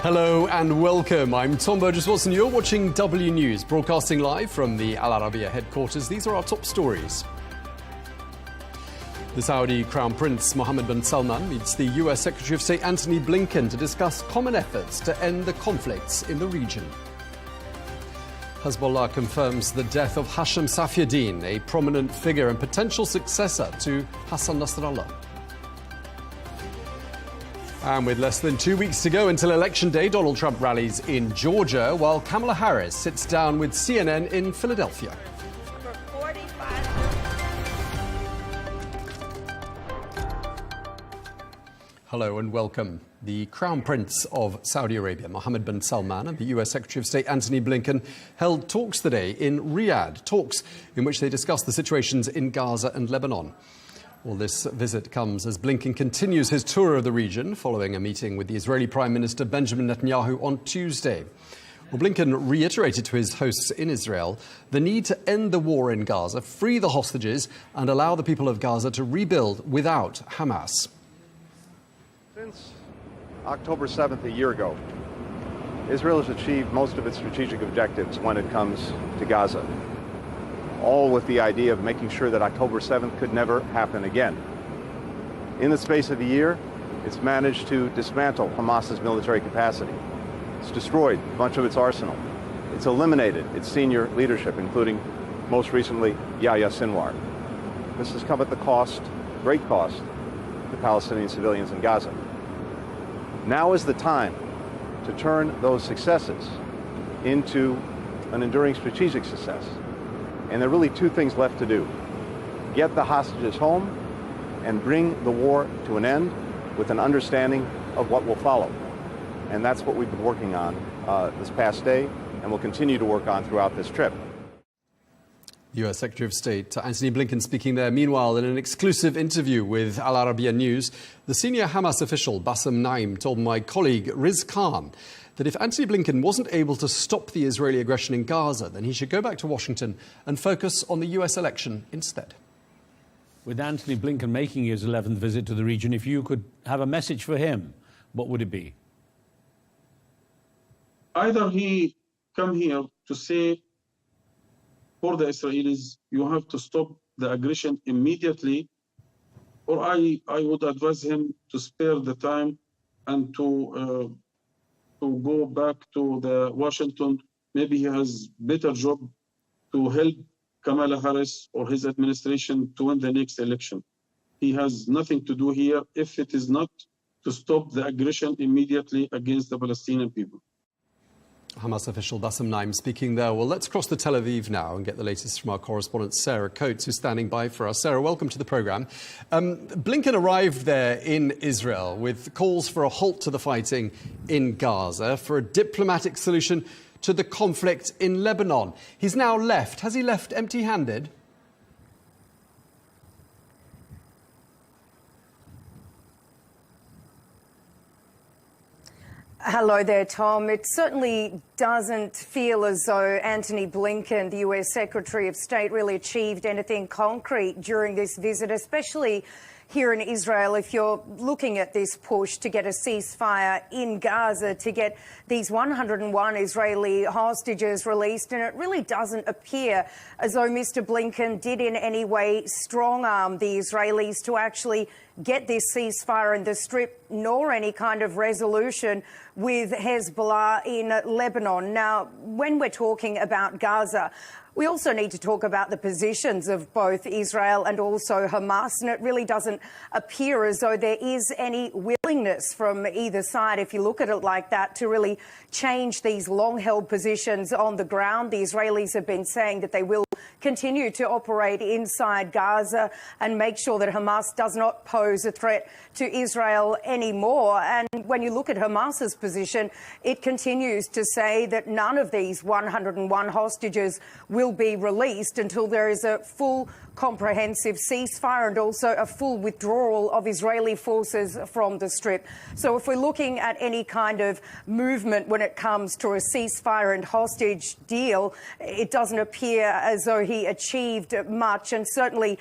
Hello and welcome. I'm Tom Burges Watson. You're watching W News, broadcasting live from the Al Arabiya headquarters. These are our top stories. The Saudi Crown Prince Mohammed bin Salman meets the US Secretary of State Antony Blinken to discuss common efforts to end the conflicts in the region. Hezbollah confirms the death of Hashim Safieddine, a prominent figure and potential successor to Hassan Nasrallah. And with less than 2 weeks to go until Election Day, Donald Trump rallies in Georgia, while Kamala Harris sits down with CNN in Philadelphia. Hello and welcome. The Crown Prince of Saudi Arabia, Mohammed bin Salman, and the US Secretary of State Antony Blinken held talks today in Riyadh, talks in which they discussed the situations in Gaza and Lebanon. Well, this visit comes as Blinken continues his tour of the region following a meeting with the Israeli Prime Minister Benjamin Netanyahu on Tuesday. Well, Blinken reiterated to his hosts in Israel the need to end the war in Gaza, free the hostages, and allow the people of Gaza to rebuild without Hamas. Since October 7th, a year ago, Israel has achieved most of its strategic objectives when it comes to Gaza, all with the idea of making sure that October 7th could never happen again. In the space of a year, it's managed to dismantle Hamas's military capacity. It's destroyed a bunch of its arsenal. It's eliminated its senior leadership, including, most recently, Yahya Sinwar. This has come at the cost, great cost, to Palestinian civilians in Gaza. Now is the time to turn those successes into an enduring strategic success. And there are really two things left to do. Get the hostages home and bring the war to an end with an understanding of what will follow. And that's what we've been working on this past day and will continue to work on throughout this trip. US Secretary of State Antony Blinken speaking there. Meanwhile, in an exclusive interview with Al Arabiya News, the senior Hamas official Bassem Naim told my colleague Riz Khan that if Antony Blinken wasn't able to stop the Israeli aggression in Gaza, then he should go back to Washington and focus on the US election instead. With Antony Blinken making his 11th visit to the region, if you could have a message for him, what would it be? Either he come here to say for the Israelis, you have to stop the aggression immediately, or I would advise him to spare the time and to go back to the Washington. Maybe he has better job to help Kamala Harris or his administration to win the next election. He has nothing to do here if it is not to stop the aggression immediately against the Palestinian people. Hamas official Bassem Naim speaking there. Well, let's cross to Tel Aviv now and get the latest from our correspondent Sarah Coates, who's standing by for us. Sarah, welcome to the programme. Blinken arrived there in Israel with calls for a halt to the fighting in Gaza, for a diplomatic solution to the conflict in Lebanon. He's now left. Has he left empty-handed? Hello there, Tom. It certainly doesn't feel as though Antony Blinken, the US Secretary of State, really achieved anything concrete during this visit, especially here in Israel. If you're looking at this push to get a ceasefire in Gaza, to get these 101 Israeli hostages released, and it really doesn't appear as though Mr. Blinken did in any way strong-arm the Israelis to actually get this ceasefire in the Strip, nor any kind of resolution with Hezbollah in Lebanon. Now, when we're talking about Gaza, we also need to talk about the positions of both Israel and also Hamas, and it really doesn't appear as though there is any willingness from either side, if you look at it like that, to really change these long-held positions on the ground. The Israelis have been saying that they will continue to operate inside Gaza and make sure that Hamas does not pose a threat to Israel anymore. And when you look at Hamas's position, it continues to say that none of these 101 hostages will be released until there is a full comprehensive ceasefire and also a full withdrawal of Israeli forces from the Strip. So if we're looking at any kind of movement when it comes to a ceasefire and hostage deal, it doesn't appear as though he achieved much. And certainly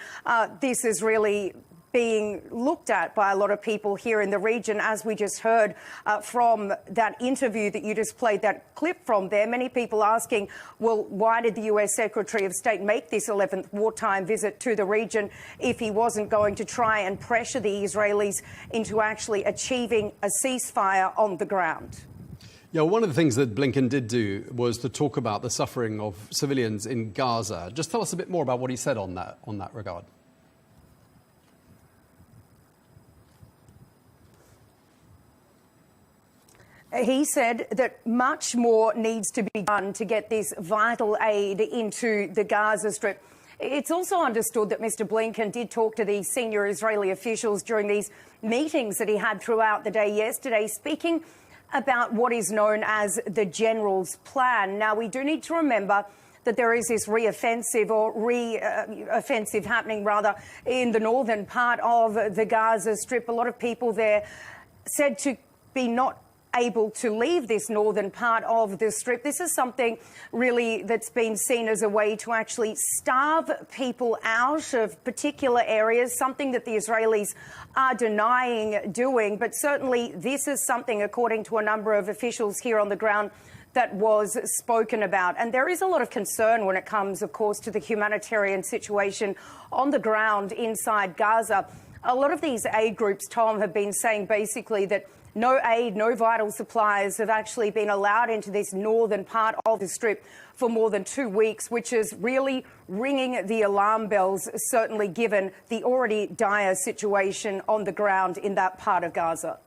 this is really being looked at by a lot of people here in the region, as we just heard from that interview that you just played that clip from there. Many people asking, well, why did the US Secretary of State make this 11th wartime visit to the region if he wasn't going to try and pressure the Israelis into actually achieving a ceasefire on the ground? Yeah, one of the things that Blinken did do was to talk about the suffering of civilians in Gaza. Just tell us a bit more about what he said on that regard. He said that much more needs to be done to get this vital aid into the Gaza Strip. It's also understood that Mr. Blinken did talk to these senior Israeli officials during these meetings that he had throughout the day yesterday, speaking about what is known as the General's Plan. Now, we do need to remember that there is this re-offensive happening, rather, in the northern part of the Gaza Strip. A lot of people there said to be not able to leave this northern part of the Strip. This is something really that's been seen as a way to actually starve people out of particular areas, something that the Israelis are denying doing. But certainly this is something, according to a number of officials here on the ground, that was spoken about. And there is a lot of concern when it comes, of course, to the humanitarian situation on the ground inside Gaza. A lot of these aid groups, Tom, have been saying basically that no aid, no vital supplies have actually been allowed into this northern part of the Strip for more than 2 weeks, which is really ringing the alarm bells, certainly given the already dire situation on the ground in that part of Gaza.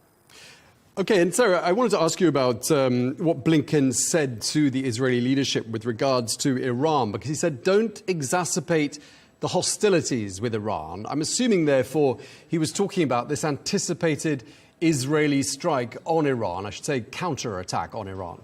OK, and Sarah, I wanted to ask you about what Blinken said to the Israeli leadership with regards to Iran, because he said, don't exacerbate the hostilities with Iran. I'm assuming, therefore, he was talking about this anticipated Israeli strike on Iran, I should say counter-attack on Iran.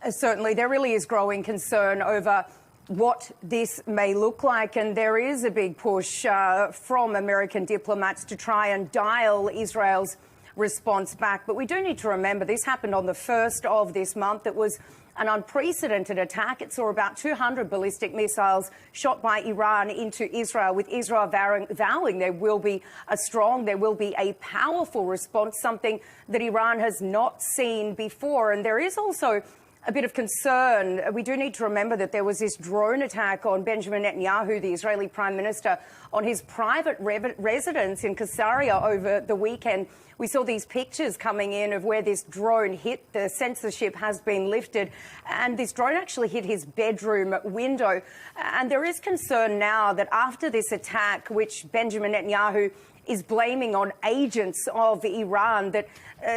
Certainly, there really is growing concern over what this may look like, and there is a big push from American diplomats to try and dial Israel's response back. But we do need to remember this happened on the 1st of this month. It was an unprecedented attack. It saw about 200 ballistic missiles shot by Iran into Israel, with Israel vowing there will be a powerful response, something that Iran has not seen before. And there is also a bit of concern. We do need to remember that there was this drone attack on Benjamin Netanyahu, the Israeli Prime Minister, on his private residence in Caesarea over the weekend. We saw these pictures coming in of where this drone hit. The censorship has been lifted, and this drone actually hit his bedroom window. And there is concern now that after this attack, which Benjamin Netanyahu is blaming on agents of Iran, that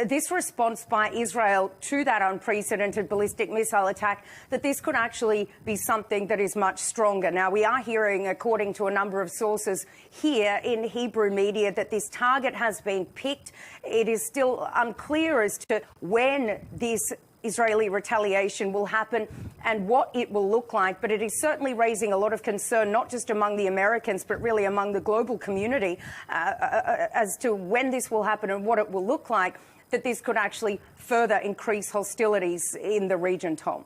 this response by Israel to that unprecedented ballistic missile attack, that this could actually be something that is much stronger. Now, we are hearing, according to a number of sources here in Hebrew media, that this target has been picked. It is still unclear as to when this Israeli retaliation will happen and what it will look like, but it is certainly raising a lot of concern, not just among the Americans, but really among the global community as to when this will happen and what it will look like, that this could actually further increase hostilities in the region, Tom.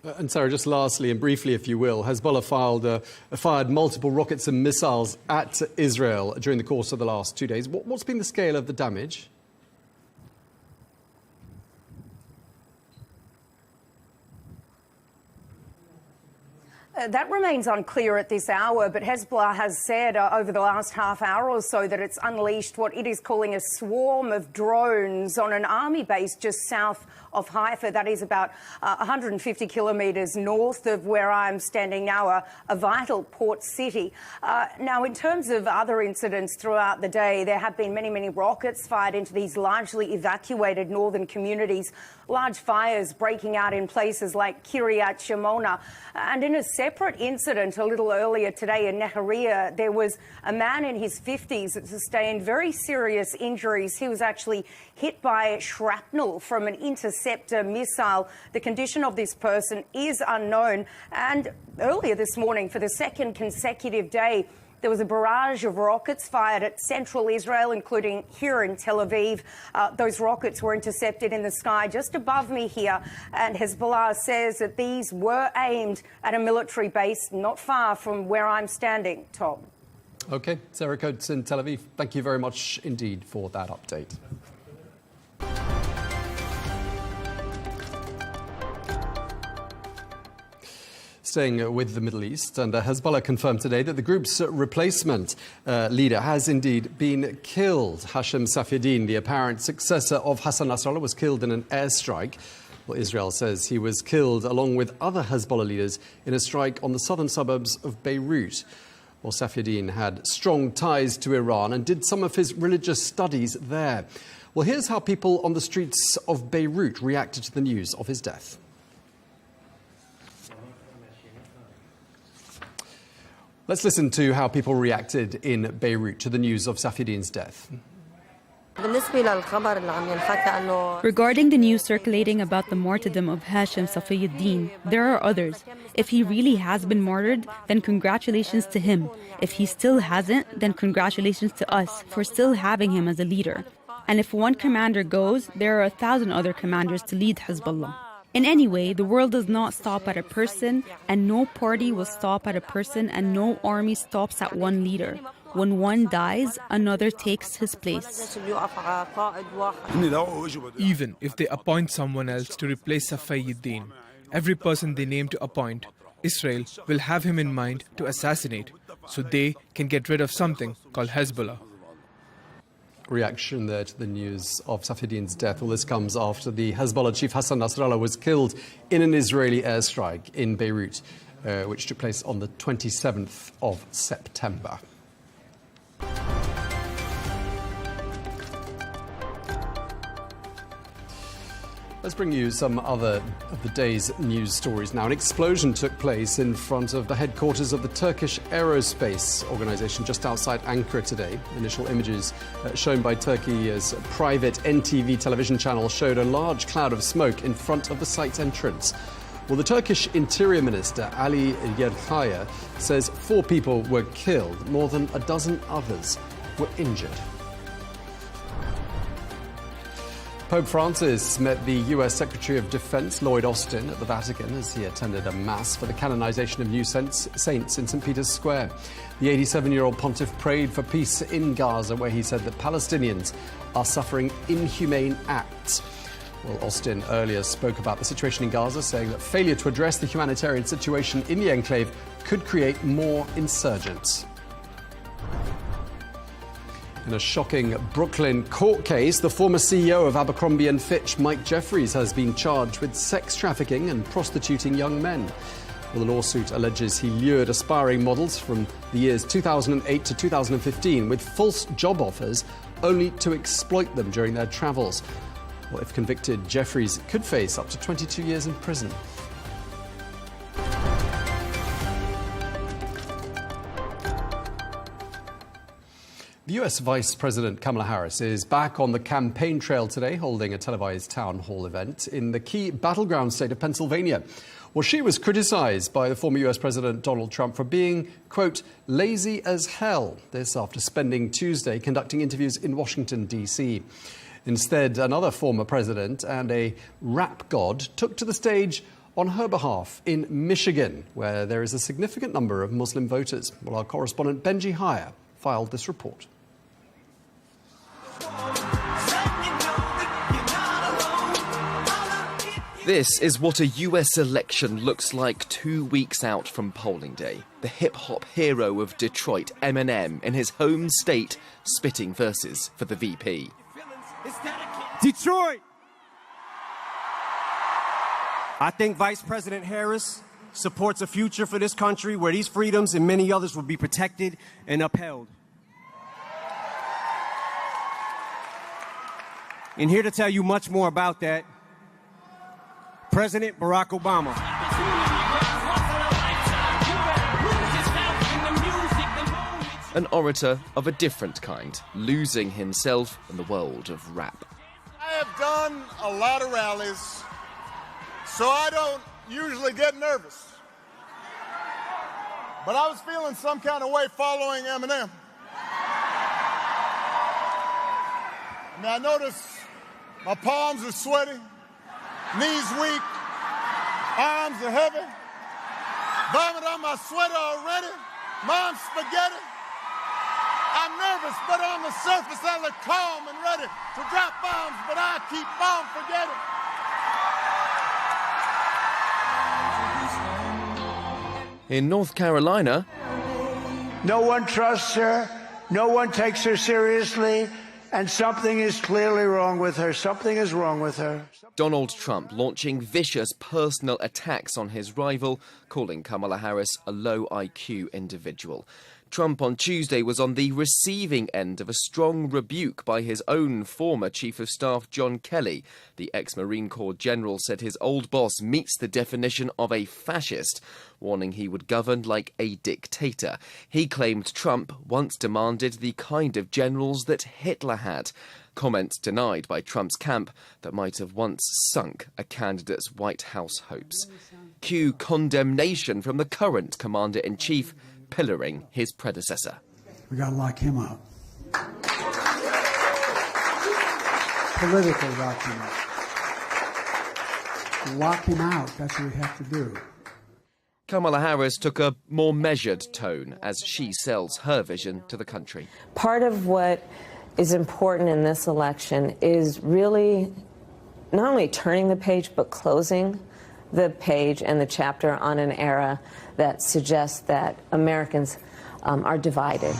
And Sarah, just lastly and briefly, if you will, Hezbollah fired multiple rockets and missiles at Israel during the course of the last 2 days. What's been the scale of the damage? That remains unclear at this hour, but Hezbollah has said over the last half hour or so that it's unleashed what it is calling a swarm of drones on an army base just south of Haifa. That is about 150 kilometres north of where I'm standing now, a vital port city. Now, in terms of other incidents throughout the day, there have been many, many rockets fired into these largely evacuated northern communities, large fires breaking out in places like Kiryat Shimona. And in a separate incident a little earlier today in Nahariya, there was a man in his 50s that sustained very serious injuries. He was actually hit by shrapnel from an interceptor missile. The condition of this person is unknown. And earlier this morning, for the second consecutive day, There was a barrage of rockets fired at central Israel, including here in Tel Aviv. Those rockets were intercepted in the sky just above me here, and Hezbollah says that these were aimed at a military base not far from where I'm standing, Tom. OK, Sarah Coates in Tel Aviv, thank you very much indeed for that update. Staying with the Middle East, and Hezbollah confirmed today that the group's replacement leader has indeed been killed. Hashem Safieddine, the apparent successor of Hassan Nasrallah, was killed in an airstrike. Well, Israel says he was killed along with other Hezbollah leaders in a strike on the southern suburbs of Beirut. Well, Safieddine had strong ties to Iran and did some of his religious studies there. Well, here's how people on the streets of Beirut reacted to the news of his death. Let's listen to how people reacted in Beirut to the news of Safieddine's death. Regarding the news circulating about the martyrdom of Hashem Safieddine, there are others. If he really has been martyred, then congratulations to him. If he still hasn't, then congratulations to us for still having him as a leader. And if one commander goes, there are 1,000 other commanders to lead Hezbollah. In any way, the world does not stop at a person, and no party will stop at a person, and no army stops at one leader. When one dies, another takes his place. Even if they appoint someone else to replace Safieddine, every person they name to appoint, Israel will have him in mind to assassinate, so they can get rid of something called Hezbollah. Reaction there to the news of Safieddine's death. Well, this comes after the Hezbollah chief Hassan Nasrallah was killed in an Israeli airstrike in Beirut, which took place on the 27th of September. Let's bring you some other of the day's news stories now. An explosion took place in front of the headquarters of the Turkish Aerospace Organization just outside Ankara today. Initial images shown by Turkey's private NTV television channel showed a large cloud of smoke in front of the site's entrance. Well, the Turkish Interior Minister Ali Yerkaya says 4 people were killed. More than a dozen others were injured. Pope Francis met the US Secretary of Defense Lloyd Austin at the Vatican as he attended a mass for the canonization of new saints in St. Peter's Square. The 87-year-old pontiff prayed for peace in Gaza, where he said that Palestinians are suffering inhumane acts. Well, Austin earlier spoke about the situation in Gaza, saying that failure to address the humanitarian situation in the enclave could create more insurgents. In a shocking Brooklyn court case, the former CEO of Abercrombie & Fitch, Mike Jeffries, has been charged with sex trafficking and prostituting young men. Well, the lawsuit alleges he lured aspiring models from the years 2008 to 2015 with false job offers, only to exploit them during their travels. Well, if convicted, Jeffries could face up to 22 years in prison. The US Vice President Kamala Harris is back on the campaign trail today, holding a televised town hall event in the key battleground state of Pennsylvania. Well, she was criticized by the former US President Donald Trump for being, quote, lazy as hell. This after spending Tuesday conducting interviews in Washington, D.C. Instead, another former president and a rap god took to the stage on her behalf in Michigan, where there is a significant number of Muslim voters. Well, our correspondent Benji Hire filed this report. This is what a US election looks like 2 weeks out from polling day. The hip-hop hero of Detroit, Eminem, in his home state, spitting verses for the VP. Detroit! I think Vice President Harris supports a future for this country where these freedoms and many others will be protected and upheld. And here to tell you much more about that, President Barack Obama. An orator of a different kind, losing himself in the world of rap. I have done a lot of rallies, so I don't usually get nervous. But I was feeling some kind of way following Eminem. I mean, I noticed my palms are sweaty, knees weak, arms are heavy, vomit on my sweater already, mom's spaghetti. I'm nervous, but on the surface I look calm and ready to drop bombs, but I keep on forgetting. In North Carolina, no one trusts her, no one takes her seriously, and something is clearly wrong with her. Something is wrong with her. Donald Trump launching vicious personal attacks on his rival, calling Kamala Harris a low IQ individual. Trump on Tuesday was on the receiving end of a strong rebuke by his own former Chief of Staff, John Kelly. The ex-Marine Corps general said his old boss meets the definition of a fascist, warning he would govern like a dictator. He claimed Trump once demanded the kind of generals that Hitler had. Comments denied by Trump's camp that might have once sunk a candidate's White House hopes. Cue condemnation from the current commander-in-chief, pillaring his predecessor. We got to lock him up. Politically lock him up. Lock him out. That's what we have to do. Kamala Harris took a more measured tone as she sells her vision to the country. Part of what is important in this election is really not only turning the page, but closing the page and the chapter on an era that suggests that Americans are divided.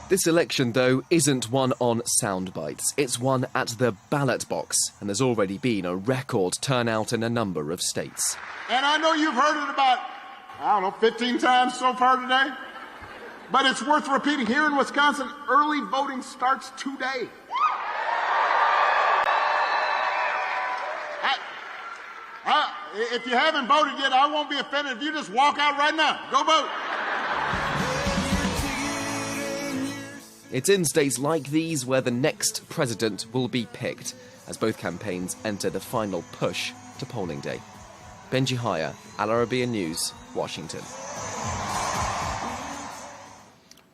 This election, though, isn't one on sound bites. It's one at the ballot box, and there's already been a record turnout in a number of states. And I know you've heard it about, 15 times so far today, but it's worth repeating. Here in Wisconsin, early voting starts today. If you haven't voted yet, I won't be offended if you just walk out right now. Go vote. It's in states like these where the next president will be picked, as both campaigns enter the final push to polling day. Benji Haya, Arabiya News, Washington.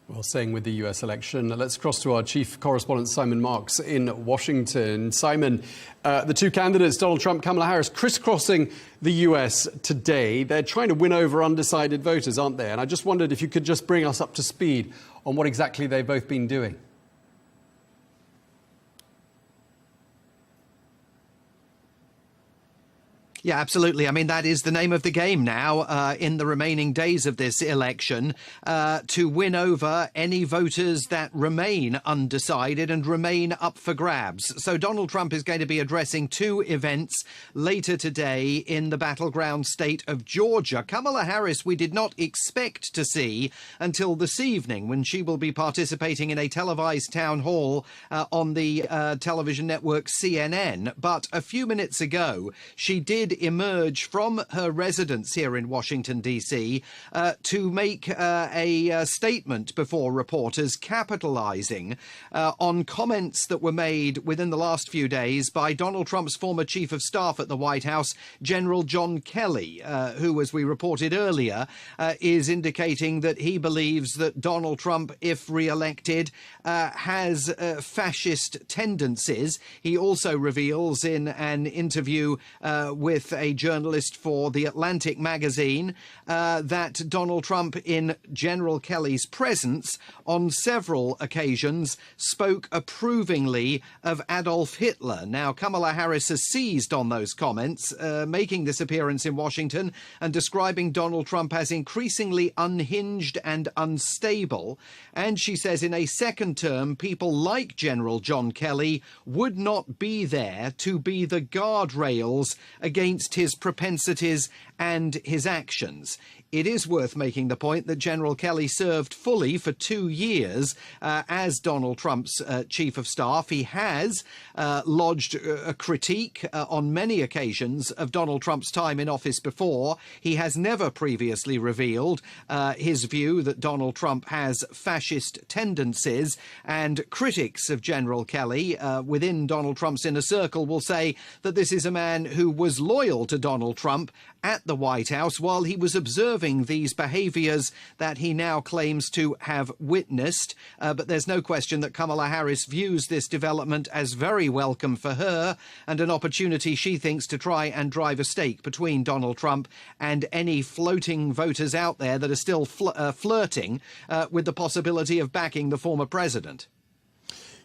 Well, staying with the US election, let's cross to our chief correspondent, Simon Marks, in Washington. Simon, the two candidates, Donald Trump, Kamala Harris, crisscrossing the US today. They're trying to win over undecided voters, aren't they? And I just wondered if you could just bring us up to speed on what exactly they've both been doing. Yeah, absolutely. I mean, that is the name of the game now in the remaining days of this election, to win over any voters that remain undecided and remain up for grabs. So Donald Trump is going to be addressing two events later today in the battleground state of Georgia. Kamala Harris, we did not expect to see until this evening, when she will be participating in a televised town hall on the television network CNN. But a few minutes ago, she did emerge from her residence here in Washington, D.C. To make a statement before reporters, capitalizing on comments that were made within the last few days by Donald Trump's former chief of staff at the White House, General John Kelly, who, as we reported earlier, is indicating that he believes that Donald Trump, if re-elected, has fascist tendencies. He also reveals in an interview with a journalist for The Atlantic magazine that Donald Trump, in General Kelly's presence, on several occasions spoke approvingly of Adolf Hitler. Now, Kamala Harris has seized on those comments, making this appearance in Washington and describing Donald Trump as increasingly unhinged and unstable. And she says in a second term, people like General John Kelly would not be there to be the guardrails against his propensities and his actions. it is worth making the point that General Kelly served fully for 2 years as Donald Trump's chief of staff. He has lodged a critique on many occasions of Donald Trump's time in office before. He has never previously revealed his view that Donald Trump has fascist tendencies, and critics of General Kelly within Donald Trump's inner circle will say that this is a man who was loyal to Donald Trump at the White House while he was observing these behaviours that he now claims to have witnessed. But there's no question that Kamala Harris views this development as very welcome for her and an opportunity, she thinks, to try and drive a stake between Donald Trump and any floating voters out there that are still flirting with the possibility of backing the former president.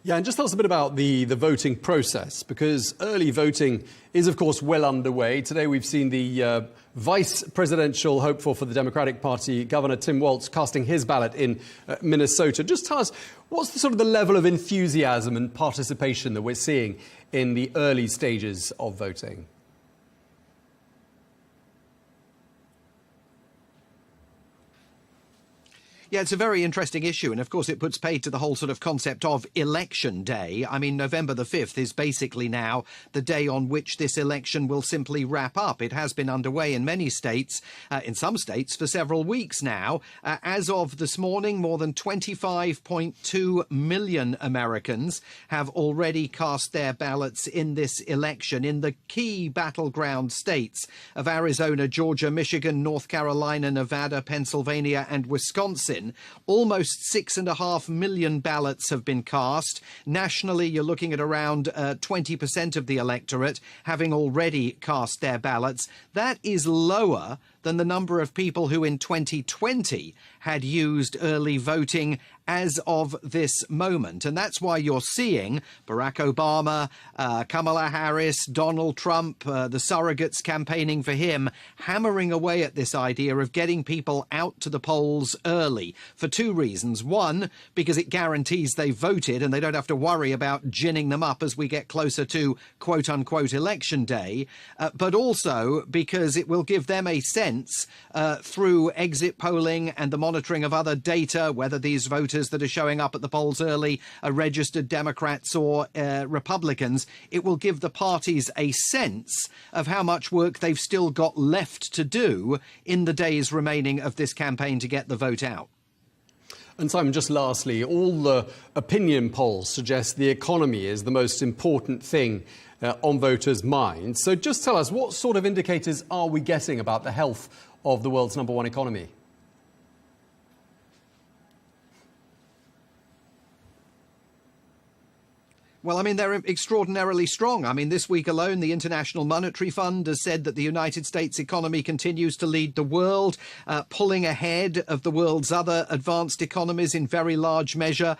Yeah, and just tell us a bit about the voting process, because early voting is, of course, well underway. Today we've seen the vice presidential hopeful for the Democratic Party, Governor Tim Walz, casting his ballot in Minnesota. Just tell us, what's the level of enthusiasm and participation that we're seeing in the early stages of voting? Yeah, it's a very interesting issue. And of course, it puts paid to the whole sort of concept of election day. I mean, November the 5th is basically now the day on which this election will simply wrap up. It has been underway in many states, in some states, for several weeks now. As of this morning, more than 25.2 million Americans have already cast their ballots in this election in the key battleground states of Arizona, Georgia, Michigan, North Carolina, Nevada, Pennsylvania and Wisconsin. Almost 6.5 million ballots have been cast. Nationally, you're looking at around 20% of the electorate having already cast their ballots. That is lower than the number of people who in 2020 had used early voting as of this moment. And that's why you're seeing Barack Obama, Kamala Harris, Donald Trump, the surrogates campaigning for him, hammering away at this idea of getting people out to the polls early for two reasons. One, because it guarantees they voted and they don't have to worry about ginning them up as we get closer to quote unquote election day, but also because it will give them a sense through exit polling and the monitoring of other data, whether these voters that are showing up at the polls early are registered Democrats or Republicans. It will give the parties a sense of how much work they've still got left to do in the days remaining of this campaign to get the vote out. And Simon, just lastly, all the opinion polls suggest the economy is the most important thing on voters' minds. So just tell us, what sort of indicators are we getting about the health of the world's #1 economy? Well, I mean, they're extraordinarily strong. I mean, this week alone, the International Monetary Fund has said that the United States economy continues to lead the world, pulling ahead of the world's other advanced economies in very large measure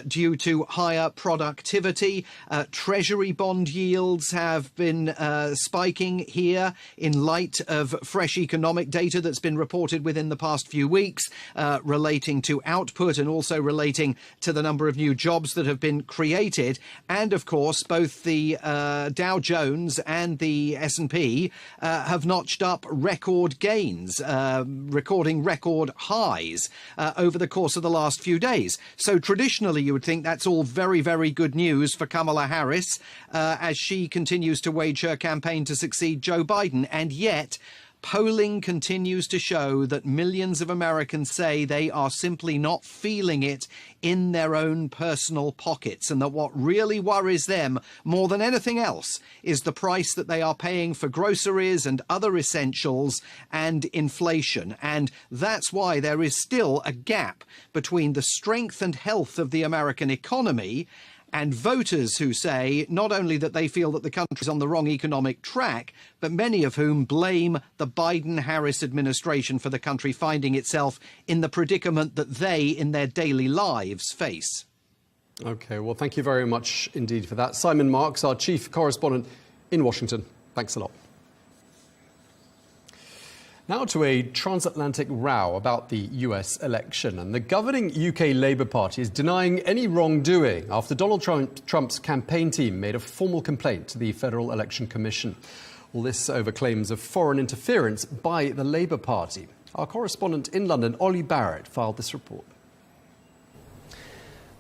due to higher productivity. Treasury bond yields have been spiking here in light of fresh economic data that's been reported within the past few weeks relating to output and also relating to the number of new jobs that have been created. And, of course, both the Dow Jones and the S&P have notched up record gains, recording record highs over the course of the last few days. So traditionally, you would think that's all very, very good news for Kamala Harris as she continues to wage her campaign to succeed Joe Biden. And yet, polling continues to show that millions of Americans say they are simply not feeling it in their own personal pockets, and that what really worries them more than anything else is the price that they are paying for groceries and other essentials and inflation. And that's why there is still a gap between the strength and health of the American economy and voters who say not only that they feel that the country is on the wrong economic track, but many of whom blame the Biden-Harris administration for the country finding itself in the predicament that they, in their daily lives, face. OK, well, thank you very much indeed for that. Simon Marks, our chief correspondent in Washington. Thanks a lot. Now to a transatlantic row about the US election. And the governing UK Labour Party is denying any wrongdoing after Donald Trump's campaign team made a formal complaint to the Federal Election Commission. All this over claims of foreign interference by the Labour Party. Our correspondent in London, Ollie Barrett, filed this report.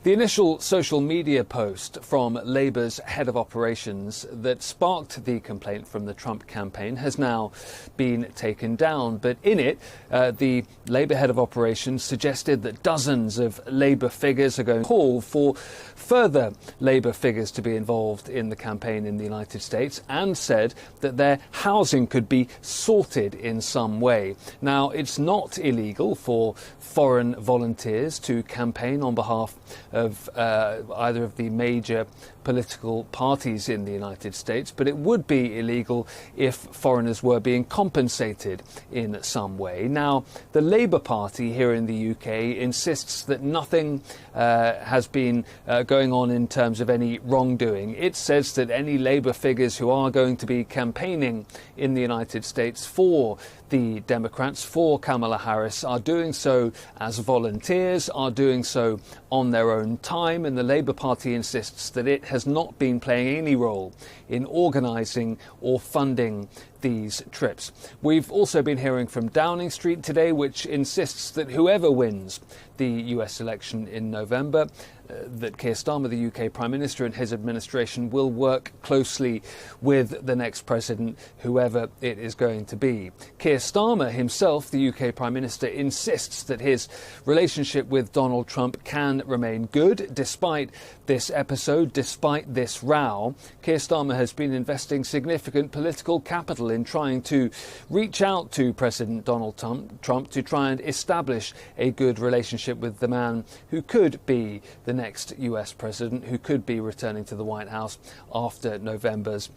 The initial social media post from Labour's head of operations that sparked the complaint from the Trump campaign has now been taken down. But in it, the Labour head of operations suggested that dozens of Labour figures are going to call for further Labour figures to be involved in the campaign in the United States, and said that their housing could be sorted in some way. Now, it's not illegal for foreign volunteers to campaign on behalf of either of the major political parties in the United States, but it would be illegal if foreigners were being compensated in some way. Now, the Labour Party here in the UK insists that nothing has been going on in terms of any wrongdoing. It says that any Labour figures who are going to be campaigning in the United States for the Democrats, for Kamala Harris, are doing so as volunteers, are doing so on their own time, and the Labour Party insists that it has not been playing any role in organising or funding these trips. We've also been hearing from Downing Street today, which insists that whoever wins the US election in November, that Keir Starmer, the UK Prime Minister, and his administration will work closely with the next president, whoever it is going to be. Keir Starmer himself, the UK Prime Minister, insists that his relationship with Donald Trump can remain good despite this episode, despite this row. Keir Starmer has been investing significant political capital in trying to reach out to President Donald Trump to try and establish a good relationship with the man who could be the next US president, who could be returning to the White House after November's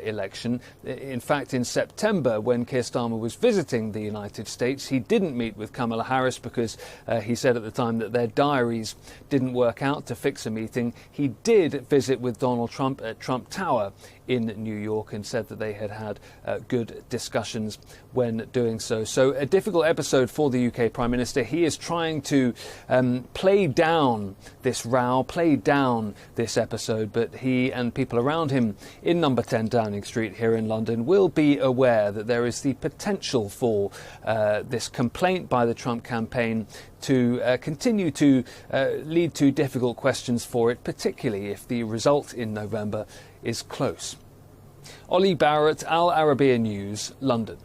election. In fact, in September, when Keir Starmer was visiting the United States, he didn't meet with Kamala Harris because he said at the time that their diaries didn't work out to fix a meeting. He did visit with Donald Trump at Trump Tower in New York and said that they had had good discussions when doing so. So a difficult episode for the UK Prime Minister. He is trying to play down this row, play down this episode, but he and people around him in number 10 Downing Street here in London will be aware that there is the potential for this complaint by the Trump campaign to continue to lead to difficult questions for it, particularly if the result in November is close. Ollie Barrett, Al Arabiya News, London.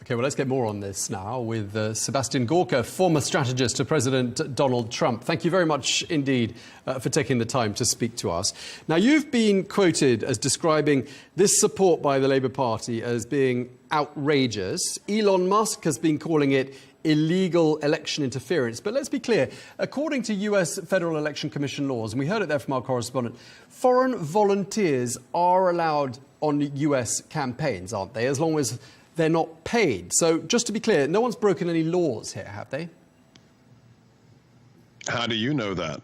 OK, well, let's get more on this now with Sebastian Gorka, former strategist to President Donald Trump. Thank you very much indeed for taking the time to speak to us. Now, you've been quoted as describing this support by the Labour Party as being outrageous. Elon Musk has been calling it illegal election interference. But let's be clear, according to US Federal Election Commission laws, and we heard it there from our correspondent, foreign volunteers are allowed on US campaigns, aren't they, as long as they're not paid. So just to be clear, no one's broken any laws here, have they? How do you know that?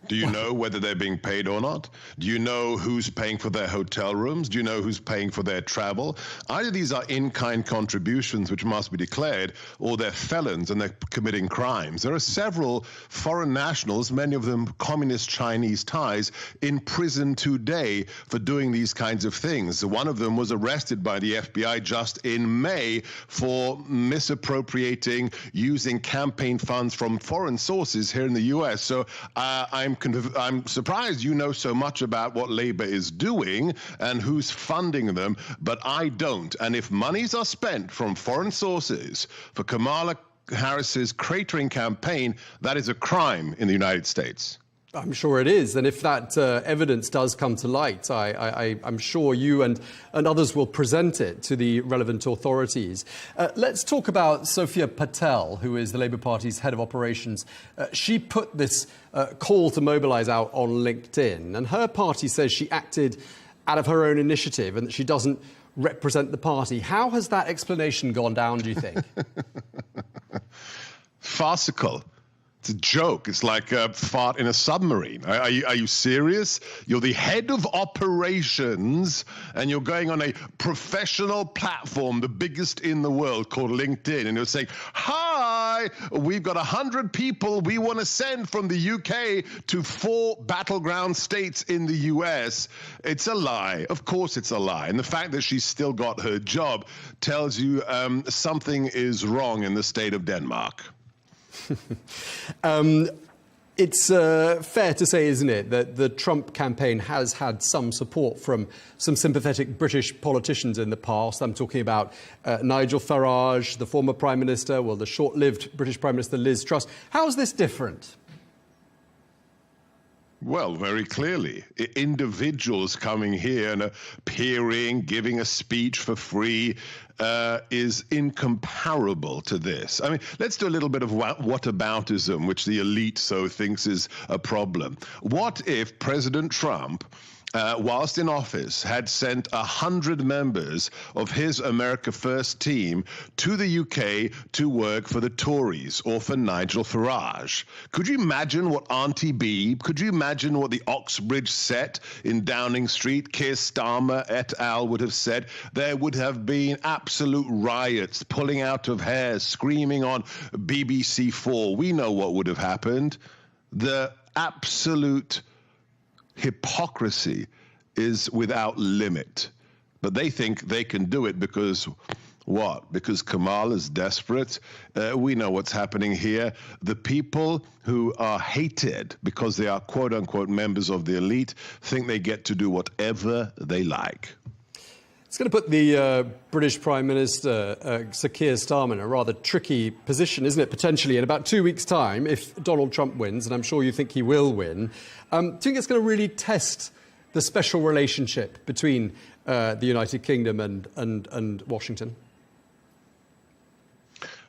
Do you know whether they're being paid or not? Do you know who's paying for their hotel rooms? Do you know who's paying for their travel? Either these are in-kind contributions which must be declared, or they're felons and they're committing crimes. There are several foreign nationals, many of them communist Chinese ties, in prison today for doing these kinds of things. One of them was arrested by the FBI just in May for misappropriating, using campaign funds from foreign sources here in the US. So I'm surprised you know so much about what Labour is doing and who's funding them, but I don't. And if monies are spent from foreign sources for Kamala Harris's cratering campaign, that is a crime in the United States. I'm sure it is. And if that evidence does come to light, I'm sure you and others will present it to the relevant authorities. Let's talk about Sophia Patel, who is the Labour Party's head of operations. She put this call to mobilise out on LinkedIn, and her party says she acted out of her own initiative and that she doesn't represent the party. How has that explanation gone down, do you think? Farcical. It's a joke. It's like a fart in a submarine. Are you serious? You're the head of operations and you're going on a professional platform, the biggest in the world, called LinkedIn, and you're saying, hi, why we've got 100 people we want to send from the UK to 4 battleground states in the US. It's a lie. Of course it's a lie. And the fact that she's still got her job tells you something is wrong in the state of Denmark. It's fair to say, isn't it, that the Trump campaign has had some support from some sympathetic British politicians in the past. I'm talking about Nigel Farage, the former Prime Minister, well, the short-lived British Prime Minister Liz Truss. How is this different? Well, very clearly, individuals coming here and appearing, giving a speech for free is incomparable to this. I mean, let's do a little bit of whataboutism, which the elite so thinks is a problem. What if President Trump, whilst in office, had sent 100 members of his America First team to the UK to work for the Tories or for Nigel Farage? Could you imagine what Auntie B, could you imagine what the Oxbridge set in Downing Street, Keir Starmer et al. Would have said? There would have been absolute riots, pulling out of hair, screaming on BBC4. We know what would have happened. The absolute hypocrisy is without limit. But they think they can do it because what? Because Kamala's desperate? We know what's happening here. The people who are hated because they are quote-unquote members of the elite think they get to do whatever they like. It's going to put the British Prime Minister, Sir Keir Starmer, in a rather tricky position, isn't it, potentially, in about 2 weeks' time, if Donald Trump wins, and I'm sure you think he will win. Do you think it's going to really test the special relationship between the United Kingdom and Washington?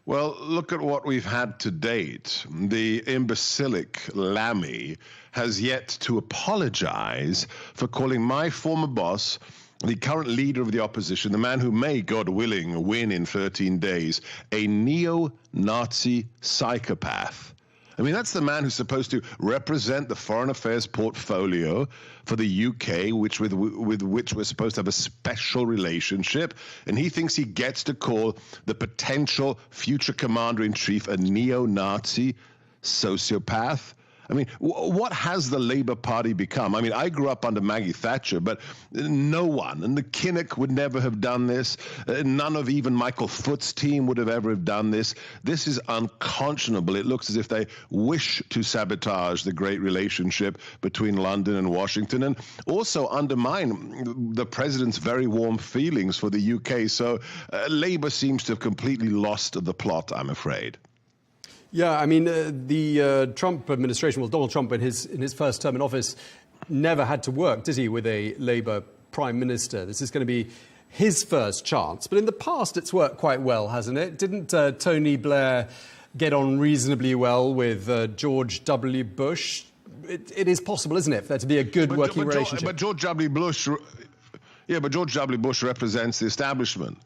Well, look at what we've had to date. The imbecilic Lammy has yet to apologize for calling my former boss, the current leader of the opposition, the man who may, God willing, win in 13 days, a neo-Nazi psychopath. I mean, that's the man who's supposed to represent the foreign affairs portfolio for the UK, with which we're supposed to have a special relationship. And he thinks he gets to call the potential future commander-in-chief a neo-Nazi sociopath. I mean, what has the Labour Party become? I mean, I grew up under Maggie Thatcher, but no one, and the Kinnock would never have done this. None of even Michael Foot's team would have ever done this. This is unconscionable. It looks as if they wish to sabotage the great relationship between London and Washington, and also undermine the president's very warm feelings for the UK. So Labour seems to have completely lost the plot, I'm afraid. Yeah, I mean, the Trump administration, well, Donald Trump in his first term in office never had to work, did he, with a Labour Prime Minister? This is going to be his first chance. But in the past, it's worked quite well, hasn't it? Didn't Tony Blair get on reasonably well with George W. Bush? It is possible, isn't it, for there to be a good working relationship? But George W. Bush represents the establishment.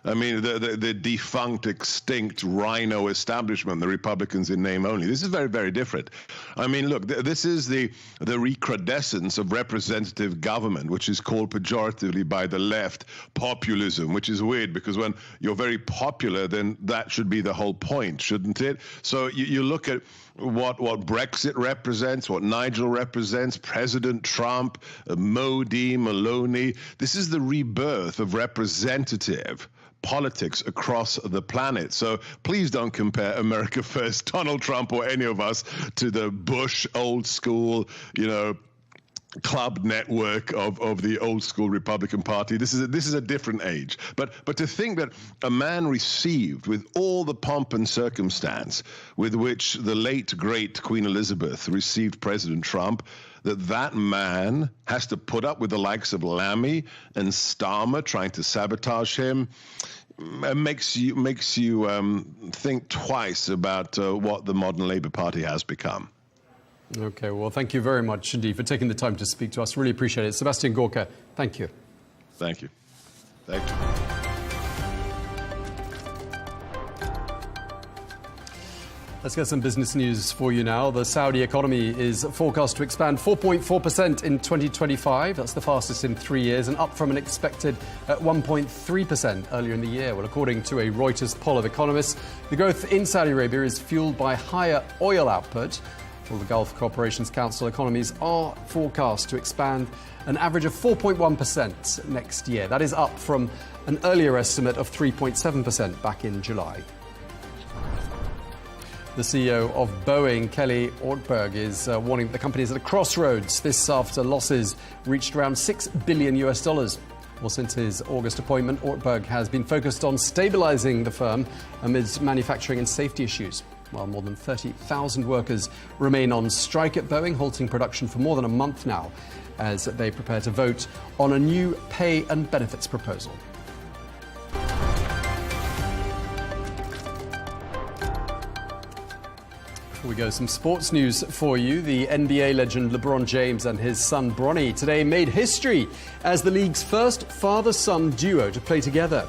I mean, the defunct, extinct rhino establishment, the Republicans in name only. This is very, very different. I mean, look, this is the recrudescence of representative government, which is called pejoratively by the left populism, which is weird because when you're very popular, then that should be the whole point, shouldn't it? So you look at what Brexit represents, what Nigel represents, President Trump, Modi, Maloney. This is the rebirth of representative politics across the planet. So please don't compare America First, Donald Trump, or any of us to the Bush old school, club network of the old school Republican Party. This is a different age. But to think that a man received with all the pomp and circumstance with which the late great Queen Elizabeth received President Trump, that man has to put up with the likes of Lammy and Starmer trying to sabotage him, makes you think twice about what the modern Labour Party has become. Okay, well, thank you very much indeed for taking the time to speak to us. Really appreciate it. Sebastian, Gorka, thank you. Thank you. Thank you. Let's get some business news for you now. The Saudi economy is forecast to expand 4.4% in 2025. That's the fastest in 3 years and up from an expected 1.3% earlier in the year. Well, according to a Reuters poll of economists, the growth in Saudi Arabia is fueled by higher oil output. Well, the Gulf Cooperations Council economies are forecast to expand an average of 4.1% next year. That is up from an earlier estimate of 3.7% back in July. The CEO of Boeing, Kelly Ortberg, is warning that the company is at a crossroads. This after losses reached around $6 billion. Well, since his August appointment, Ortberg has been focused on stabilizing the firm amidst manufacturing and safety issues. While more than 30,000 workers remain on strike at Boeing, halting production for more than a month now, as they prepare to vote on a new pay and benefits proposal. Before we go, some sports news for you. The NBA legend LeBron James and his son Bronny today made history as the league's first father-son duo to play together.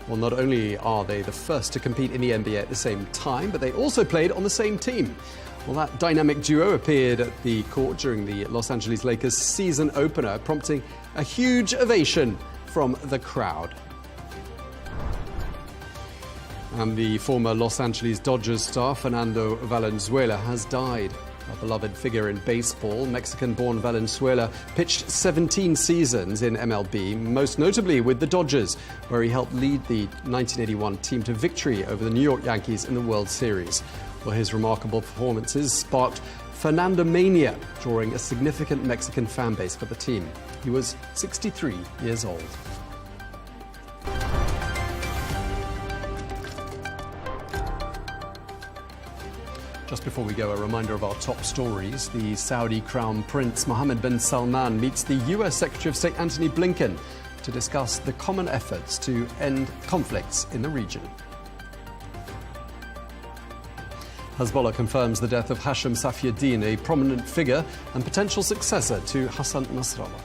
Well, not only are they the first to compete in the NBA at the same time, but they also played on the same team. Well, that dynamic duo appeared at the court during the Los Angeles Lakers season opener, prompting a huge ovation from the crowd. And the former Los Angeles Dodgers star Fernando Valenzuela has died. A beloved figure in baseball, Mexican-born Valenzuela pitched 17 seasons in MLB, most notably with the Dodgers, where he helped lead the 1981 team to victory over the New York Yankees in the World Series. Well, his remarkable performances sparked Fernando Mania, drawing a significant Mexican fan base for the team. He was 63 years old. Just before we go, a reminder of our top stories. The Saudi Crown Prince Mohammed bin Salman meets the US Secretary of State Antony Blinken to discuss the common efforts to end conflicts in the region. Hezbollah confirms the death of Hashem Safieddine, a prominent figure and potential successor to Hassan Nasrallah.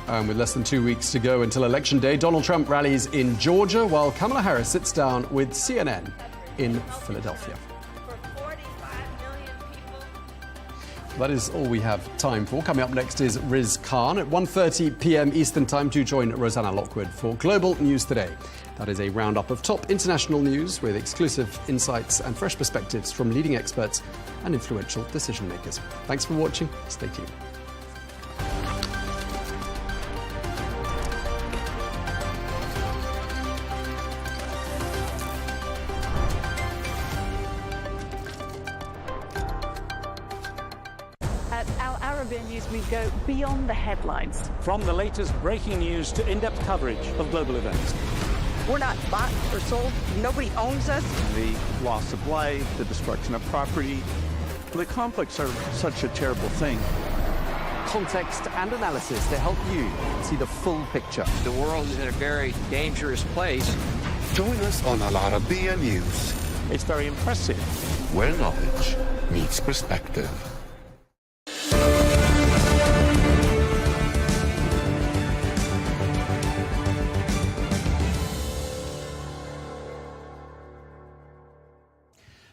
And with less than 2 weeks to go until Election Day, Donald Trump rallies in Georgia while Kamala Harris sits down with CNN in Philadelphia. That is all we have time for. Coming up next is Riz Khan at 1:30 p.m. Eastern Time. Do join Rosanna Lockwood for Global News Today. That is a roundup of top international news with exclusive insights and fresh perspectives from leading experts and influential decision makers. Thanks for watching. Stay tuned. Arabiya News, we go beyond the headlines. From the latest breaking news to in-depth coverage of global events. We're not bought or sold. Nobody owns us. The loss of life, the destruction of property. The conflicts are such a terrible thing. Context and analysis to help you see the full picture. The world is in a very dangerous place. Join us on Arabiya News. It's very impressive. Where knowledge meets perspective.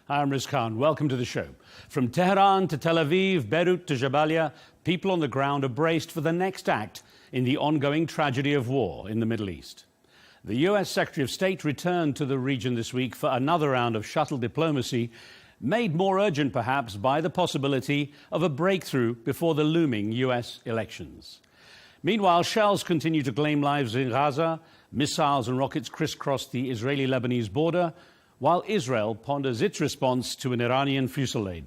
Hi, I'm Riz Khan. Welcome to the show. From Tehran to Tel Aviv, Beirut to Jabalia, people on the ground are braced for the next act in the ongoing tragedy of war in the Middle East. The US Secretary of State returned to the region this week for another round of shuttle diplomacy, made more urgent perhaps by the possibility of a breakthrough before the looming US elections. Meanwhile, shells continue to claim lives in Gaza, missiles and rockets crisscross the Israeli-Lebanese border, while Israel ponders its response to an Iranian fusillade.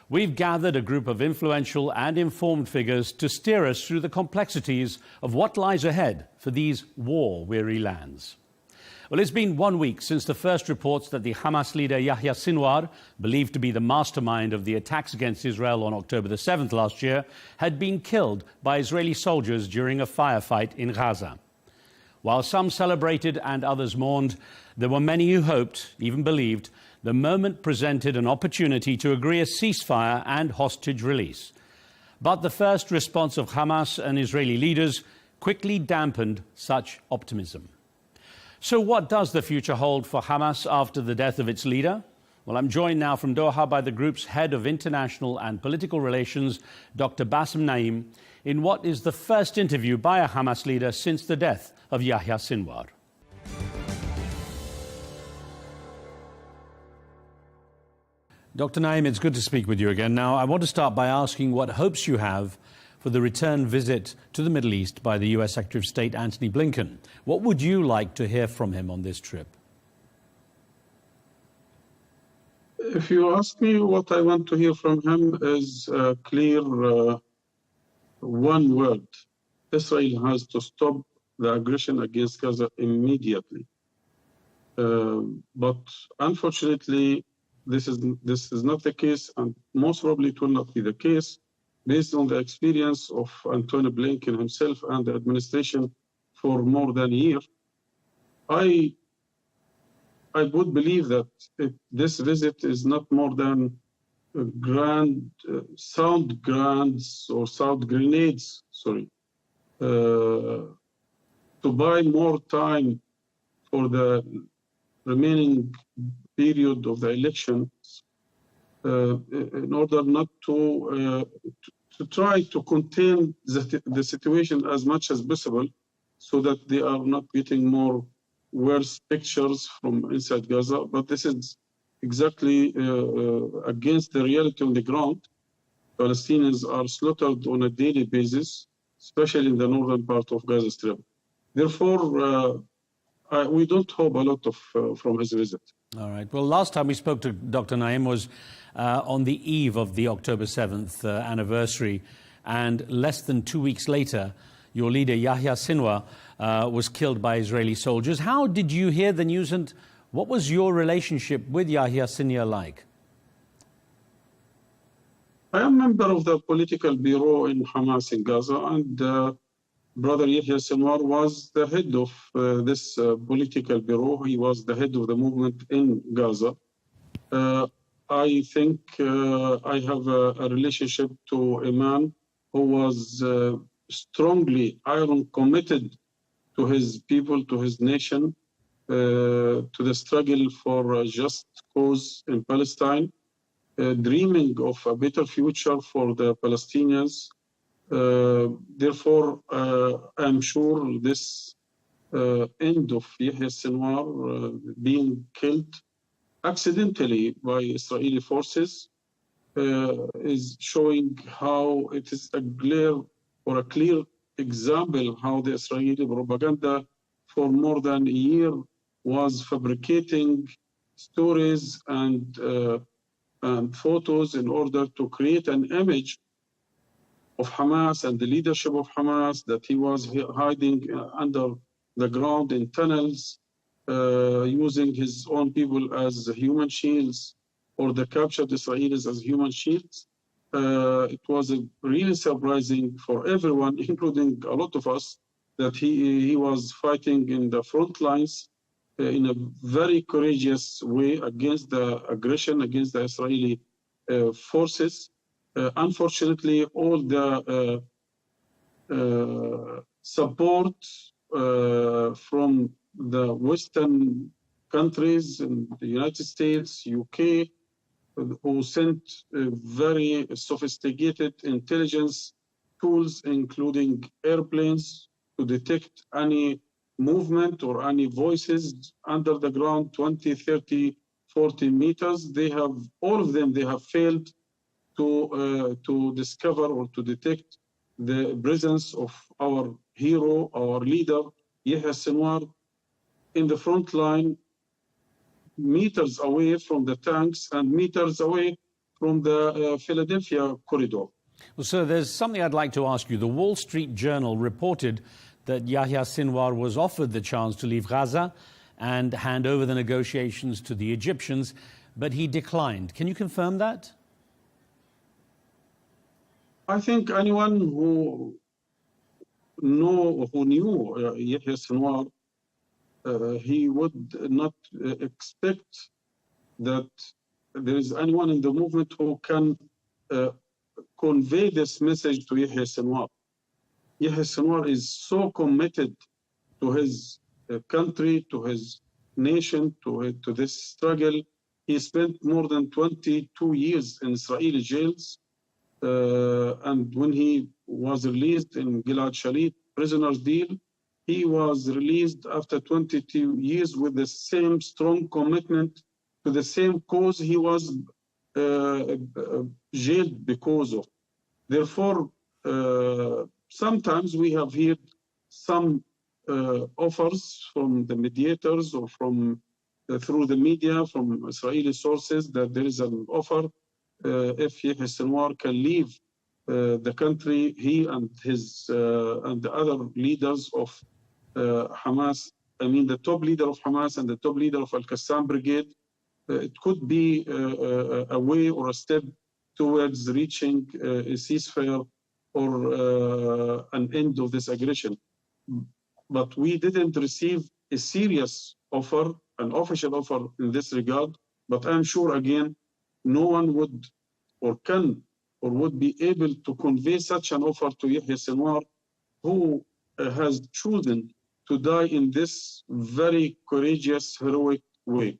We've gathered a group of influential and informed figures to steer us through the complexities of what lies ahead for these war-weary lands. Well, it's been 1 week since the first reports that the Hamas leader Yahya Sinwar, believed to be the mastermind of the attacks against Israel on October the 7th last year, had been killed by Israeli soldiers during a firefight in Gaza. While some celebrated and others mourned, there were many who hoped, even believed, the moment presented an opportunity to agree a ceasefire and hostage release. But the first response of Hamas and Israeli leaders quickly dampened such optimism. So what does the future hold for Hamas after the death of its leader? Well, I'm joined now from Doha by the group's head of international and political relations, Dr. Bassem Naim, in what is the first interview by a Hamas leader since the death of Yahya Sinwar. Dr. Naim, it's good to speak with you again. Now, I want to start by asking what hopes you have for the return visit to the Middle East by the US Secretary of State Antony Blinken. What would you like to hear from him on this trip? If you ask me, what I want to hear from him is clear one word. Israel has to stop the aggression against Gaza immediately. But unfortunately, this is not the case, and most probably it will not be the case, based on the experience of Antony Blinken himself and the administration for more than a year. I would believe that this visit is not more than sound grenades, to buy more time for the remaining period of the elections in order not to try to contain the situation as much as possible so that they are not getting more worse pictures from inside Gaza. But this is exactly against the reality on the ground. Palestinians are slaughtered on a daily basis, especially in the northern part of Gaza Strip. Therefore, we don't hope a lot from his visit. All right. Well, last time we spoke to Dr. Naim was on the eve of the October 7th anniversary, and less than 2 weeks later, your leader, Yahya Sinwar, was killed by Israeli soldiers. How did you hear the news, and what was your relationship with Yahya Sinwar like? I am a member of the political bureau in Hamas in Gaza, and Brother Yahya Sinwar was the head of this political bureau. He was the head of the movement in Gaza. I think I have a relationship to a man who was strongly committed to his people, to his nation, to the struggle for a just cause in Palestine, dreaming of a better future for the Palestinians. Therefore, I'm sure this end of Yahya Sinwar being killed accidentally by Israeli forces is showing how it is a clear example how the Israeli propaganda for more than a year was fabricating stories and photos in order to create an image of Hamas and the leadership of Hamas, that he was hiding under the ground in tunnels, using his own people as human shields, or the captured Israelis as human shields. It was really surprising for everyone, including a lot of us, that he was fighting in the front lines in a very courageous way against the aggression, against the Israeli forces. Unfortunately, all the support from the Western countries, in the United States, UK, who sent very sophisticated intelligence tools, including airplanes, to detect any movement or any voices under the ground, 20, 30, 40 meters. All of them have failed to discover or to detect the presence of our hero, our leader, Yahya Sinwar, in the front line, meters away from the tanks and meters away from the Philadelphia corridor. Well, sir, there's something I'd like to ask you. The Wall Street Journal reported that Yahya Sinwar was offered the chance to leave Gaza and hand over the negotiations to the Egyptians, but he declined. Can you confirm that? I think anyone who knew Yahya Sinwar, he would not expect that there is anyone in the movement who can convey this message to Yahya Sinwar. Yahya Sinwar is so committed to his country, to his nation, to this struggle. He spent more than 22 years in Israeli jails. And when he was released in Gilad Shalit prisoners deal, he was released after 22 years with the same strong commitment to the same cause he was jailed because of. Therefore, sometimes we have heard some offers from the mediators or from through the media, from Israeli sources, that there is an offer if Yahya Sinwar can leave the country, he and his and the other leaders of Hamas, I mean the top leader of Hamas and the top leader of Al-Qassam Brigade, it could be a way or a step towards reaching a ceasefire or an end of this aggression. But we didn't receive a serious offer, an official offer in this regard. But I'm sure, again, no one would or can or would be able to convey such an offer to Yahya Sinwar, who has chosen to die in this very courageous, heroic way.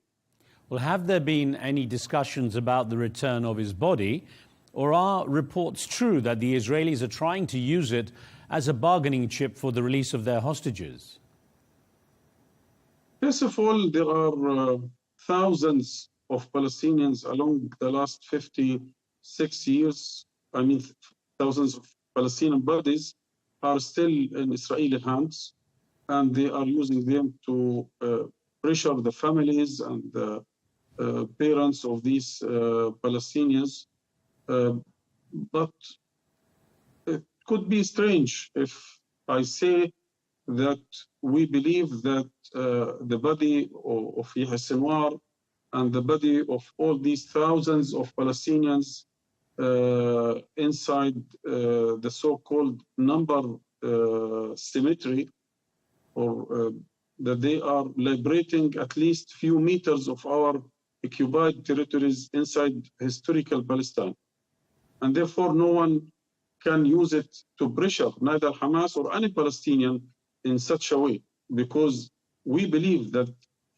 Well, have there been any discussions about the return of his body, or are reports true that the Israelis are trying to use it as a bargaining chip for the release of their hostages? First of all, there are thousands of Palestinians along the last 56 years. I mean, thousands of Palestinian bodies are still in Israeli hands, and they are using them to pressure the families and the parents of these Palestinians. But it could be strange if I say that we believe that the body of Yahya Sinwar and the body of all these thousands of Palestinians inside the so-called number cemetery, or that they are liberating at least few meters of our occupied territories inside historical Palestine. And therefore, no one can use it to pressure neither Hamas or any Palestinian in such a way, because we believe that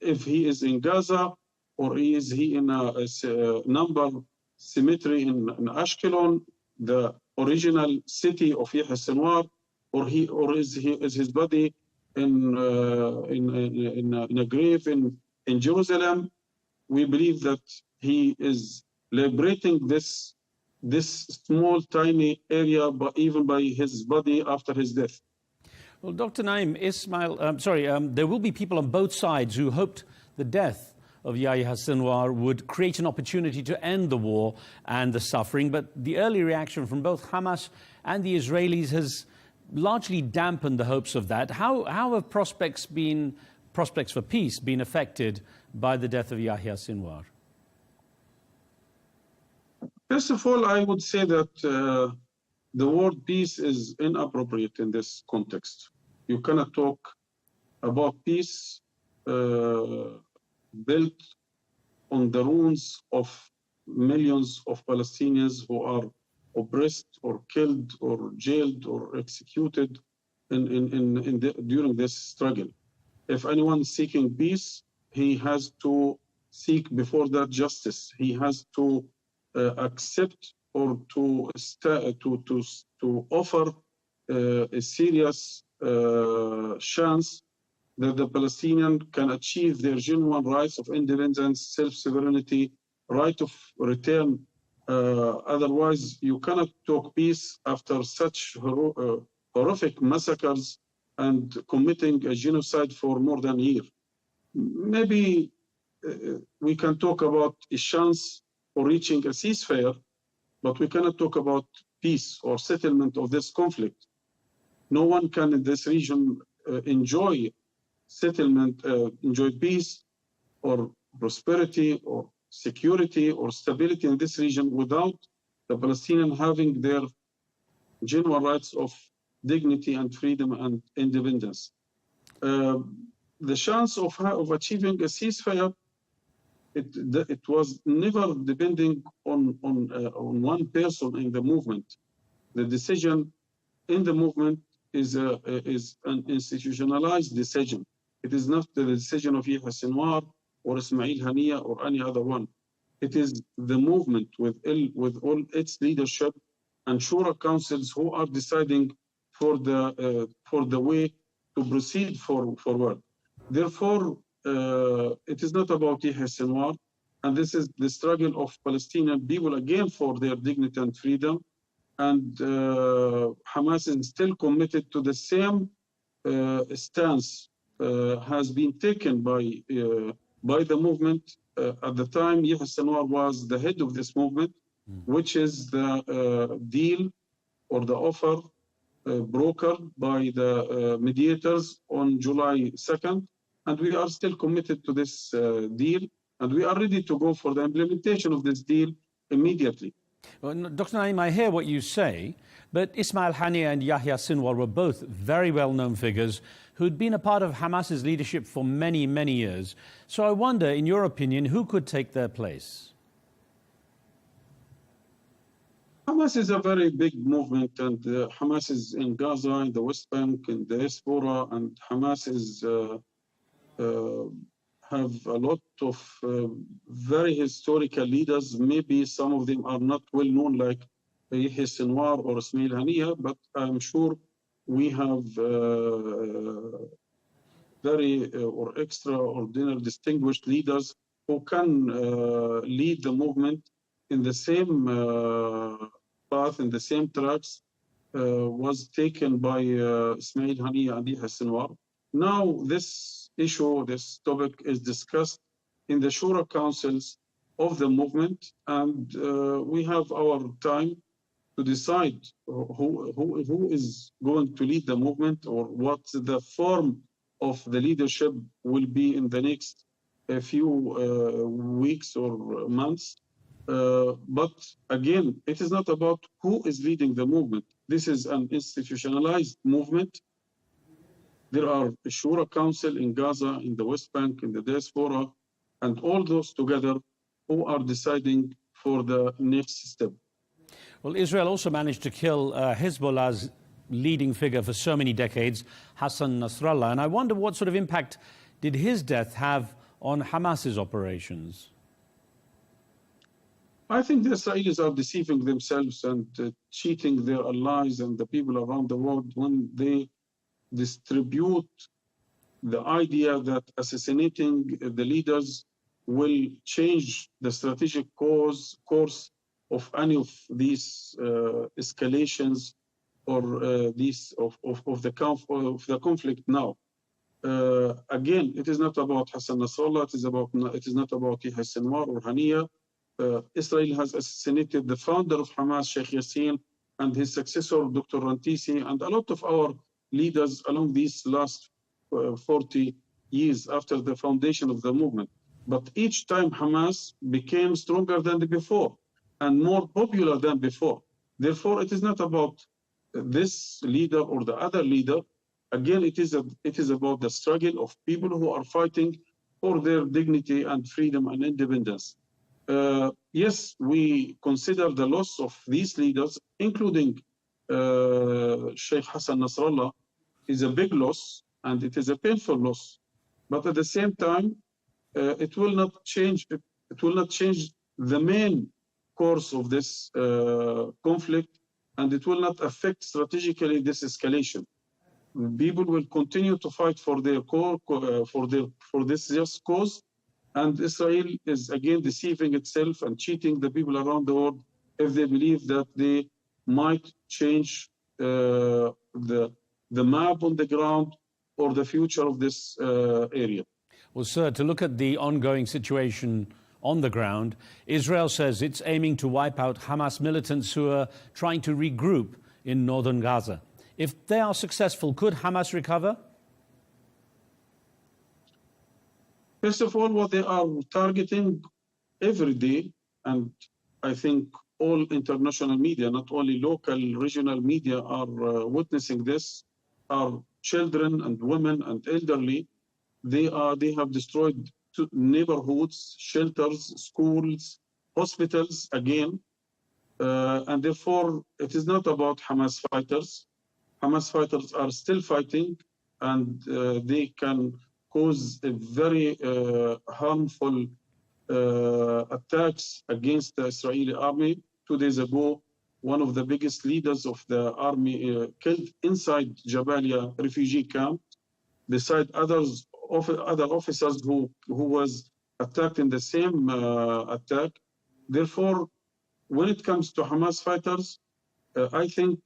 if he is in Gaza, or is he in a number cemetery in Ashkelon, the original city of Yahya Sinwar, or is his body in a grave in Jerusalem, we believe that he is liberating this small, tiny area, but even by his body after his death. Well, Dr. Naim, there will be people on both sides who hoped the death of Yahya Sinwar would create an opportunity to end the war and the suffering, but the early reaction from both Hamas and the Israelis has largely dampened the hopes of that. How have prospects for peace been affected by the death of Yahya Sinwar? First of all, I would say that the word peace is inappropriate in this context. You cannot talk about peace built on the ruins of millions of Palestinians who are oppressed or killed or jailed or executed during this struggle. If anyone is seeking peace, he has to seek before that justice. He has to accept or to offer a serious chance that the Palestinian can achieve their genuine rights of independence, self-sovereignty, right of return. Otherwise, you cannot talk peace after such horrific massacres and committing a genocide for more than a year. Maybe we can talk about a chance for reaching a ceasefire, but we cannot talk about peace or settlement of this conflict. No one can in this region enjoy settlement, enjoy peace or prosperity or security or stability in this region without the Palestinians having their genuine rights of dignity and freedom and independence. The chance of achieving a ceasefire, it was never depending on one person in the movement. The decision in the movement is an institutionalized decision. It is not the decision of Yahya Sinwar or Ismail Haniya or any other one. It is the movement with all its leadership and shura councils who are deciding for the way to proceed forward. Therefore, it is not about Yahya Sinwar, and this is the struggle of Palestinian people again for their dignity and freedom. And Hamas is still committed to the same stance has been taken by the movement at the time Yahya Sinwar was the head of this movement, which is the deal or the offer brokered by the mediators on July 2nd. And we are still committed to this deal, and we are ready to go for the implementation of this deal immediately. Well, Dr. Naim, I hear what you say, but Ismail Haniya and Yahya Sinwar were both very well-known figures who'd been a part of Hamas's leadership for many, many years. So I wonder, in your opinion, who could take their place? Hamas is a very big movement, and Hamas is in Gaza, in the West Bank, in the diaspora, and Hamas is have a lot of very historical leaders. Maybe some of them are not well known, like Yahya Sinwar or Ismail Haniya, but I'm sure we have very or extraordinary distinguished leaders who can lead the movement in the same path, in the same tracks was taken by Ismail Haniya and Yahya Sinwar. Now this issue, this topic is discussed in the Shura councils of the movement, and we have our time to decide who is going to lead the movement or what the form of the leadership will be in the next few weeks or months. But again, it is not about who is leading the movement. This is an institutionalized movement. There are a Shura Council in Gaza, in the West Bank, in the diaspora, and all those together who are deciding for the next step. Well, Israel also managed to kill Hezbollah's leading figure for so many decades, Hassan Nasrallah, and I wonder what sort of impact did his death have on Hamas's operations? I think the Israelis are deceiving themselves and cheating their allies and the people around the world when they distribute the idea that assassinating the leaders will change the strategic course of any of these escalations or of the conflict now. Again, it is not about Hassan Nasrallah. It is not about Yahya Sinwar or Haniya. Israel has assassinated the founder of Hamas, Sheikh Yassin, and his successor, Dr. Rantisi, and a lot of our leaders along these last 40 years after the foundation of the movement. But each time Hamas became stronger than before and more popular than before. Therefore, it is not about this leader or the other leader. Again, it is about the struggle of people who are fighting for their dignity and freedom and independence. Yes, we consider the loss of these leaders, including Sheikh Hassan Nasrallah, is a big loss, and it is a painful loss. But at the same time, it will not change. It will not change the main course of this conflict, and it will not affect strategically this escalation. People will continue to fight for their for this just cause, and Israel is again deceiving itself and cheating the people around the world if they believe that they might change the map on the ground or the future of this area. Well, sir, to look at the ongoing situation on the ground, Israel says it's aiming to wipe out Hamas militants who are trying to regroup in northern Gaza. If they are successful, could Hamas recover? First of all, what they are targeting every day, and I think all international media, not only local, regional media, are witnessing this, are children and women and elderly. They have destroyed neighborhoods, shelters, schools, hospitals again, and therefore it is not about Hamas fighters. Hamas fighters are still fighting, and they can caused a very harmful attacks against the Israeli army. 2 days ago, one of the biggest leaders of the army killed inside Jabalia refugee camp, beside other officers who was attacked in the same attack. Therefore, when it comes to Hamas fighters, I think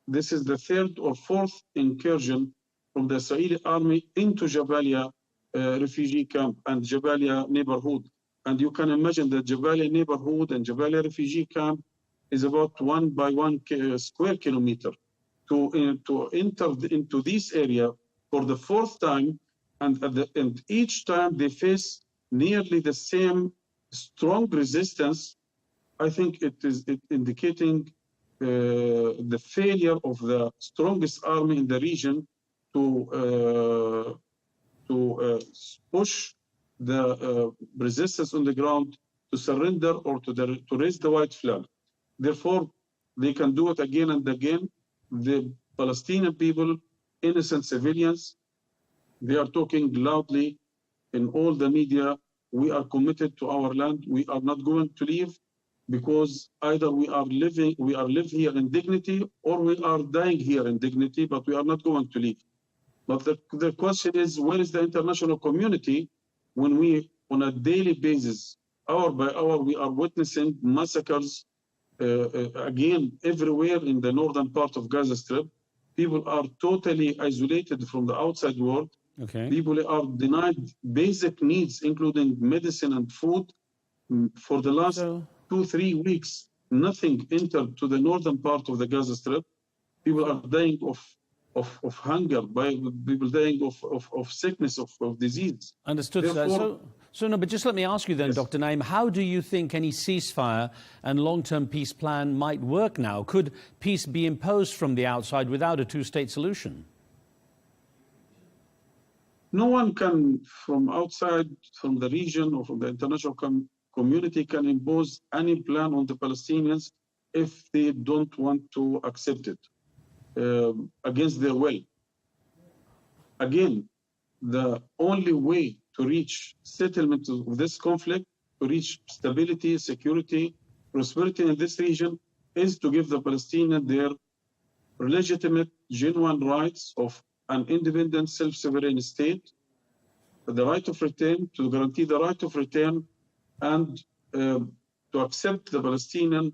this is the third or fourth incursion from the Israeli army into Jabalia refugee camp and Jabalia neighborhood. And you can imagine that Jabalia neighborhood and Jabalia refugee camp is about 1 by 1 square kilometer. To enter into this area for the fourth time, and each time they face nearly the same strong resistance, I think it is indicating the failure of the strongest army in the region to push the resistance on the ground to surrender or to raise the white flag. Therefore, they can do it again and again. The Palestinian people, innocent civilians, they are talking loudly in all the media. We are committed to our land. We are not going to leave, because either we live here in dignity, or we are dying here in dignity, but we are not going to leave. But the question is, where is the international community when we, on a daily basis, hour by hour, we are witnessing massacres again everywhere in the northern part of Gaza Strip? People are totally isolated from the outside world. Okay. People are denied basic needs, including medicine and food. For the last 2-3 weeks, nothing entered to the northern part of the Gaza Strip. People are dying of hunger, people dying of sickness, of disease. Understood, sir. So no, but just let me ask you then, yes, Dr. Naim, how do you think any ceasefire and long-term peace plan might work now? Could peace be imposed from the outside without a two-state solution? No one can, from outside, from the region or from the international community, can impose any plan on the Palestinians if they don't want to accept it against their will. Again, the only way to reach settlement of this conflict, to reach stability, security, prosperity in this region, is to give the Palestinians their legitimate, genuine rights of an independent, self-sovereign state, the right of return, to guarantee the right of return, and to accept the Palestinian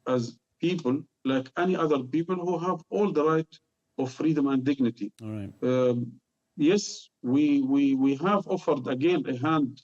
as people like any other people who have all the right of freedom and dignity. All right. Yes, we have offered again a hand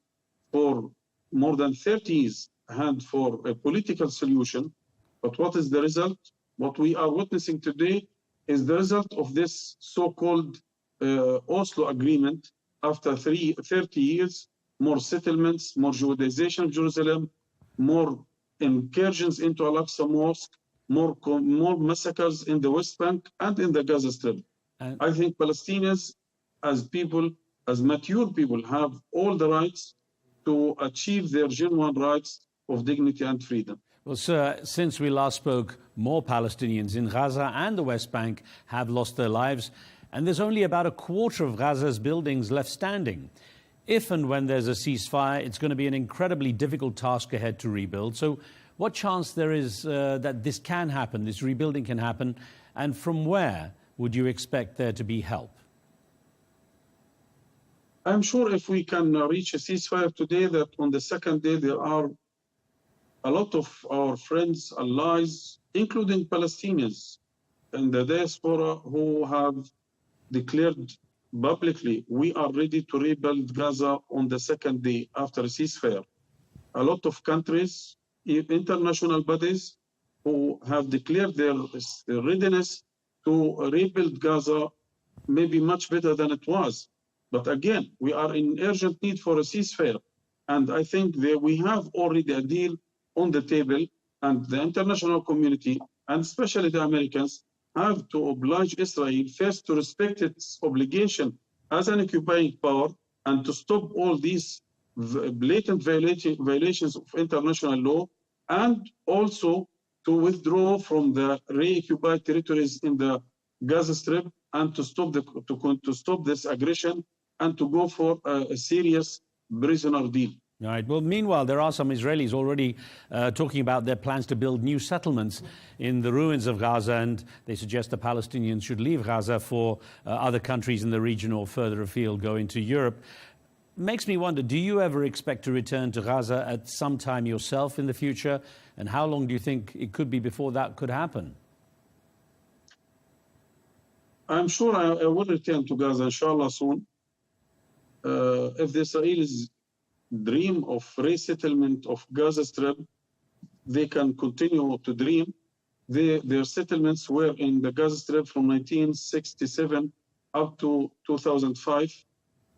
for more than 30 years, a hand for a political solution. But what is the result? What we are witnessing today is the result of this so-called Oslo agreement. After 30 years, more settlements, more Judaization of Jerusalem, more incursions into Al-Aqsa Mosque, more massacres in the West Bank and in the Gaza Strip. I think Palestinians, as people, as mature people, have all the rights to achieve their genuine rights of dignity and freedom. Well, sir, since we last spoke, more Palestinians in Gaza and the West Bank have lost their lives, and there's only about a quarter of Gaza's buildings left standing. If and when there's a ceasefire, it's going to be an incredibly difficult task ahead to rebuild. So what chance there is that this can happen, this rebuilding can happen, and from where would you expect there to be help? I'm sure if we can reach a ceasefire today, that on the second day there are a lot of our friends, allies, including Palestinians in the diaspora, who have declared publicly, we are ready to rebuild Gaza on the second day after a ceasefire. A lot of countries, international bodies, who have declared their readiness to rebuild Gaza, maybe much better than it was. But again, we are in urgent need for a ceasefire. And I think that we have already a deal on the table, and the international community, and especially the Americans, have to oblige Israel first to respect its obligation as an occupying power, and to stop all these blatant violations of international law, and also to withdraw from the re-occupied territories in the Gaza Strip, and to stop this aggression and to go for a serious prisoner deal. All right. Well, meanwhile, there are some Israelis already talking about their plans to build new settlements in the ruins of Gaza, and they suggest the Palestinians should leave Gaza for other countries in the region or further afield, go into Europe. Makes me wonder, do you ever expect to return to Gaza at some time yourself in the future? And how long do you think it could be before that could happen? I'm sure I will return to Gaza, inshallah, soon. If the Israelis dream of resettlement of Gaza Strip, they can continue to dream. Their settlements were in the Gaza Strip from 1967 up to 2005.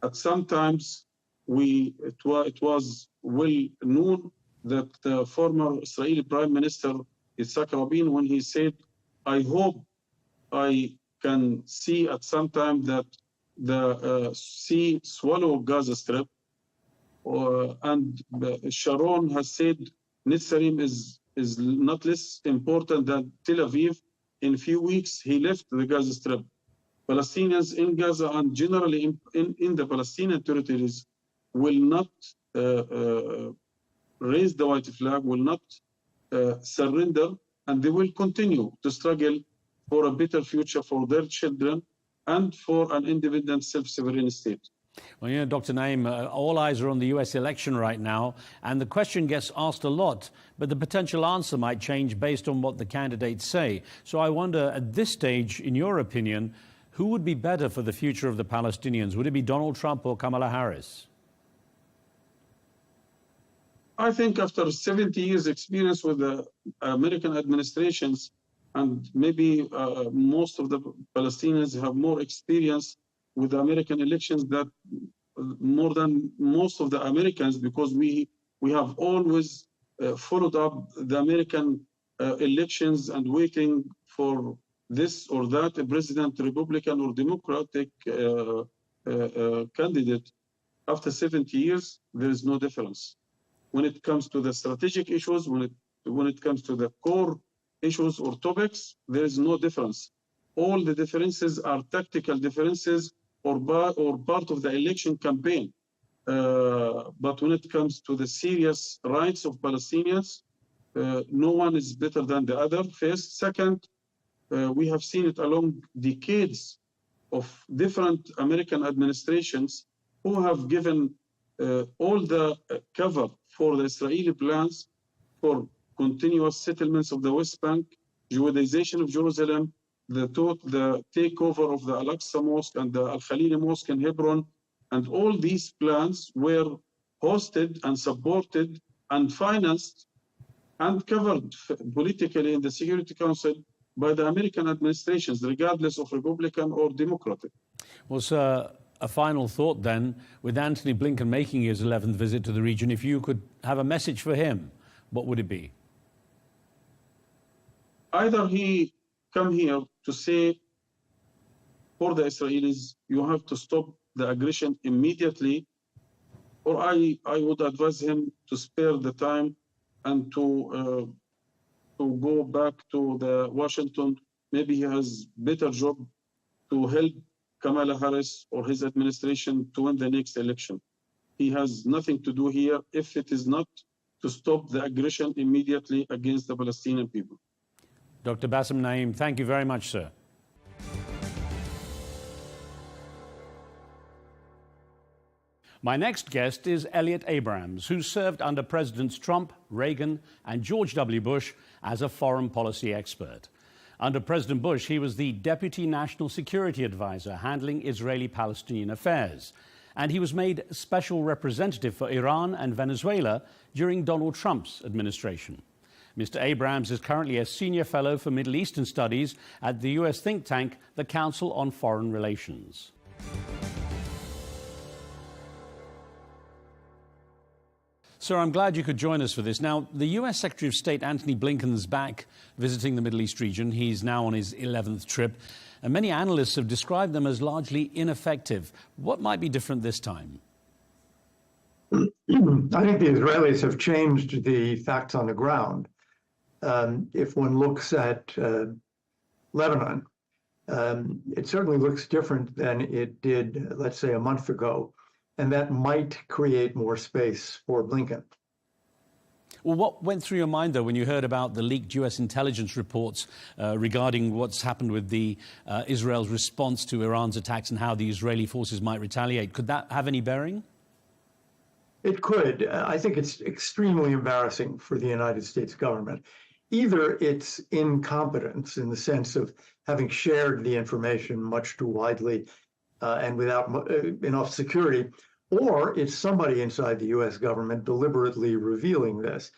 At some times, it was well known that the former Israeli Prime Minister Yitzhak Rabin, when he said, "I hope I can see at some time that the sea swallow Gaza Strip," and Sharon has said Netzarim is not less important than Tel Aviv. In a few weeks, he left the Gaza Strip. Palestinians in Gaza and generally in the Palestinian territories will not raise the white flag, will not surrender, and they will continue to struggle for a better future for their children and for an independent, self-sovereign state. Well, you know, Dr. Naim, all eyes are on the US election right now, and the question gets asked a lot, but the potential answer might change based on what the candidates say. So I wonder, at this stage, in your opinion, who would be better for the future of the Palestinians? Would it be Donald Trump or Kamala Harris? I think after 70 years experience with the American administrations, and maybe most of the Palestinians have more experience with the American elections that more than most of the Americans, because we have always followed up the American elections and waiting for this or that, a president, Republican or Democratic candidate. After 70 years, there is no difference. When it comes to the strategic issues, when it comes to the core issues or topics, there is no difference. All the differences are tactical differences or part of the election campaign. But when it comes to the serious rights of Palestinians, no one is better than the other, first. Second, we have seen it along decades of different American administrations who have given all the cover for the Israeli plans for continuous settlements of the West Bank, Judaization of Jerusalem, the takeover of the Al-Aqsa Mosque and the Al-Khalili Mosque in Hebron, and all these plans were hosted and supported and financed and covered politically in the Security Council by the American administrations, regardless of Republican or Democratic. Well, sir, a final thought then, with Antony Blinken making his 11th visit to the region, if you could have a message for him, what would it be? Either he come here to say for the Israelis, you have to stop the aggression immediately, or I would advise him to spare the time and to go back to the Washington. Maybe he has better job to help Kamala Harris or his administration to win the next election. He has nothing to do here if it is not to stop the aggression immediately against the Palestinian people. Dr. Bassem Naim, thank you very much, sir. My next guest is Elliot Abrams, who served under Presidents Trump, Reagan, and George W. Bush as a foreign policy expert. Under President Bush, he was the Deputy National Security Advisor handling Israeli-Palestinian affairs, and he was made Special Representative for Iran and Venezuela during Donald Trump's administration. Mr. Abrams is currently a Senior Fellow for Middle Eastern Studies at the U.S. think tank, the Council on Foreign Relations. Sir, I'm glad you could join us for this. Now, the U.S. Secretary of State Antony Blinken's back visiting the Middle East region. He's now on his 11th trip, and many analysts have described them as largely ineffective. What might be different this time? I think the Israelis have changed the facts on the ground. If one looks at Lebanon, it certainly looks different than it did, let's say, a month ago. And that might create more space for Blinken. Well, what went through your mind, though, when you heard about the leaked U.S. intelligence reports regarding what's happened with Israel's response to Iran's attacks and how the Israeli forces might retaliate? Could that have any bearing? It could. I think it's extremely embarrassing for the United States government. Either it's incompetence in the sense of having shared the information much too widely and without enough security, or it's somebody inside the U.S. government deliberately revealing this.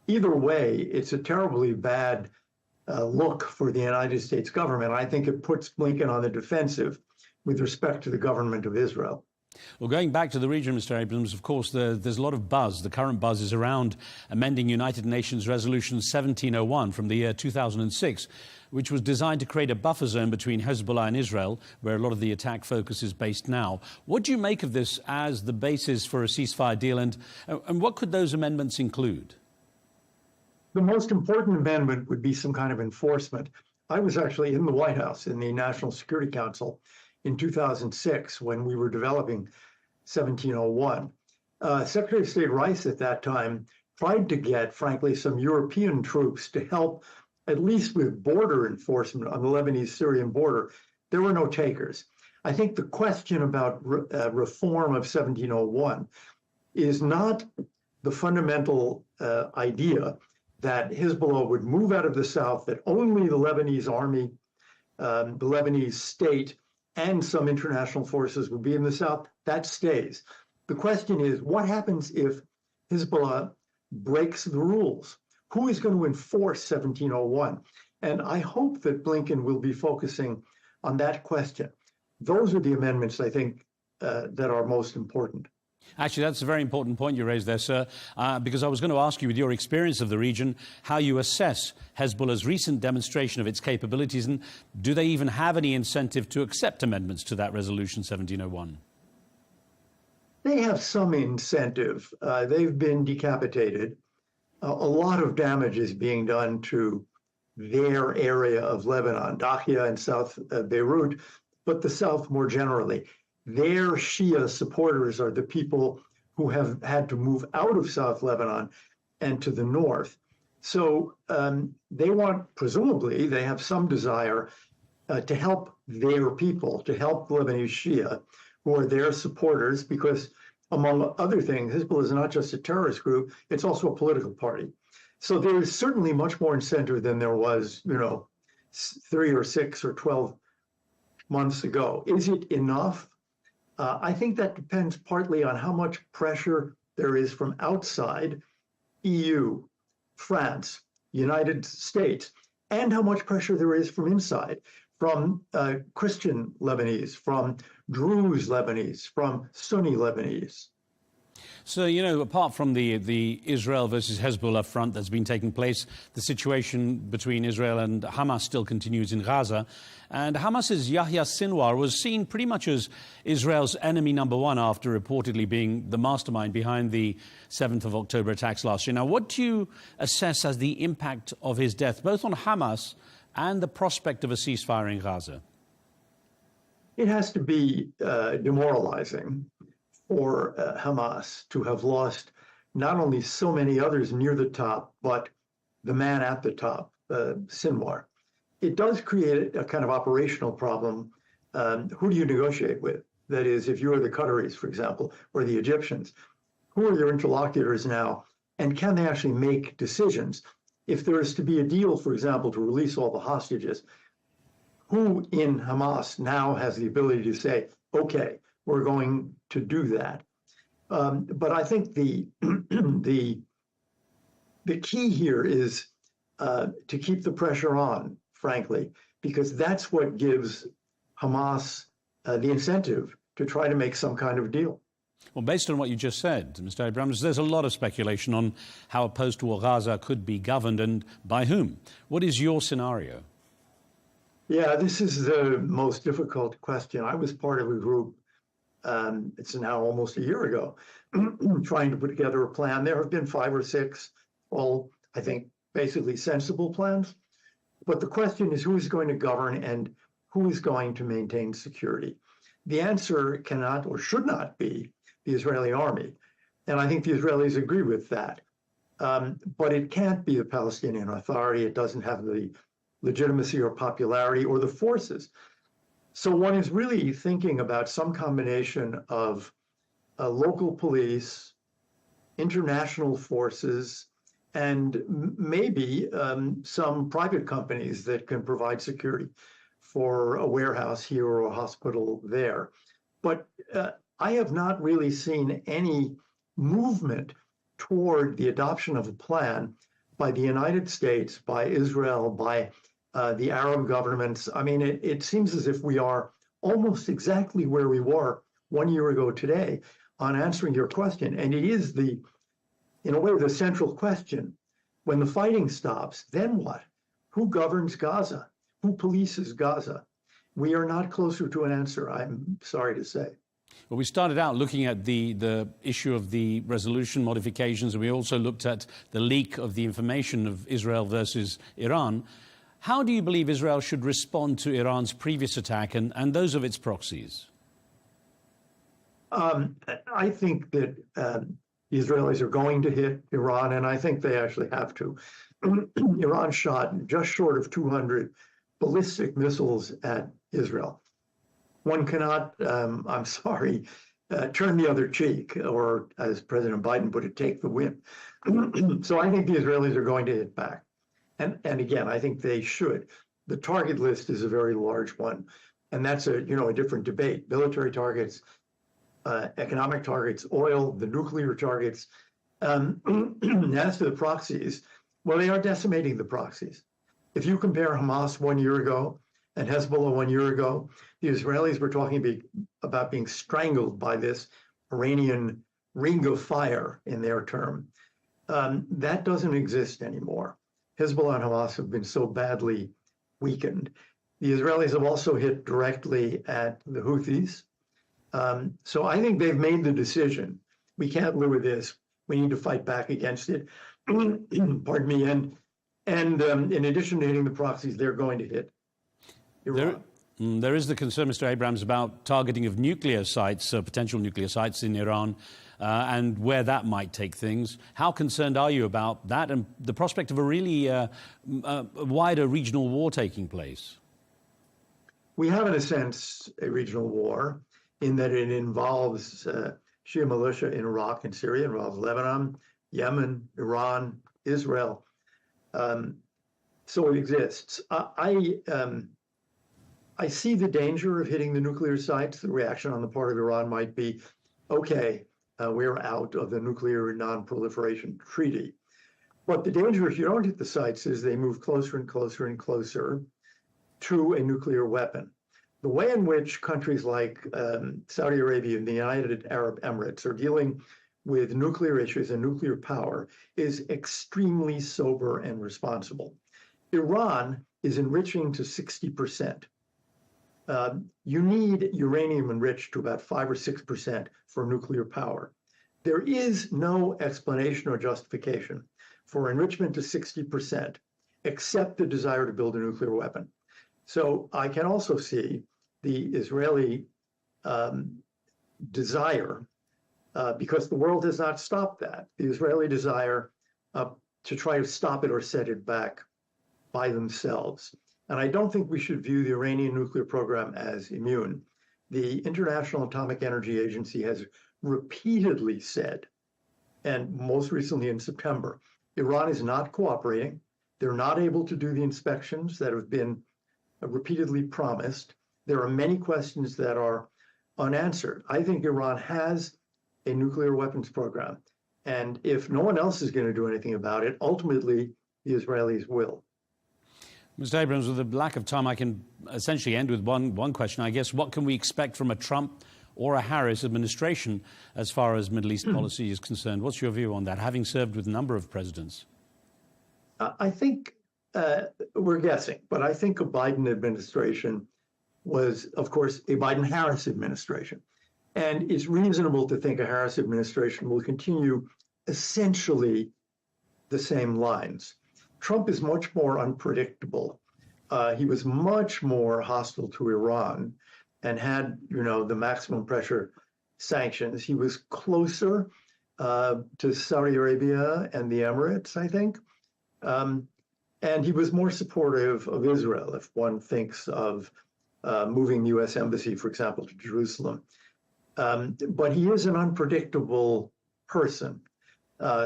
Either way, it's a terribly bad look for the United States government. I think it puts Blinken on the defensive with respect to the government of Israel. Well, going back to the region, Mr. Abrams, of course, there's a lot of buzz. The current buzz is around amending United Nations Resolution 1701 from the year 2006, which was designed to create a buffer zone between Hezbollah and Israel, where a lot of the attack focus is based now. What do you make of this as the basis for a ceasefire deal, and what could those amendments include? The most important amendment would be some kind of enforcement. I was actually in the White House in the National Security Council in 2006 when we were developing 1701. Secretary of State Rice at that time tried to get, frankly, some European troops to help at least with border enforcement on the Lebanese-Syrian border. There were no takers. I think the question about reform of 1701 is not the fundamental idea that Hezbollah would move out of the south, that only the Lebanese army, the Lebanese state, and some international forces would be in the south. That stays. The question is, what happens if Hezbollah breaks the rules? Who is going to enforce 1701? And I hope that Blinken will be focusing on that question. Those are the amendments, I think, that are most important. Actually, that's a very important point you raised there, sir, because I was going to ask you, with your experience of the region, how you assess Hezbollah's recent demonstration of its capabilities, and do they even have any incentive to accept amendments to that resolution 1701? They have some incentive. They've been decapitated. A lot of damage is being done to their area of Lebanon, Dakhia and South Beirut, but the South more generally. Their Shia supporters are the people who have had to move out of South Lebanon and to the north. So they want, presumably, they have some desire to help their people, to help Lebanese Shia, who are their supporters, because among other things, Hezbollah is not just a terrorist group, it's also a political party. So there is certainly much more incentive than there was, 3 or 6 or 12 months ago. Is it enough? I think that depends partly on how much pressure there is from outside, EU, France, United States, and how much pressure there is from inside, from Christian Lebanese, from Druze Lebanese, from Sunni Lebanese. So, apart from the Israel versus Hezbollah front that's been taking place, the situation between Israel and Hamas still continues in Gaza. And Hamas's Yahya Sinwar was seen pretty much as Israel's enemy number one after reportedly being the mastermind behind the 7th of October attacks last year. Now, what do you assess as the impact of his death, both on Hamas and the prospect of a ceasefire in Gaza? It has to be demoralizing for Hamas to have lost not only so many others near the top, but the man at the top, Sinwar. It does create a kind of operational problem. Who do you negotiate with? That is, if you are the Qataris, for example, or the Egyptians, who are your interlocutors now? And can they actually make decisions? If there is to be a deal, for example, to release all the hostages, who in Hamas now has the ability to say, okay, we're going to do that? But I think the key here is to keep the pressure on, frankly, because that's what gives Hamas the incentive to try to make some kind of deal. Well, based on what you just said, Mr. Abrams, there's a lot of speculation on how a post-war Gaza could be governed and by whom. What is your scenario? Yeah, this is the most difficult question. I was part of a group, it's now almost a year ago, trying to put together a plan. There have been 5 or 6, all, I think, basically sensible plans. But the question is who is going to govern and who is going to maintain security? The answer cannot or should not be the Israeli army. And I think the Israelis agree with that. But it can't be the Palestinian Authority. It doesn't have the legitimacy or popularity or the forces. So one is really thinking about some combination of local police, international forces, and maybe some private companies that can provide security for a warehouse here or a hospital there. But I have not really seen any movement toward the adoption of a plan by the United States, by Israel, by the Arab governments. I mean, it seems as if we are almost exactly where we were 1 year ago today on answering your question. And it is in a way, the central question. When the fighting stops, then what? Who governs Gaza? Who polices Gaza? We are not closer to an answer, I'm sorry to say. Well, we started out looking at the issue of the resolution modifications, and we also looked at the leak of the information of Israel versus Iran. How do you believe Israel should respond to Iran's previous attack and those of its proxies? I think that the Israelis are going to hit Iran, and I think they actually have to. Iran shot just short of 200 ballistic missiles at Israel. One cannot, I'm sorry, turn the other cheek, or as President Biden put it, take the win. So I think the Israelis are going to hit back. And again, I think they should. The target list is a very large one, and that's a different debate. Military targets, economic targets, oil, the nuclear targets. As to the proxies, well, they are decimating the proxies. If you compare Hamas 1 year ago and Hezbollah 1 year ago, the Israelis were talking about being strangled by this Iranian ring of fire in their term. That doesn't exist anymore. Hezbollah and Hamas have been so badly weakened. The Israelis have also hit directly at the Houthis. So I think they've made the decision. We can't live with this. We need to fight back against it. Pardon me. And in addition to hitting the proxies, they're going to hit Iran. There is the concern, Mr. Abrams, about targeting of nuclear sites, potential nuclear sites in Iran, and where that might take things. How concerned are you about that and the prospect of a really wider regional war taking place? We have, in a sense, a regional war in that it involves Shia militia in Iraq and Syria, involves Lebanon, Yemen, Iran, Israel. So it exists. I see the danger of hitting the nuclear sites. The reaction on the part of Iran might be, okay, we're out of the nuclear non-proliferation treaty. But the danger if you don't hit the sites is they move closer and closer and closer to a nuclear weapon. The way in which countries like Saudi Arabia and the United Arab Emirates are dealing with nuclear issues and nuclear power is extremely sober and responsible. Iran is enriching to 60%. You need uranium enriched to about 5 or 6% for nuclear power. There is no explanation or justification for enrichment to 60%, except the desire to build a nuclear weapon. So I can also see the Israeli desire, because the world has not stopped that, the Israeli desire to try to stop it or set it back by themselves. And I don't think we should view the Iranian nuclear program as immune. The International Atomic Energy Agency has repeatedly said, and most recently in September, Iran is not cooperating. They're not able to do the inspections that have been repeatedly promised. There are many questions that are unanswered. I think Iran has a nuclear weapons program. And if no one else is going to do anything about it, ultimately, the Israelis will. Mr. Abrams, with the lack of time, I can essentially end with one question. I guess, what can we expect from a Trump or a Harris administration as far as Middle East policy is concerned? What's your view on that, having served with a number of presidents? I think we're guessing, but I think a Biden administration was, of course, a Biden-Harris administration. And it's reasonable to think a Harris administration will continue essentially the same lines. Trump is much more unpredictable. he was much more hostile to Iran and had, the maximum pressure sanctions. He was closer to Saudi Arabia and the Emirates, I think. And he was more supportive of Israel, if one thinks of moving the U.S. Embassy, for example, to Jerusalem. But he is an unpredictable person.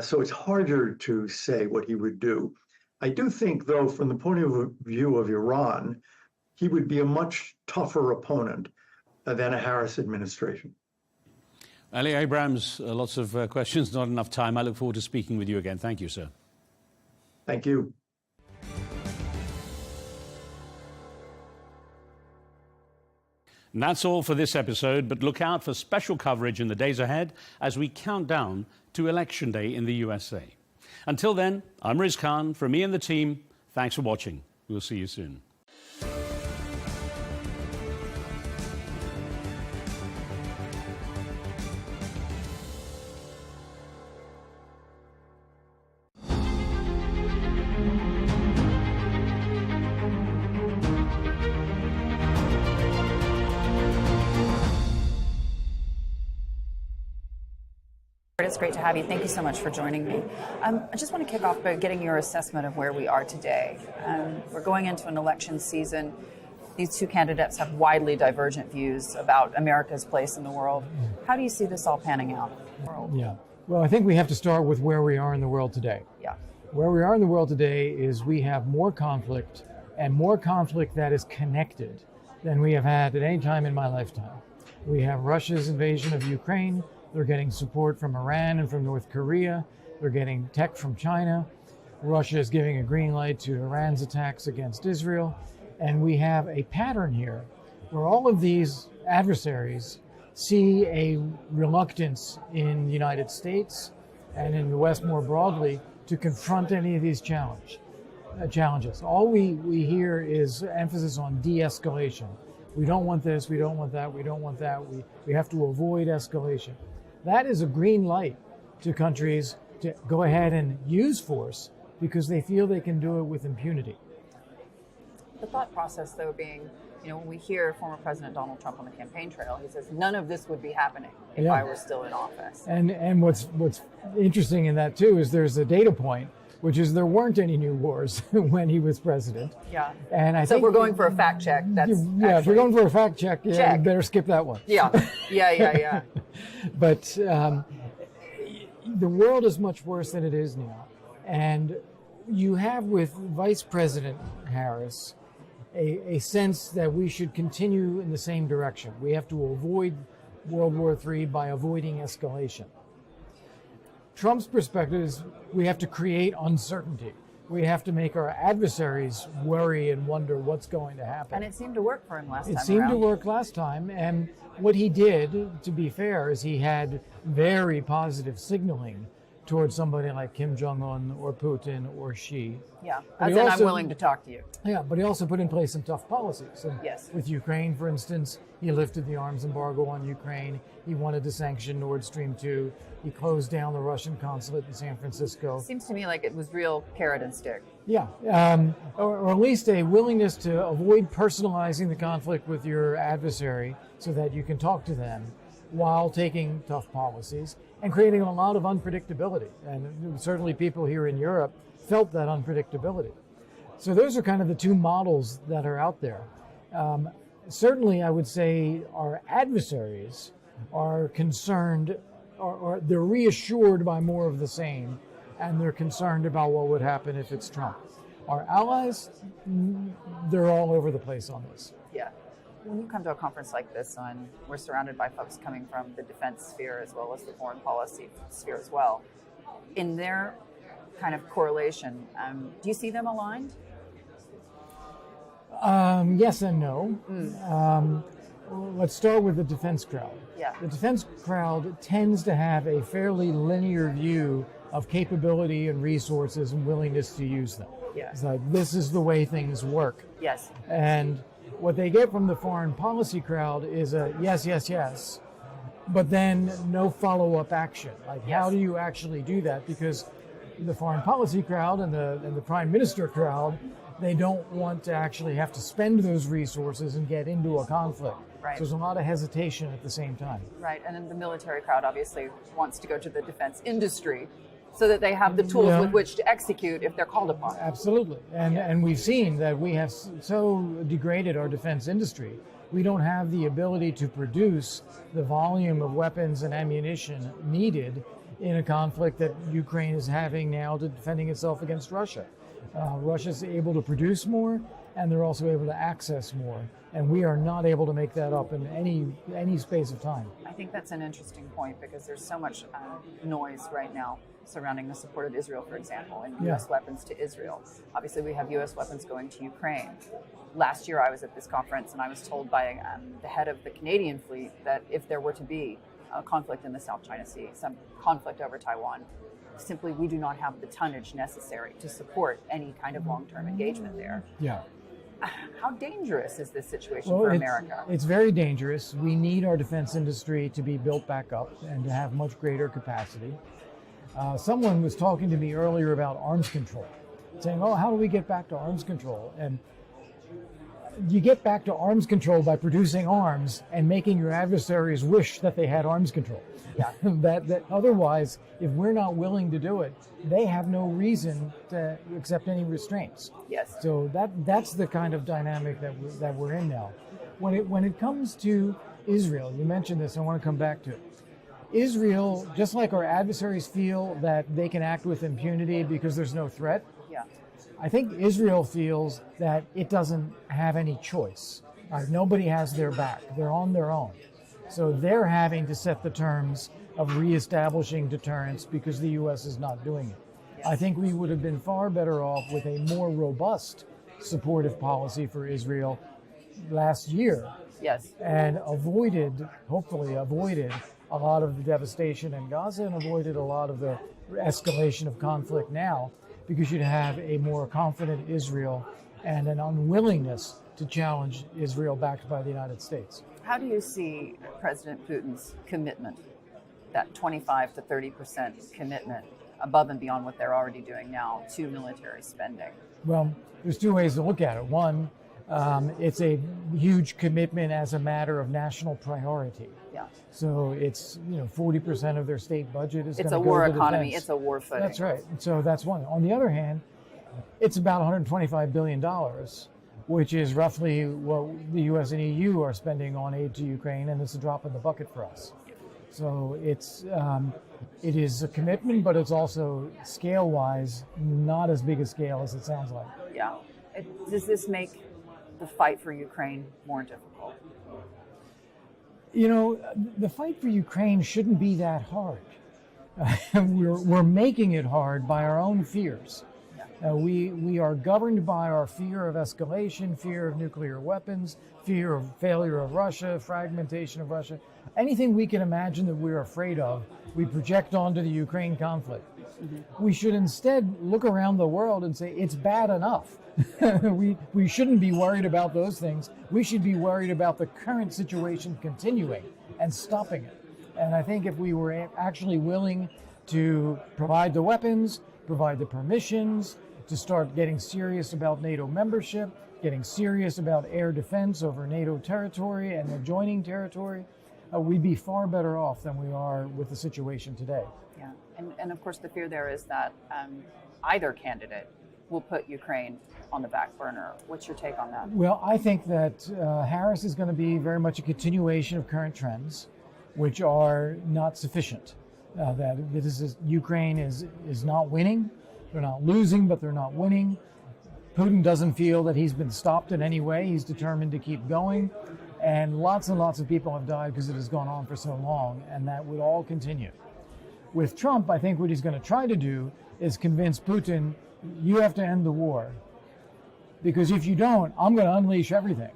So it's harder to say what he would do. I do think, though, from the point of view of Iran, he would be a much tougher opponent than a Harris administration. Ali Abrams, lots of questions, not enough time. I look forward to speaking with you again. Thank you, sir. Thank you. And that's all for this episode, but look out for special coverage in the days ahead as we count down to Election Day in the USA. Until then, I'm Riz Khan. From me and the team, thanks for watching. We'll see you soon. It's great to have you. Thank you so much for joining me. I just want to kick off by getting your assessment of where we are today. We're going into an election season. These two candidates have widely divergent views about America's place in the world. How do you see this all panning out? Yeah. Well, I think we have to start with where we are in the world today. Yeah. Where we are in the world today is we have more conflict, and more conflict that is connected than we have had at any time in my lifetime. We have Russia's invasion of Ukraine. They're getting support from Iran and from North Korea. They're getting tech from China. Russia is giving a green light to Iran's attacks against Israel. And we have a pattern here where all of these adversaries see a reluctance in the United States and in the West more broadly to confront any of these challenges. All we hear is emphasis on de-escalation. We don't want this, we don't want that, we don't want that. We have to avoid escalation. That is a green light to countries to go ahead and use force because they feel they can do it with impunity. The thought process, though, being, when we hear former President Donald Trump on the campaign trail, he says, none of this would be happening if I were still in office. And what's interesting in that, too, is there's a data point, which is there weren't any new wars when he was president. Yeah. And I so think we're going for a fact check. That's if we're going for a fact check, you better skip that one. Yeah. But the world is much worse than it is now. And you have with Vice President Harris a sense that we should continue in the same direction. We have to avoid World War III by avoiding escalation. Trump's perspective is we have to create uncertainty. We have to make our adversaries worry and wonder what's going to happen. And it seemed to work for him last time. It seemed to work last time. And what he did, to be fair, is he had very positive signaling towards somebody like Kim Jong-un or Putin or Xi. Yeah, as in I'm willing to talk to you. Yeah, but he also put in place some tough policies. And yes. With Ukraine, for instance, he lifted the arms embargo on Ukraine. He wanted to sanction Nord Stream 2. He closed down the Russian consulate in San Francisco. Seems to me like it was real carrot and stick. Yeah, or at least a willingness to avoid personalizing the conflict with your adversary so that you can talk to them while taking tough policies and creating a lot of unpredictability. And certainly people here in Europe felt that unpredictability. So those are kind of the two models that are out there. Certainly, I would say our adversaries are concerned, or they're reassured by more of the same, and they're concerned about what would happen if it's Trump. Our allies, they're all over the place on this. Yeah. When you come to a conference like this, and we're surrounded by folks coming from the defense sphere as well as the foreign policy sphere as well, in their kind of correlation, do you see them aligned? Yes and no. Let's start with the defense crowd. Yeah. The defense crowd tends to have a fairly linear view of capability and resources and willingness to use them. Yeah. It's like, this is the way things work. Yes. And what they get from the foreign policy crowd is a yes, yes, yes, but then no follow-up action. Like, how do you actually do that? Because the foreign policy crowd and the prime minister crowd they don't want to actually have to spend those resources and get into a conflict. Right. So there's a lot of hesitation at the same time. Right, and then the military crowd obviously wants to go to the defense industry so that they have the tools with which to execute if they're called upon. Absolutely, and we've seen that we have so degraded our defense industry. We don't have the ability to produce the volume of weapons and ammunition needed in a conflict that Ukraine is having now to defending itself against Russia. Russia's able to produce more, and they're also able to access more, and we are not able to make that up in any space of time. I think that's an interesting point because there's so much noise right now surrounding the support of Israel, for example, and U.S. weapons to Israel. Obviously, we have U.S. weapons going to Ukraine. Last year, I was at this conference, and I was told by the head of the Canadian fleet that if there were to be a conflict in the South China Sea, some conflict over Taiwan, simply we do not have the tonnage necessary to support any kind of long-term engagement there. Yeah. How dangerous is this situation for America? It's very dangerous. We need our defense industry to be built back up and to have much greater capacity. Someone was talking to me earlier about arms control, saying, oh, how do we get back to arms control? And you get back to arms control by producing arms and making your adversaries wish that they had arms control. Yeah. that otherwise, if we're not willing to do it, they have no reason to accept any restraints. Yes. So that's the kind of dynamic that we're in now. When it comes to Israel, you mentioned this, I want to come back to it. Israel, just like our adversaries feel that they can act with impunity because there's no threat, I think Israel feels that it doesn't have any choice. Nobody has their back. They're on their own. So they're having to set the terms of reestablishing deterrence because the U.S. is not doing it. Yes. I think we would have been far better off with a more robust supportive policy for Israel last year. Yes. And hopefully avoided a lot of the devastation in Gaza and avoided a lot of the escalation of conflict now, because you'd have a more confident Israel and an unwillingness to challenge Israel backed by the United States. How do you see President Putin's commitment, that 25 to 30% commitment above and beyond what they're already doing now to military spending? Well, there's two ways to look at it. One, it's a huge commitment as a matter of national priority. Yeah. So it's 40% of their state budget is going to go to defense. It's a war economy. It's a war footing. That's right. So that's one. On the other hand, it's about $125 billion, which is roughly what the U.S. and EU are spending on aid to Ukraine, and it's a drop in the bucket for us. So it is a commitment, but it's also scale-wise not as big a scale as it sounds like. Yeah. Does this make the fight for Ukraine more difficult? The fight for Ukraine shouldn't be that hard. We're making it hard by our own fears. We are governed by our fear of escalation, fear of nuclear weapons, fear of failure of Russia, fragmentation of Russia. Anything we can imagine that we're afraid of, we project onto the Ukraine conflict. Mm-hmm. We should instead look around the world and say, it's bad enough. We shouldn't be worried about those things. We should be worried about the current situation continuing and stopping it. And I think if we were actually willing to provide the weapons, provide the permissions, to start getting serious about NATO membership, getting serious about air defense over NATO territory and adjoining territory, we'd be far better off than we are with the situation today. Yeah, and of course the fear there is that either candidate will put Ukraine on the back burner. What's your take on that? Well, I think that Harris is going to be very much a continuation of current trends, which are not sufficient. That Ukraine is not winning. They're not losing, but they're not winning. Putin doesn't feel that he's been stopped in any way. He's determined to keep going. And lots of people have died because it has gone on for so long, and that would all continue. With Trump, I think what he's going to try to do is convince Putin, you have to end the war. Because if you don't, I'm going to unleash everything.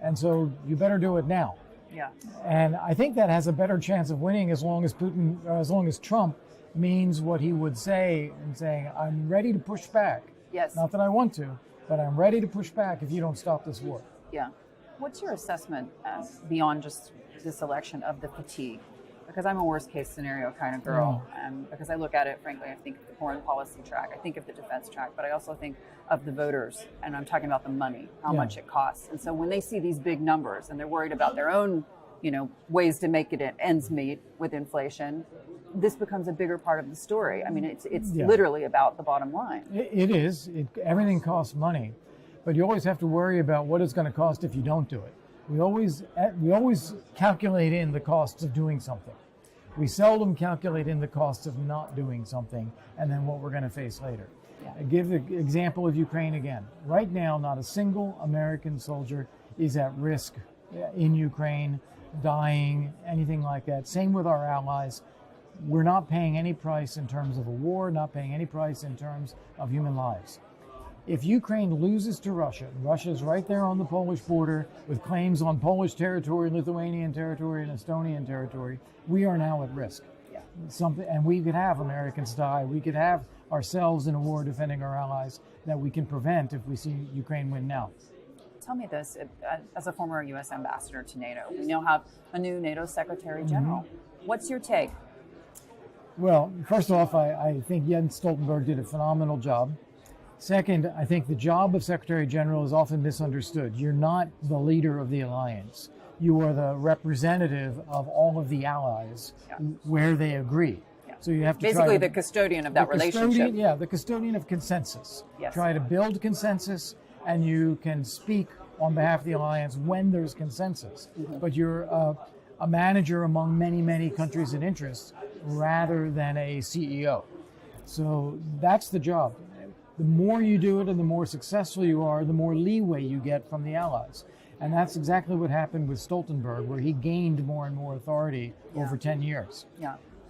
And so you better do it now. Yeah. And I think that has a better chance of winning as long as Trump means what he would say and saying, I'm ready to push back. Yes. Not that I want to, but I'm ready to push back if you don't stop this war. Yeah. What's your assessment beyond just this election of the fatigue because I'm a worst case scenario kind of girl. Because I look at it, frankly, I think of the foreign policy track, I think of the defense track, but I also think of the voters, and I'm talking about the money, how much it costs. And so when they see these big numbers and they're worried about their own, ways to make it ends meet with inflation, this becomes a bigger part of the story. I mean, it's literally about the bottom line. It is. Everything costs money, but you always have to worry about what it's going to cost if you don't do it. We always calculate in the costs of doing something. We seldom calculate in the costs of not doing something and then what we're going to face later. I give the example of Ukraine again. Right now, not a single American soldier is at risk in Ukraine, dying, anything like that. Same with our allies. We're not paying any price in terms of a war, not paying any price in terms of human lives. If Ukraine loses to Russia, Russia's right there on the Polish border with claims on Polish territory, Lithuanian territory, and Estonian territory, we are now at risk. And we could have Americans die. We could have ourselves in a war defending our allies that we can prevent if we see Ukraine win now. Tell me this, as a former U.S. ambassador to NATO, we now have a new NATO Secretary General. What's your take? Well, first off, I think Jens Stoltenberg did a phenomenal job. Second, I think the job of Secretary General is often misunderstood. You're not the leader of the alliance. You are the representative of all of the allies where they agree. So you have to basically the custodian of that relationship. The custodian of consensus. Try to build consensus, and you can speak on behalf of the alliance when there's consensus. But you're a manager among many, many countries and interests rather than a CEO. So that's the job. The more you do it and the more successful you are, the more leeway you get from the allies. And that's exactly what happened with Stoltenberg, where he gained more and more authority over 10 years.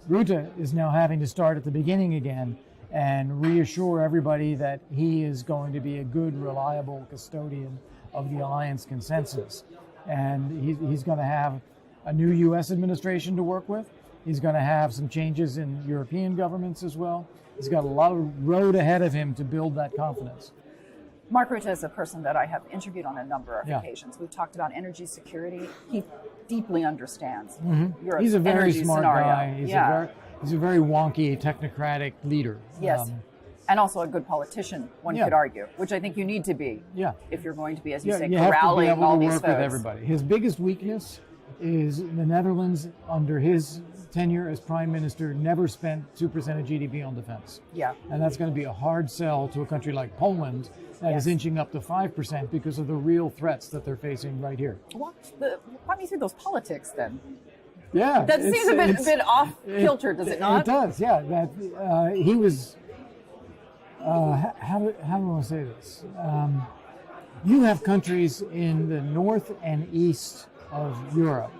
Rutte is now having to start at the beginning again and reassure everybody that he is going to be a good, reliable custodian of the alliance consensus. And he's going to have a new U.S. administration to work with. He's going to have some changes in European governments as well. He's got a lot of road ahead of him to build that confidence. Mark Rutte is a person that I have interviewed on a number of occasions. We've talked about energy security. He deeply understands Europe's He's a very energy smart scenario. guy. He's a very wonky, technocratic leader. Yes. And also a good politician, one could argue, which I think you need to be if you're going to be, as you say, you corralling have to be able all to these work folks. with everybody. His biggest weakness is the Netherlands, under his tenure as prime minister, never spent 2% of GDP on defense. And that's going to be a hard sell to a country like Poland that is inching up to 5% because of the real threats that they're facing right here. Walk me through those politics then. Yeah. That seems a bit off kilter, does it not? It does, yeah. That he was, how do I want to say this? You have countries in the north and east of Europe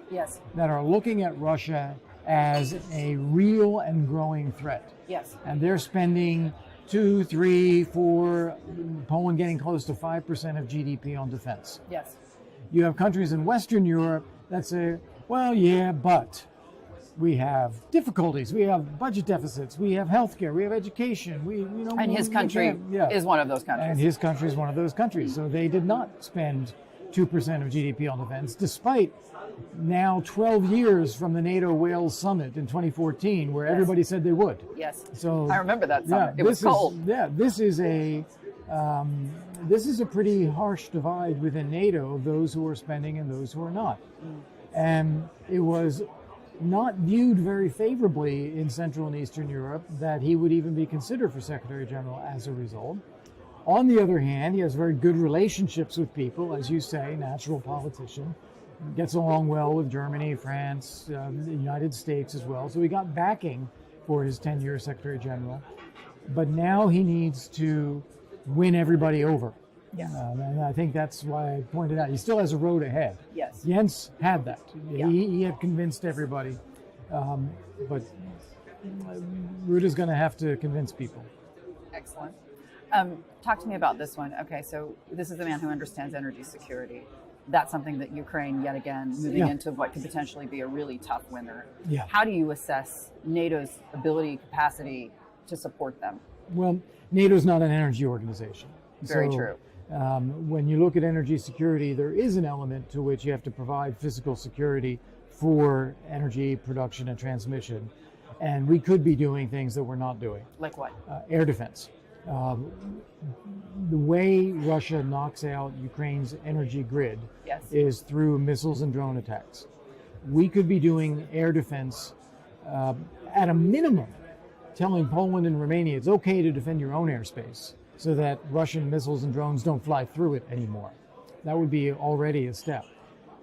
that are looking at Russia as a real and growing threat. And they're spending 2, 3, 4, Poland getting close to 5% of GDP on defense. You have countries in Western Europe that say, well, yeah, but we have difficulties. We have budget deficits. We have healthcare. We have education. And his country is one of those countries. And his country is one of those countries. So they did not spend 2% of GDP on defense, despite now 12 years from the NATO-Wales summit in 2014, where everybody said they would. So I remember that summit. It was cold. This is a pretty harsh divide within NATO of those who are spending and those who are not. And it was not viewed very favorably in Central and Eastern Europe that he would even be considered for Secretary General as a result. On the other hand, he has very good relationships with people, as you say, natural politician, gets along well with Germany, France, the United States as well. So he got backing for his tenure as Secretary General. But now he needs to win everybody over. And I think that's why I pointed out he still has a road ahead. Jens had that. He had convinced everybody. But Rutte's going to have to convince people. Excellent. Talk to me about this one. Okay, so this is the man who understands energy security. That's something that Ukraine, yet again, moving into what could potentially be a really tough winter. How do you assess NATO's ability, capacity to support them? Well, NATO's not an energy organization. Very true. When you look at energy security, there is an element to which you have to provide physical security for energy production and transmission. And we could be doing things that we're not doing. Like what? Air defense. The way Russia knocks out Ukraine's energy grid is through missiles and drone attacks. We could be doing air defense at a minimum, telling Poland and Romania it's okay to defend your own airspace so that Russian missiles and drones don't fly through it anymore. That would be already a step.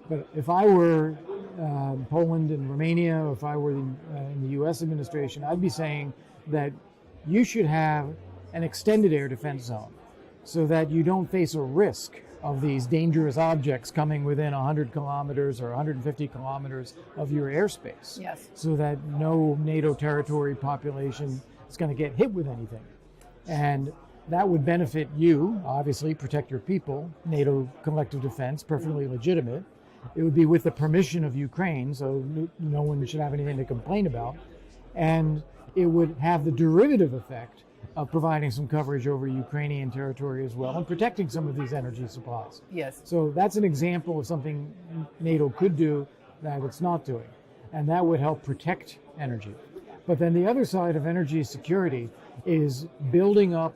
But if I were Poland and Romania, or if I were in the U.S. administration, I'd be saying that you should have an extended air defense zone so that you don't face a risk of these dangerous objects coming within 100 kilometers or 150 kilometers of your airspace. Yes. So that no NATO territory population is going to get hit with anything. And that would benefit you, obviously, protect your people, NATO collective defense, perfectly legitimate. It would be with the permission of Ukraine, so no one should have anything to complain about. And it would have the derivative effect of providing some coverage over Ukrainian territory as well and protecting some of these energy supplies. Yes. So that's an example of something NATO could do that it's not doing. And that would help protect energy. But then the other side of energy security is building up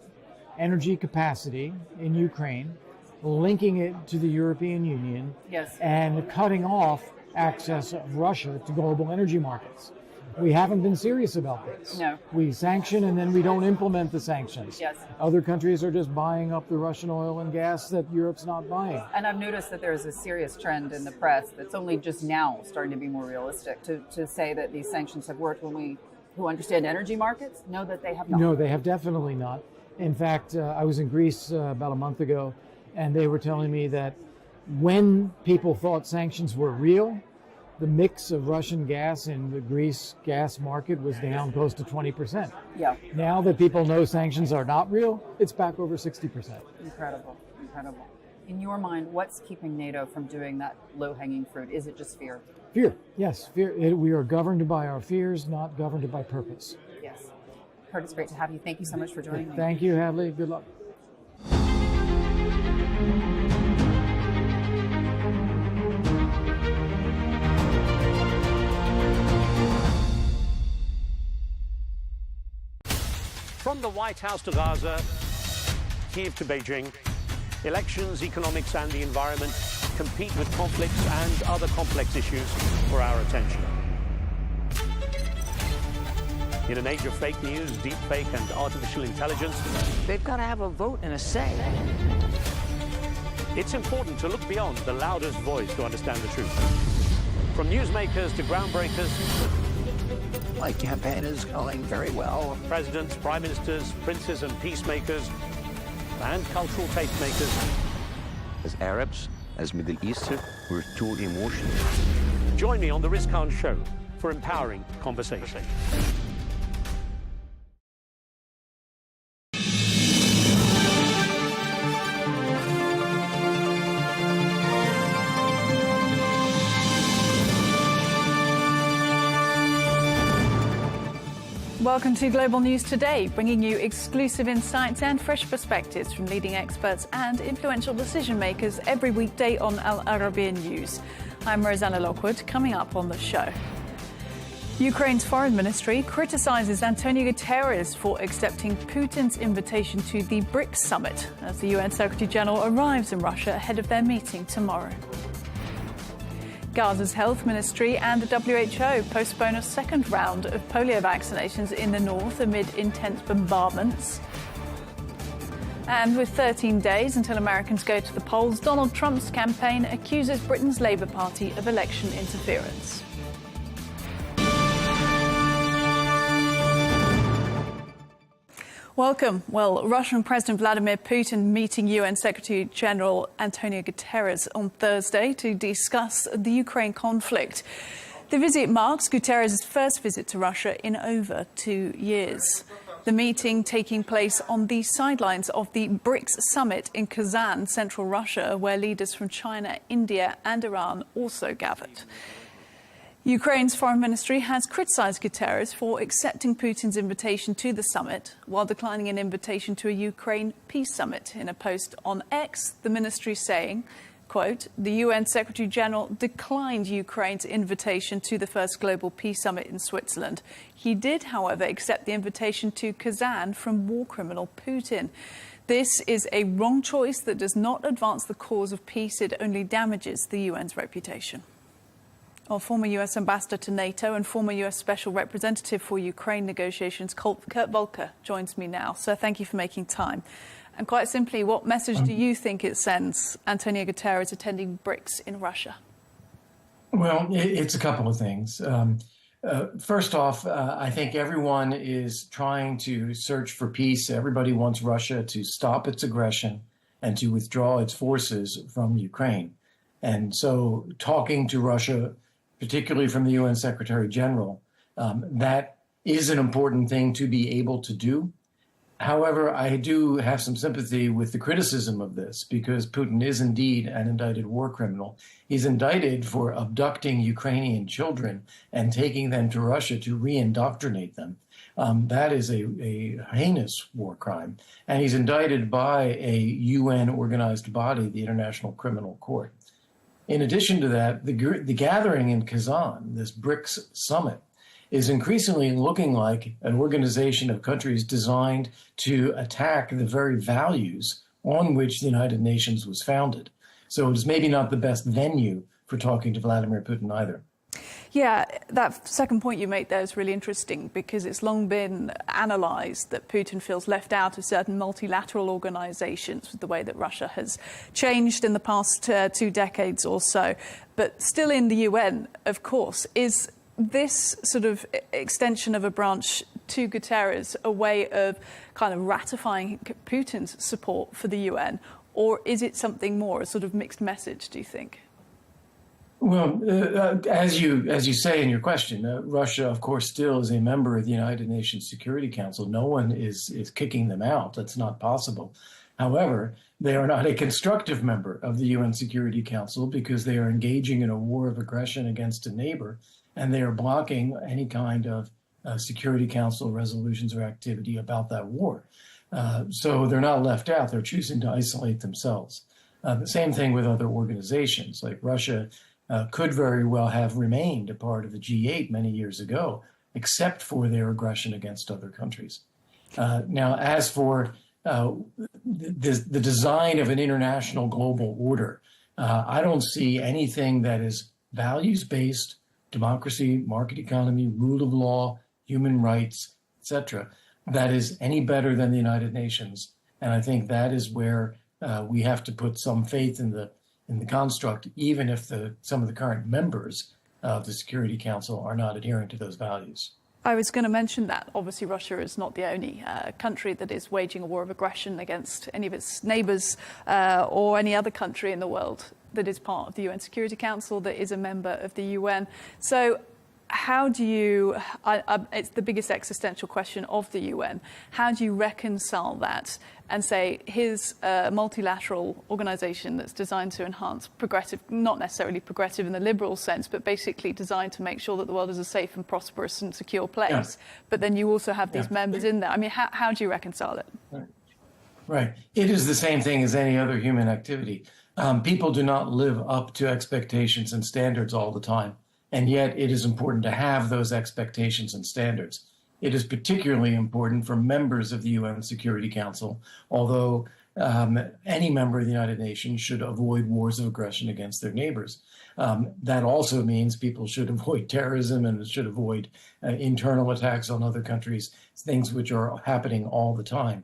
energy capacity in Ukraine, linking it to the European Union, and cutting off access of Russia to global energy markets. We haven't been serious about this. No. We sanction and then we don't implement the sanctions. Yes. Other countries are just buying up the Russian oil and gas that Europe's not buying. And I've noticed that there's a serious trend in the press that's only just now starting to be more realistic to say that these sanctions have worked when we who understand energy markets know that they have not. No, they have definitely not. In fact, I was in Greece about a month ago, and they were telling me that when people thought sanctions were real, the mix of Russian gas in the Greece gas market was down close to 20%. Yeah. Now that people know sanctions are not real, it's back over 60%. Incredible, incredible. In your mind, what's keeping NATO from doing that low-hanging fruit? Is it just fear? Fear, yes. Fear. We are governed by our fears, not governed by purpose. Yes. Kurt, it's great to have you. Thank you so much for joining me. Thank you, Hadley. Good luck. From the White House to Gaza, Kyiv to Beijing, elections, economics and the environment compete with conflicts and other complex issues for our attention. In an age of fake news, deepfake and artificial intelligence, they've got to have a vote and a say. It's important to look beyond the loudest voice to understand the truth. From newsmakers to groundbreakers, My campaign is going very well. Presidents, prime ministers, princes and peacemakers, and cultural tastemakers. As Arabs, as Middle Eastern, we're too emotional. Join me on the Riz Khan Show for empowering conversation. Welcome to Global News Today, bringing you exclusive insights and fresh perspectives from leading experts and influential decision makers every weekday on Arabiya News. I'm Rosanna Lockwood. Coming up on the show, Ukraine's foreign ministry criticizes Antony Guterres for accepting Putin's invitation to the BRICS summit as the UN Secretary General arrives in Russia ahead of their meeting tomorrow. Gaza's health ministry and the WHO postpone a second round of polio vaccinations in the north amid intense bombardments. And with 13 days until Americans go to the polls, Donald Trump's campaign accuses Britain's Labour Party of election interference. Welcome. Well, Russian President Vladimir Putin meeting UN Secretary General Antony Guterres on Thursday to discuss the Ukraine conflict. The visit marks Guterres' first visit to Russia in over 2 years. The meeting taking place on the sidelines of the BRICS summit in Kazan, central Russia, where leaders from China, India and Iran also gathered. Ukraine's foreign ministry has criticised Guterres for accepting Putin's invitation to the summit while declining an invitation to a Ukraine peace summit. In a post on X, the ministry saying, quote, the UN Secretary General declined Ukraine's invitation to the first Global Peace Summit in Switzerland. He did, however, accept the invitation to Kazan from war criminal Putin. This is a wrong choice that does not advance the cause of peace. It only damages the UN's reputation. Well, former US ambassador to NATO and former US special representative for Ukraine negotiations, Kurt Volker, joins me now. Sir, thank you for making time. And quite simply, what message do you think it sends, Antonio Guterres attending BRICS in Russia? Well, it's a couple of things. First off, I think everyone is trying to search for peace. Everybody wants Russia to stop its aggression and to withdraw its forces from Ukraine. And so talking to Russia, particularly from the UN Secretary General, that is an important thing to be able to do. However, I do have some sympathy with the criticism of this because Putin is indeed an indicted war criminal. He's indicted for abducting Ukrainian children and taking them to Russia to re-indoctrinate them. That is a heinous war crime. And he's indicted by a UN-organized body, the International Criminal Court. In addition to that, the gathering in Kazan, this BRICS summit, is increasingly looking like an organization of countries designed to attack the very values on which the United Nations was founded. So it's maybe not the best venue for talking to Vladimir Putin either. Yeah, that second point you made there is really interesting because it's long been analysed that Putin feels left out of certain multilateral organisations with the way that Russia has changed in the past 2 decades or so. But still in the UN, of course, is this sort of extension of a branch to Guterres a way of kind of ratifying Putin's support for the UN, or is it something more, a sort of mixed message, do you think? Well, as you say in your question, Russia, of course, still is a member of the United Nations Security Council. No one is kicking them out. That's not possible. However, they are not a constructive member of the UN Security Council because they are engaging in a war of aggression against a neighbor, and they are blocking any kind of Security Council resolutions or activity about that war. So they're not left out. They're choosing to isolate themselves. The same thing with other organizations, like Russia could very well have remained a part of the G8 many years ago, except for their aggression against other countries. Now, as for the design of an international global order, I don't see anything that is values-based, democracy, market economy, rule of law, human rights, etc., that is any better than the United Nations. And I think that is where we have to put some faith in the construct, even if some of the current members of the Security Council are not adhering to those values. I was going to mention that. Obviously, Russia is not the only country that is waging a war of aggression against any of its neighbours or any other country in the world that is part of the UN Security Council, that is a member of the UN. So how do you, it's the biggest existential question of the UN, how do you reconcile that and say, here's a multilateral organisation that's designed to enhance progressive, not necessarily progressive in the liberal sense, but basically designed to make sure that the world is a safe and prosperous and secure place. Yeah. But then you also have these members in there. I mean, how do you reconcile it? Right. It is the same thing as any other human activity. People do not live up to expectations and standards all the time. And yet it is important to have those expectations and standards. It is particularly important for members of the UN Security Council, although any member of the United Nations should avoid wars of aggression against their neighbors. That also means people should avoid terrorism and should avoid internal attacks on other countries, things which are happening all the time.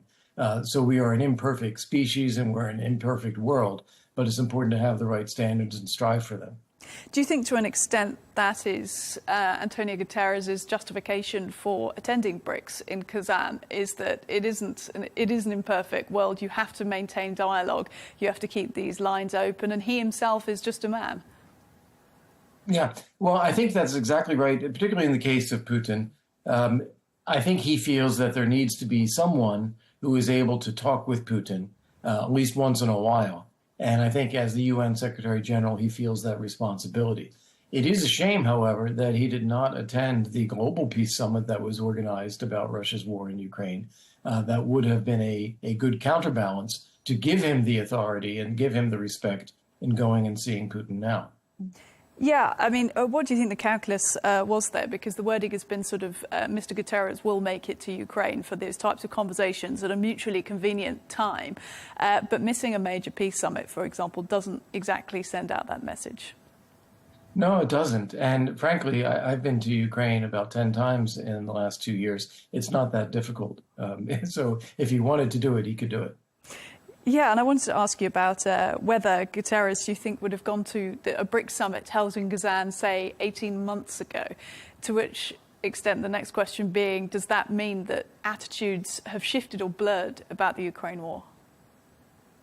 So we are an imperfect species and we're an imperfect world, but it's important to have the right standards and strive for them. Do you think to an extent that is Antonio Guterres' justification for attending BRICS in Kazan, is that it is an imperfect world, you have to maintain dialogue, you have to keep these lines open, and he himself is just a man? Yeah, well, I think that's exactly right, particularly in the case of Putin. I think he feels that there needs to be someone who is able to talk with Putin at least once in a while. And I think as the UN Secretary General, he feels that responsibility. It is a shame, however, that he did not attend the Global Peace Summit that was organized about Russia's war in Ukraine. That would have been a good counterbalance to give him the authority and give him the respect in going and seeing Putin now. Yeah, I mean, what do you think the calculus was there? Because the wording has been sort of Mr. Guterres will make it to Ukraine for these types of conversations at a mutually convenient time. But missing a major peace summit, for example, doesn't exactly send out that message. No, it doesn't. And frankly, I've been to Ukraine about 10 times in the last 2 years. It's not that difficult. So if he wanted to do it, he could do it. Yeah, and I wanted to ask you about whether Guterres, you think, would have gone to a BRICS summit held in Gaza, say, 18 months ago, to which extent the next question being, does that mean that attitudes have shifted or blurred about the Ukraine war?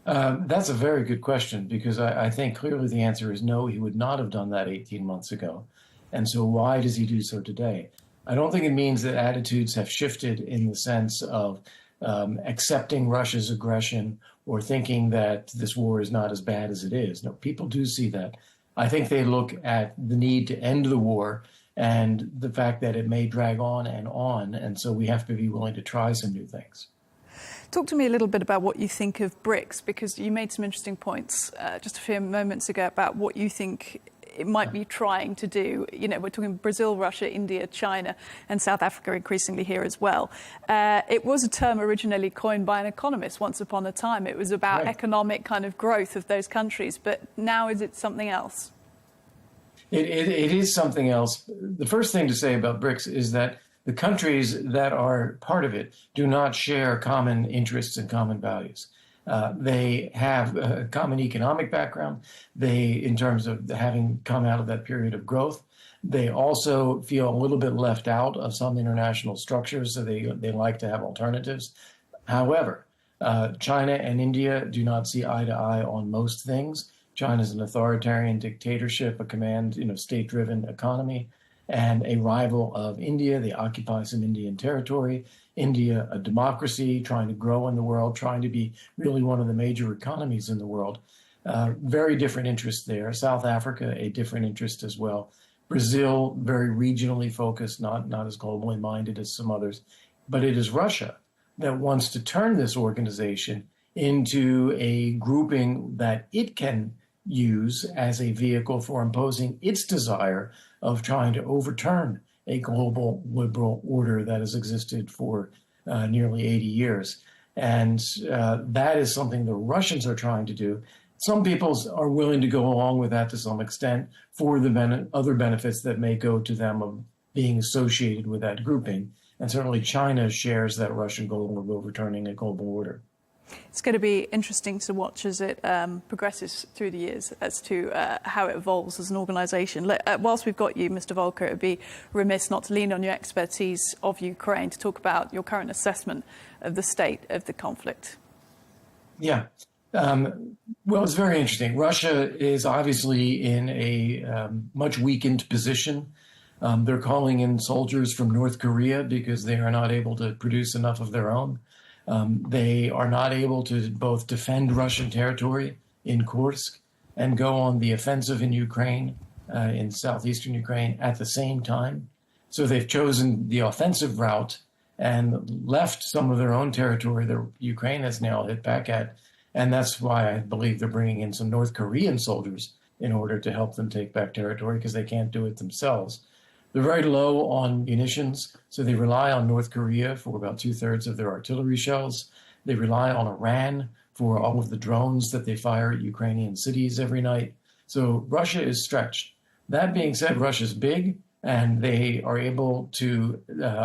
That's a very good question, because I think clearly the answer is no, he would not have done that 18 months ago. And so why does he do so today? I don't think it means that attitudes have shifted in the sense of accepting Russia's aggression or thinking that this war is not as bad as it is. No, people do see that. I think they look at the need to end the war and the fact that it may drag on, and so we have to be willing to try some new things. Talk to me a little bit about what you think of BRICS, because you made some interesting points just a few moments ago about what you think it might be trying to do. You know, we're talking Brazil, Russia, India, China, and South Africa increasingly here as well. It was a term originally coined by an economist once upon a time. It was about economic kind of growth of those countries, but now is it something else? It is something else. The first thing to say about BRICS is that the countries that are part of it do not share common interests and common values. They have a common economic background. In terms of having come out of that period of growth, they also feel a little bit left out of some international structures, so they like to have alternatives. However, China and India do not see eye to eye on most things. China is an authoritarian dictatorship, a state-driven economy, and a rival of India. They occupy some Indian territory. India, a democracy, trying to grow in the world, trying to be really one of the major economies in the world. Very different interests there. South Africa, a different interest as well. Brazil, very regionally focused, not as globally minded as some others. But it is Russia that wants to turn this organization into a grouping that it can use as a vehicle for imposing its desire of trying to overturn a global liberal order that has existed for nearly 80 years. And that is something the Russians are trying to do. Some people are willing to go along with that to some extent for the other benefits that may go to them of being associated with that grouping. And certainly China shares that Russian goal of overturning a global order. It's going to be interesting to watch as it progresses through the years as to how it evolves as an organisation. Whilst we've got you, Mr. Volker, it would be remiss not to lean on your expertise of Ukraine to talk about your current assessment of the state of the conflict. Yeah. Well, it's very interesting. Russia is obviously in a much weakened position. They're calling in soldiers from North Korea because they are not able to produce enough of their own. They are not able to both defend Russian territory in Kursk and go on the offensive in Ukraine, in southeastern Ukraine, at the same time. So they've chosen the offensive route and left some of their own territory that Ukraine has now hit back at. And that's why I believe they're bringing in some North Korean soldiers in order to help them take back territory, because they can't do it themselves. They're very low on munitions, so they rely on North Korea for about 2/3 of their artillery shells. They rely on Iran for all of the drones that they fire at Ukrainian cities every night. So Russia is stretched. That being said, Russia's big, and they are able to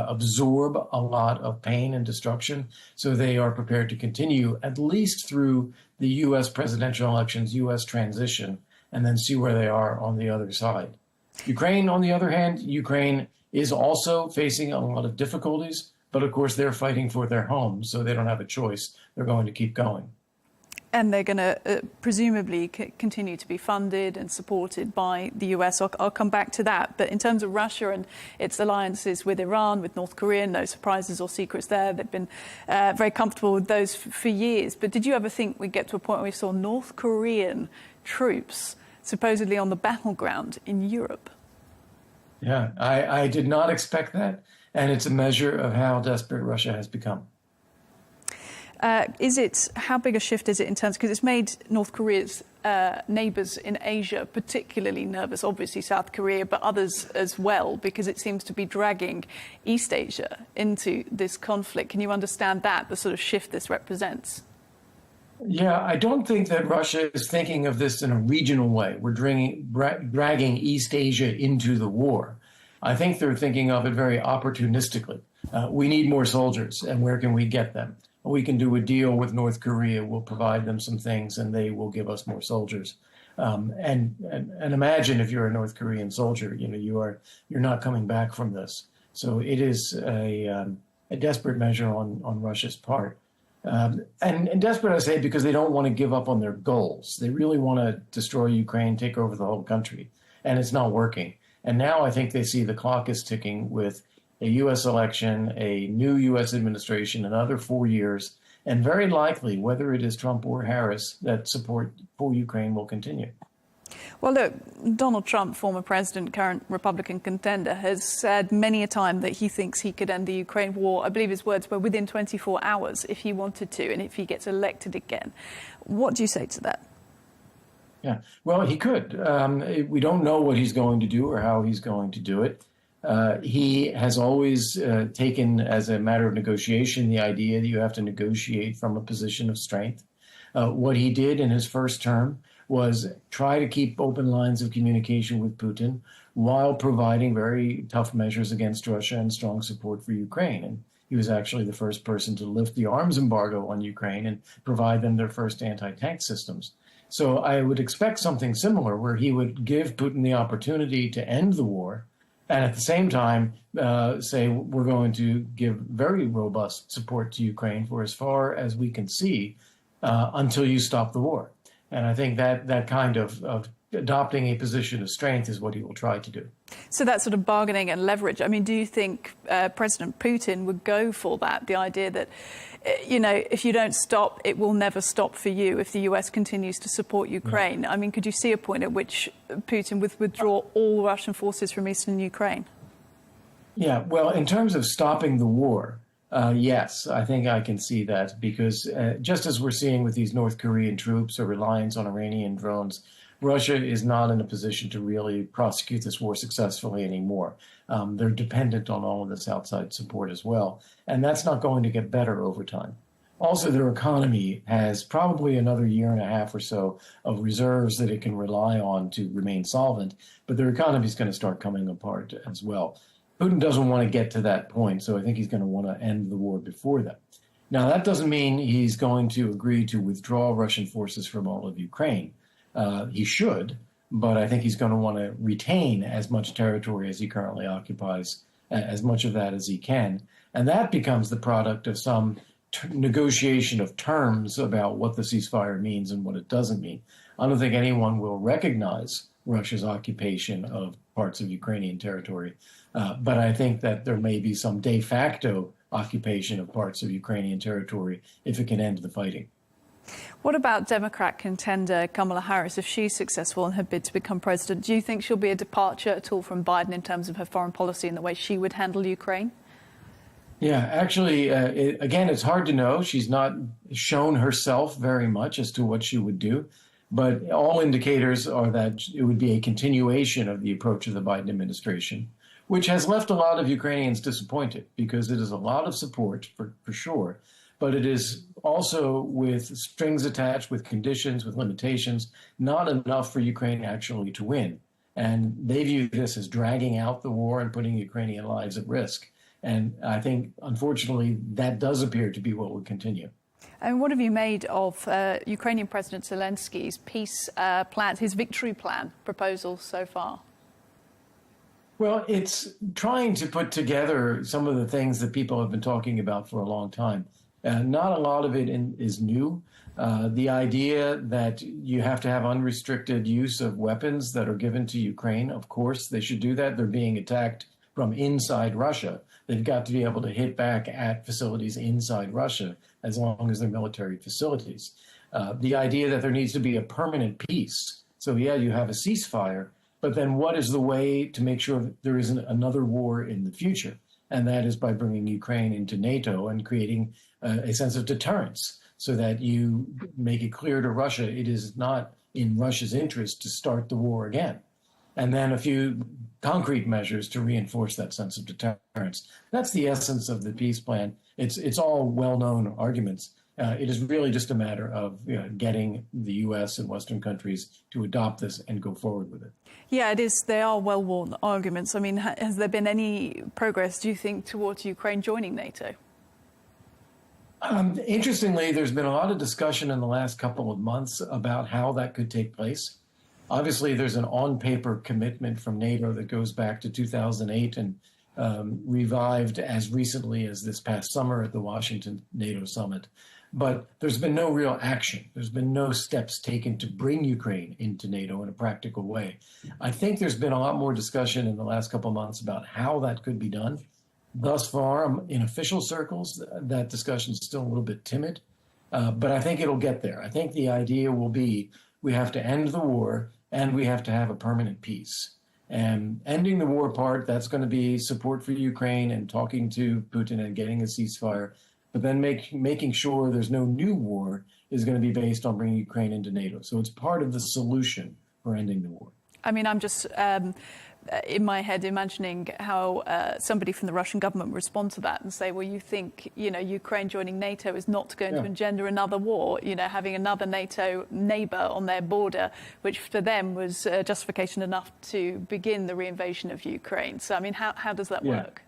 absorb a lot of pain and destruction. So they are prepared to continue at least through the U.S. presidential elections, U.S. transition, and then see where they are on the other side. Ukraine, on the other hand, Ukraine is also facing a lot of difficulties, but of course they're fighting for their home, so they don't have a choice. They're going to keep going. And they're going to presumably continue to be funded and supported by the US. I'll come back to that. But in terms of Russia and its alliances with Iran, with North Korea, no surprises or secrets there. They've been very comfortable with those for years. But did you ever think we'd get to a point where we saw North Korean troops supposedly on the battleground in Europe? Yeah, I did not expect that. And it's a measure of how desperate Russia has become. How big a shift is it in terms, because it's made North Korea's neighbours in Asia particularly nervous, obviously South Korea, but others as well, because it seems to be dragging East Asia into this conflict. Can you understand that, the sort of shift this represents? Yeah, I don't think that Russia is thinking of this in a regional way. We're dragging East Asia into the war. I think they're thinking of it very opportunistically. We need more soldiers, and where can we get them? We can do a deal with North Korea. We'll provide them some things, and they will give us more soldiers. And imagine if you're a North Korean soldier, you're not coming back from this. So it is a desperate measure on Russia's part. And desperate, I say, because they don't want to give up on their goals. They really want to destroy Ukraine, take over the whole country, and it's not working. And now I think they see the clock is ticking with a U.S. election, a new U.S. administration, another 4 years, and very likely, whether it is Trump or Harris, that support for Ukraine will continue. Well, look, Donald Trump, former president, current Republican contender, has said many a time that he thinks he could end the Ukraine war. I believe his words were within 24 hours if he wanted to and if he gets elected again. What do you say to that? Yeah, well, he could. We don't know what he's going to do or how he's going to do it. He has always taken as a matter of negotiation the idea that you have to negotiate from a position of strength. What he did in his first term was try to keep open lines of communication with Putin while providing very tough measures against Russia and strong support for Ukraine. And he was actually the first person to lift the arms embargo on Ukraine and provide them their first anti-tank systems. So I would expect something similar, where he would give Putin the opportunity to end the war, and at the same time say, we're going to give very robust support to Ukraine for as far as we can see until you stop the war. And I think that kind of adopting a position of strength is what he will try to do. So that sort of bargaining and leverage, I mean, do you think President Putin would go for that, the idea that, if you don't stop, it will never stop for you if the US continues to support Ukraine? I mean, could you see a point at which Putin would withdraw all Russian forces from eastern Ukraine? Yeah, well, in terms of stopping the war, yes, I think I can see that, because just as we're seeing with these North Korean troops or reliance on Iranian drones, Russia is not in a position to really prosecute this war successfully anymore. They're dependent on all of this outside support as well, and that's not going to get better over time. Also, their economy has probably another year and a half or so of reserves that it can rely on to remain solvent, but their economy is going to start coming apart as well. Putin doesn't want to get to that point, so I think he's going to want to end the war before that. Now, that doesn't mean he's going to agree to withdraw Russian forces from all of Ukraine. He should, but I think he's going to want to retain as much territory as he currently occupies, as much of that as he can. And that becomes the product of some negotiation of terms about what the ceasefire means and what it doesn't mean. I don't think anyone will recognize Russia's occupation of parts of Ukrainian territory, but I think that there may be some de facto occupation of parts of Ukrainian territory if it can end the fighting. What about Democrat contender Kamala Harris? If she's successful in her bid to become president, do you think she'll be a departure at all from Biden in terms of her foreign policy and the way she would handle Ukraine? Yeah, actually, again, it's hard to know. She's not shown herself very much as to what she would do, but all indicators are that it would be a continuation of the approach of the Biden administration, which has left a lot of Ukrainians disappointed, because it is a lot of support for sure, but it is also with strings attached, with conditions, with limitations, not enough for Ukraine actually to win. And they view this as dragging out the war and putting Ukrainian lives at risk. And I think, unfortunately, that does appear to be what will continue. And what have you made of Ukrainian President Zelensky's peace plan, his victory plan proposal so far? Well, it's trying to put together some of the things that people have been talking about for a long time. Not a lot of it is new. The idea that you have to have unrestricted use of weapons that are given to Ukraine, of course, they should do that. They're being attacked from inside Russia. They've got to be able to hit back at facilities inside Russia as long as they're military facilities. The idea that there needs to be a permanent peace. So, yeah, you have a ceasefire, but then what is the way to make sure that there isn't another war in the future? and that is by bringing Ukraine into NATO and creating a sense of deterrence so that you make it clear to Russia it is not in Russia's interest to start the war again. And then a few concrete measures to reinforce that sense of deterrence. That's the essence of the peace plan. It's all well-known arguments. It is really just a matter of getting the U.S. and Western countries to adopt this and go forward with it. Yeah, it is. They are well-worn arguments. I mean, has there been any progress, do you think, towards Ukraine joining NATO? Interestingly, there's been a lot of discussion in the last couple of months about how that could take place. Obviously, there's an on-paper commitment from NATO that goes back to 2008 and revived as recently as this past summer at the Washington NATO summit. But there's been no real action. There's been no steps taken to bring Ukraine into NATO in a practical way. I think there's been a lot more discussion in the last couple of months about how that could be done. Thus far, in official circles, that discussion is still a little bit timid, but I think it'll get there. I think the idea will be we have to end the war and we have to have a permanent peace. And ending the war part, that's going to be support for Ukraine and talking to Putin and getting a ceasefire. But then making sure there's no new war is going to be based on bringing Ukraine into NATO. So it's part of the solution for ending the war. I mean, I'm just in my head imagining how somebody from the Russian government would respond to that and say, well, you think, Ukraine joining NATO is not going to engender another war, having another NATO neighbour on their border, which for them was justification enough to begin the reinvasion of Ukraine. So, I mean, how does that work?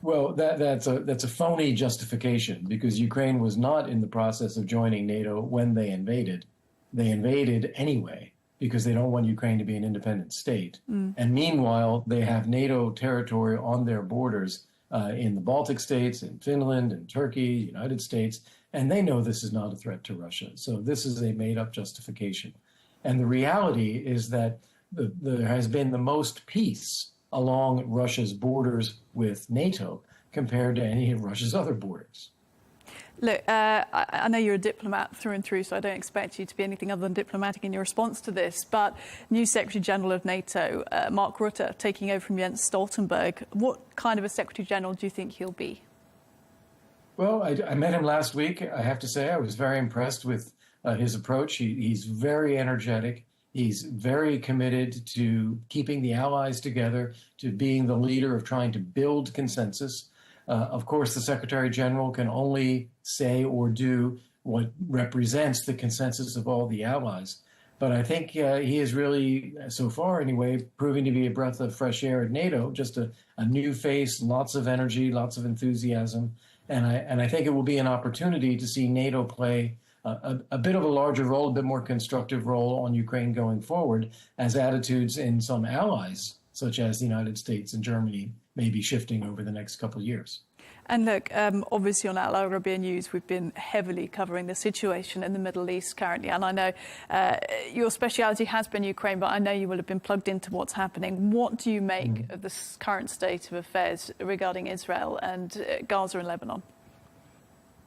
Well, that's a phony justification because Ukraine was not in the process of joining NATO when they invaded. They invaded anyway because they don't want Ukraine to be an independent state. And meanwhile, they have NATO territory on their borders in the Baltic states, in Finland, in Turkey, United States, and they know this is not a threat to Russia. So this is a made-up justification. And the reality is that there has been the most peace along Russia's borders with NATO compared to any of Russia's other borders. Look, I know you're a diplomat through and through, so I don't expect you to be anything other than diplomatic in your response to this. But new Secretary General of NATO, Mark Rutte, taking over from Jens Stoltenberg, what kind of a Secretary General do you think he'll be? Well, I met him last week. I have to say I was very impressed with his approach. He's very energetic. He's very committed to keeping the allies together, to being the leader of trying to build consensus. Of course, the Secretary General can only say or do what represents the consensus of all the allies. But I think he is really, so far anyway, proving to be a breath of fresh air at NATO, just a new face, lots of energy, lots of enthusiasm. And I think it will be an opportunity to see NATO play a bit of a larger role, a bit more constructive role on Ukraine going forward, as attitudes in some allies, such as the United States and Germany, may be shifting over the next couple of years. And look, obviously on Al Arabiya News, we've been heavily covering the situation in the Middle East currently. And I know your speciality has been Ukraine, but I know you will have been plugged into what's happening. What do you make of the current state of affairs regarding Israel and Gaza and Lebanon?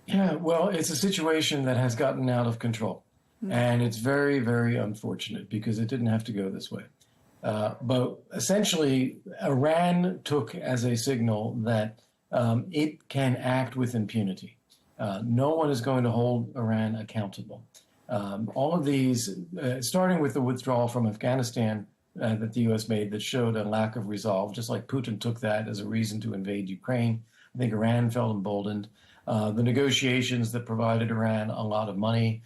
Yeah, well, it's a situation that has gotten out of control. And it's very, very unfortunate because it didn't have to go this way. But essentially, Iran took as a signal that it can act with impunity. No one is going to hold Iran accountable. All of these, starting with the withdrawal from Afghanistan that the U.S. made that showed a lack of resolve, just like Putin took that as a reason to invade Ukraine. I think Iran felt emboldened. The negotiations that provided Iran a lot of money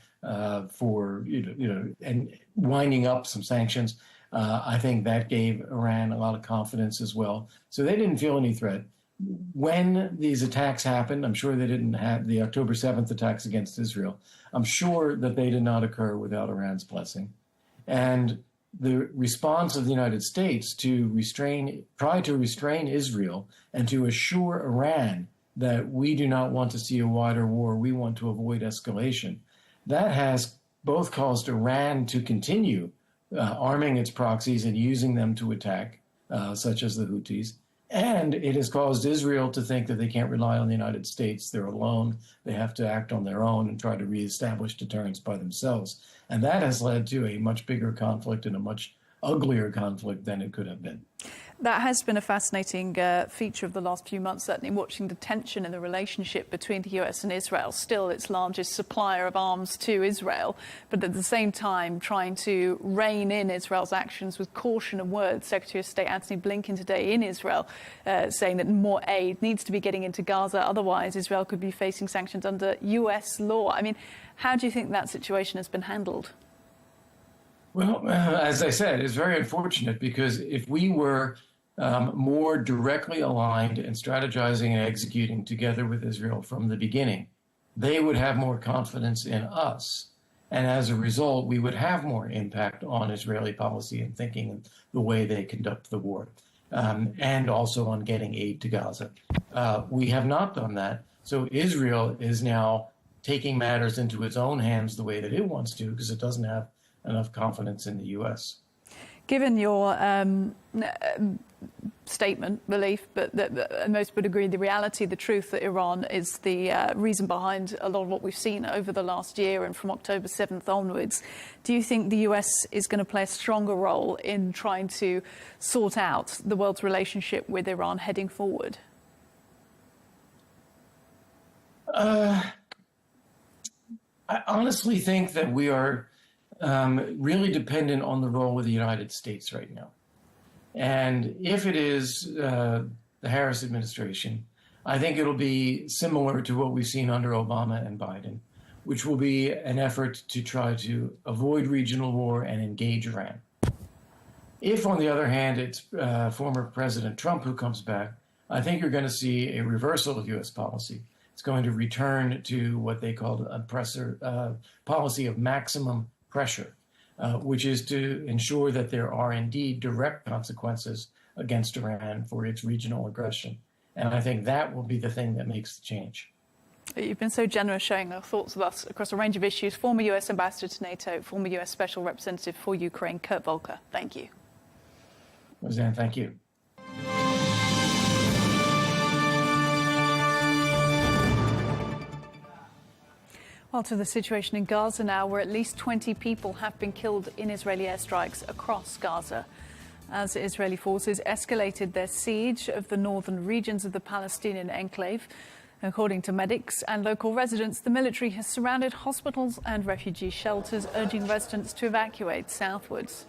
for, and winding up some sanctions, I think that gave Iran a lot of confidence as well. So they didn't feel any threat. When these attacks happened, I'm sure they didn't have the October 7th attacks against Israel. I'm sure that they did not occur without Iran's blessing. And the response of the United States to try to restrain Israel and to assure Iran that we do not want to see a wider war, we want to avoid escalation, that has both caused Iran to continue arming its proxies and using them to attack, such as the Houthis. And it has caused Israel to think that they can't rely on the United States. They're alone. They have to act on their own and try to reestablish deterrence by themselves. And that has led to a much bigger conflict and a much uglier conflict than it could have been. That has been a fascinating feature of the last few months, certainly watching the tension in the relationship between the US and Israel, still its largest supplier of arms to Israel, but at the same time trying to rein in Israel's actions with caution and words. Secretary of State Antony Blinken today in Israel saying that more aid needs to be getting into Gaza, otherwise Israel could be facing sanctions under US law. I mean, how do you think that situation has been handled? Well, as I said, it's very unfortunate because if we were more directly aligned and strategizing and executing together with Israel from the beginning, they would have more confidence in us. And as a result, we would have more impact on Israeli policy and thinking and the way they conduct the war, and also on getting aid to Gaza. We have not done that. So Israel is now taking matters into its own hands the way that it wants to because it doesn't have enough confidence in the U.S. Given your statement, belief, but that most would agree, the reality, the truth that Iran is the reason behind a lot of what we've seen over the last year and from October 7th onwards, do you think the US is going to play a stronger role in trying to sort out the world's relationship with Iran heading forward? I honestly think that we are really dependent on the role of the United States right now. And if it is the Harris administration, I think it'll be similar to what we've seen under Obama and Biden, which will be an effort to try to avoid regional war and engage Iran. If, on the other hand, it's former President Trump who comes back, I think you're going to see a reversal of U.S. policy. It's going to return to what they called a policy of maximum pressure, which is to ensure that there are indeed direct consequences against Iran for its regional aggression. And I think that will be the thing that makes the change. You've been so generous sharing your thoughts with us across a range of issues. Former US Ambassador to NATO, former US Special Representative for Ukraine, Kurt Volker. Thank you. Roseanne, thank you. Well, to the situation in Gaza now, where at least 20 people have been killed in Israeli airstrikes across Gaza, as Israeli forces escalated their siege of the northern regions of the Palestinian enclave. According to medics and local residents, the military has surrounded hospitals and refugee shelters, urging residents to evacuate southwards.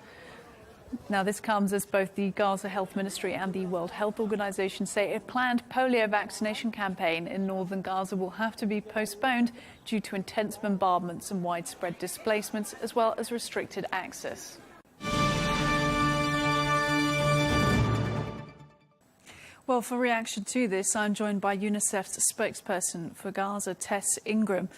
Now, this comes as both the Gaza Health Ministry and the World Health Organization say a planned polio vaccination campaign in northern Gaza will have to be postponed due to intense bombardments and widespread displacements, as well as restricted access. Well, for reaction to this, I'm joined by UNICEF's spokesperson for Gaza, Tess Ingram.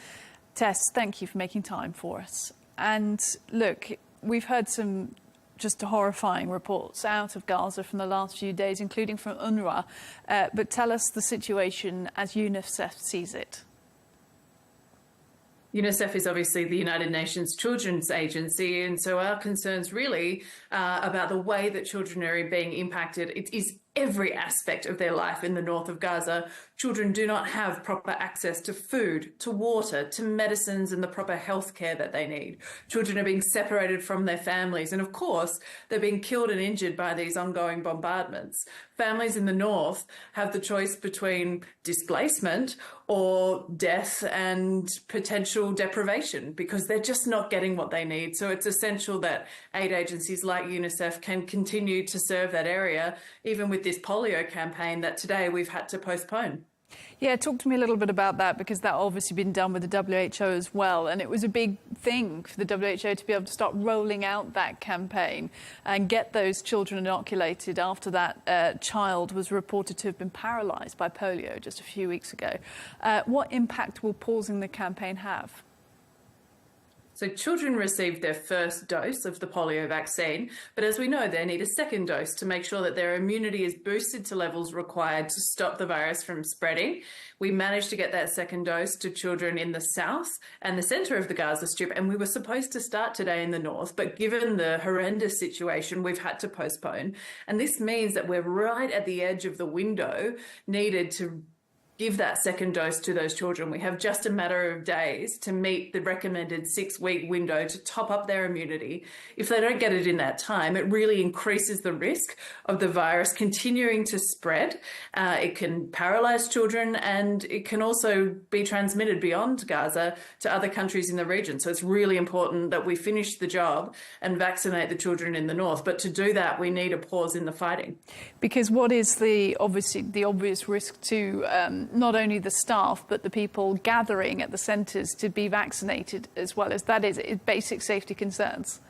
Tess, thank you for making time for us. And look, we've heard some just horrifying reports out of Gaza from the last few days, including from UNRWA. But tell us the situation as UNICEF sees it. UNICEF is obviously the United Nations Children's Agency, and so our concerns really about the way that children are being impacted. It is every aspect of their life in the north of Gaza. Children do not have proper access to food, to water, to medicines and the proper health care that they need. Children are being separated from their families, and of course, they're being killed and injured by these ongoing bombardments. Families in the north have the choice between displacement or death and potential deprivation because they're just not getting what they need. So it's essential that aid agencies like UNICEF can continue to serve that area, even with this polio campaign that today we've had to postpone. Yeah, talk to me a little bit about that, because that obviously been done with the WHO as well. And it was a big thing for the WHO to be able to start rolling out that campaign and get those children inoculated after that child was reported to have been paralysed by polio just a few weeks ago. What impact will pausing the campaign have? So children received their first dose of the polio vaccine, but as we know, they need a second dose to make sure that their immunity is boosted to levels required to stop the virus from spreading. We managed to get that second dose to children in the south and the centre of the Gaza Strip, and we were supposed to start today in the north, but given the horrendous situation, we've had to postpone. And this means that we're right at the edge of the window needed to give that second dose to those children. We have just a matter of days to meet the recommended 6-week window to top up their immunity. If they don't get it in that time, it really increases the risk of the virus continuing to spread. It can paralyze children, and it can also be transmitted beyond Gaza to other countries in the region. So it's really important that we finish the job and vaccinate the children in the north. But to do that, we need a pause in the fighting. Because what is the obvious risk to not only the staff, but the people gathering at the centres to be vaccinated as well as that is basic safety concerns?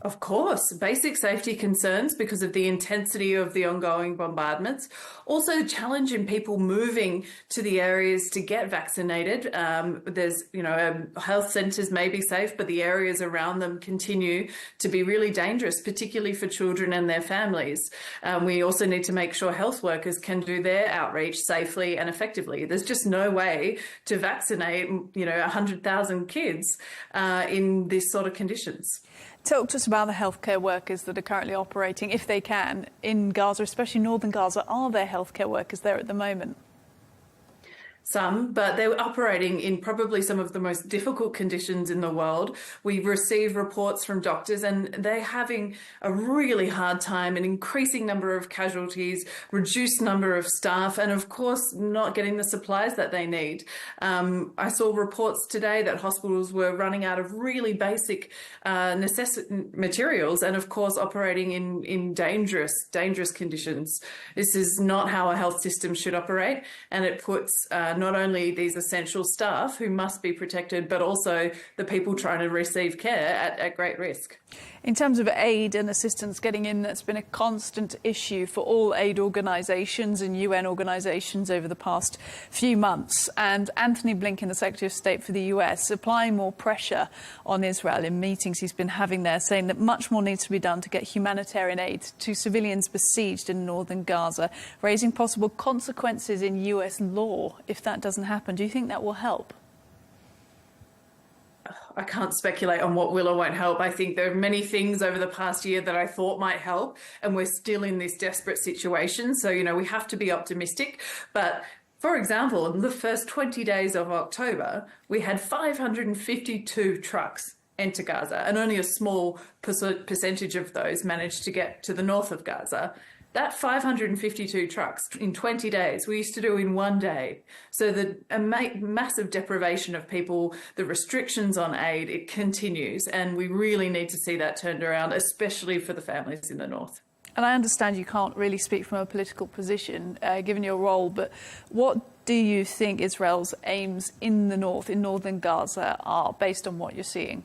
Of course, basic safety concerns because of the intensity of the ongoing bombardments. Also, the challenge in people moving to the areas to get vaccinated. There's, health centres may be safe, but the areas around them continue to be really dangerous, particularly for children and their families. We also need to make sure health workers can do their outreach safely and effectively. There's just no way to vaccinate, 100,000 kids in this sort of conditions. Talk to us about the healthcare workers that are currently operating, if they can, in Gaza, especially northern Gaza. Are there healthcare workers there at the moment? Some, but they're operating in probably some of the most difficult conditions in the world. We receive reports from doctors and they're having a really hard time, an increasing number of casualties, reduced number of staff, and of course not getting the supplies that they need. I saw reports today that hospitals were running out of really basic materials and of course operating in dangerous conditions. This is not how a health system should operate, and it puts not only these essential staff who must be protected, but also the people trying to receive care at great risk. In terms of aid and assistance getting in, that's been a constant issue for all aid organisations and UN organisations over the past few months. And Antony Blinken, the Secretary of State for the US, applying more pressure on Israel in meetings he's been having there, saying that much more needs to be done to get humanitarian aid to civilians besieged in northern Gaza, raising possible consequences in US law if that doesn't happen. Do you think that will help? I can't speculate on what will or won't help. I think there are many things over the past year that I thought might help, and we're still in this desperate situation. So, we have to be optimistic. But for example, in the first 20 days of October, we had 552 trucks enter Gaza, and only a small percentage of those managed to get to the north of Gaza. That 552 trucks in 20 days, we used to do in one day. So the massive deprivation of people, the restrictions on aid, it continues. And we really need to see that turned around, especially for the families in the north. And I understand you can't really speak from a political position, given your role, but what do you think Israel's aims in the north, in northern Gaza, are, based on what you're seeing?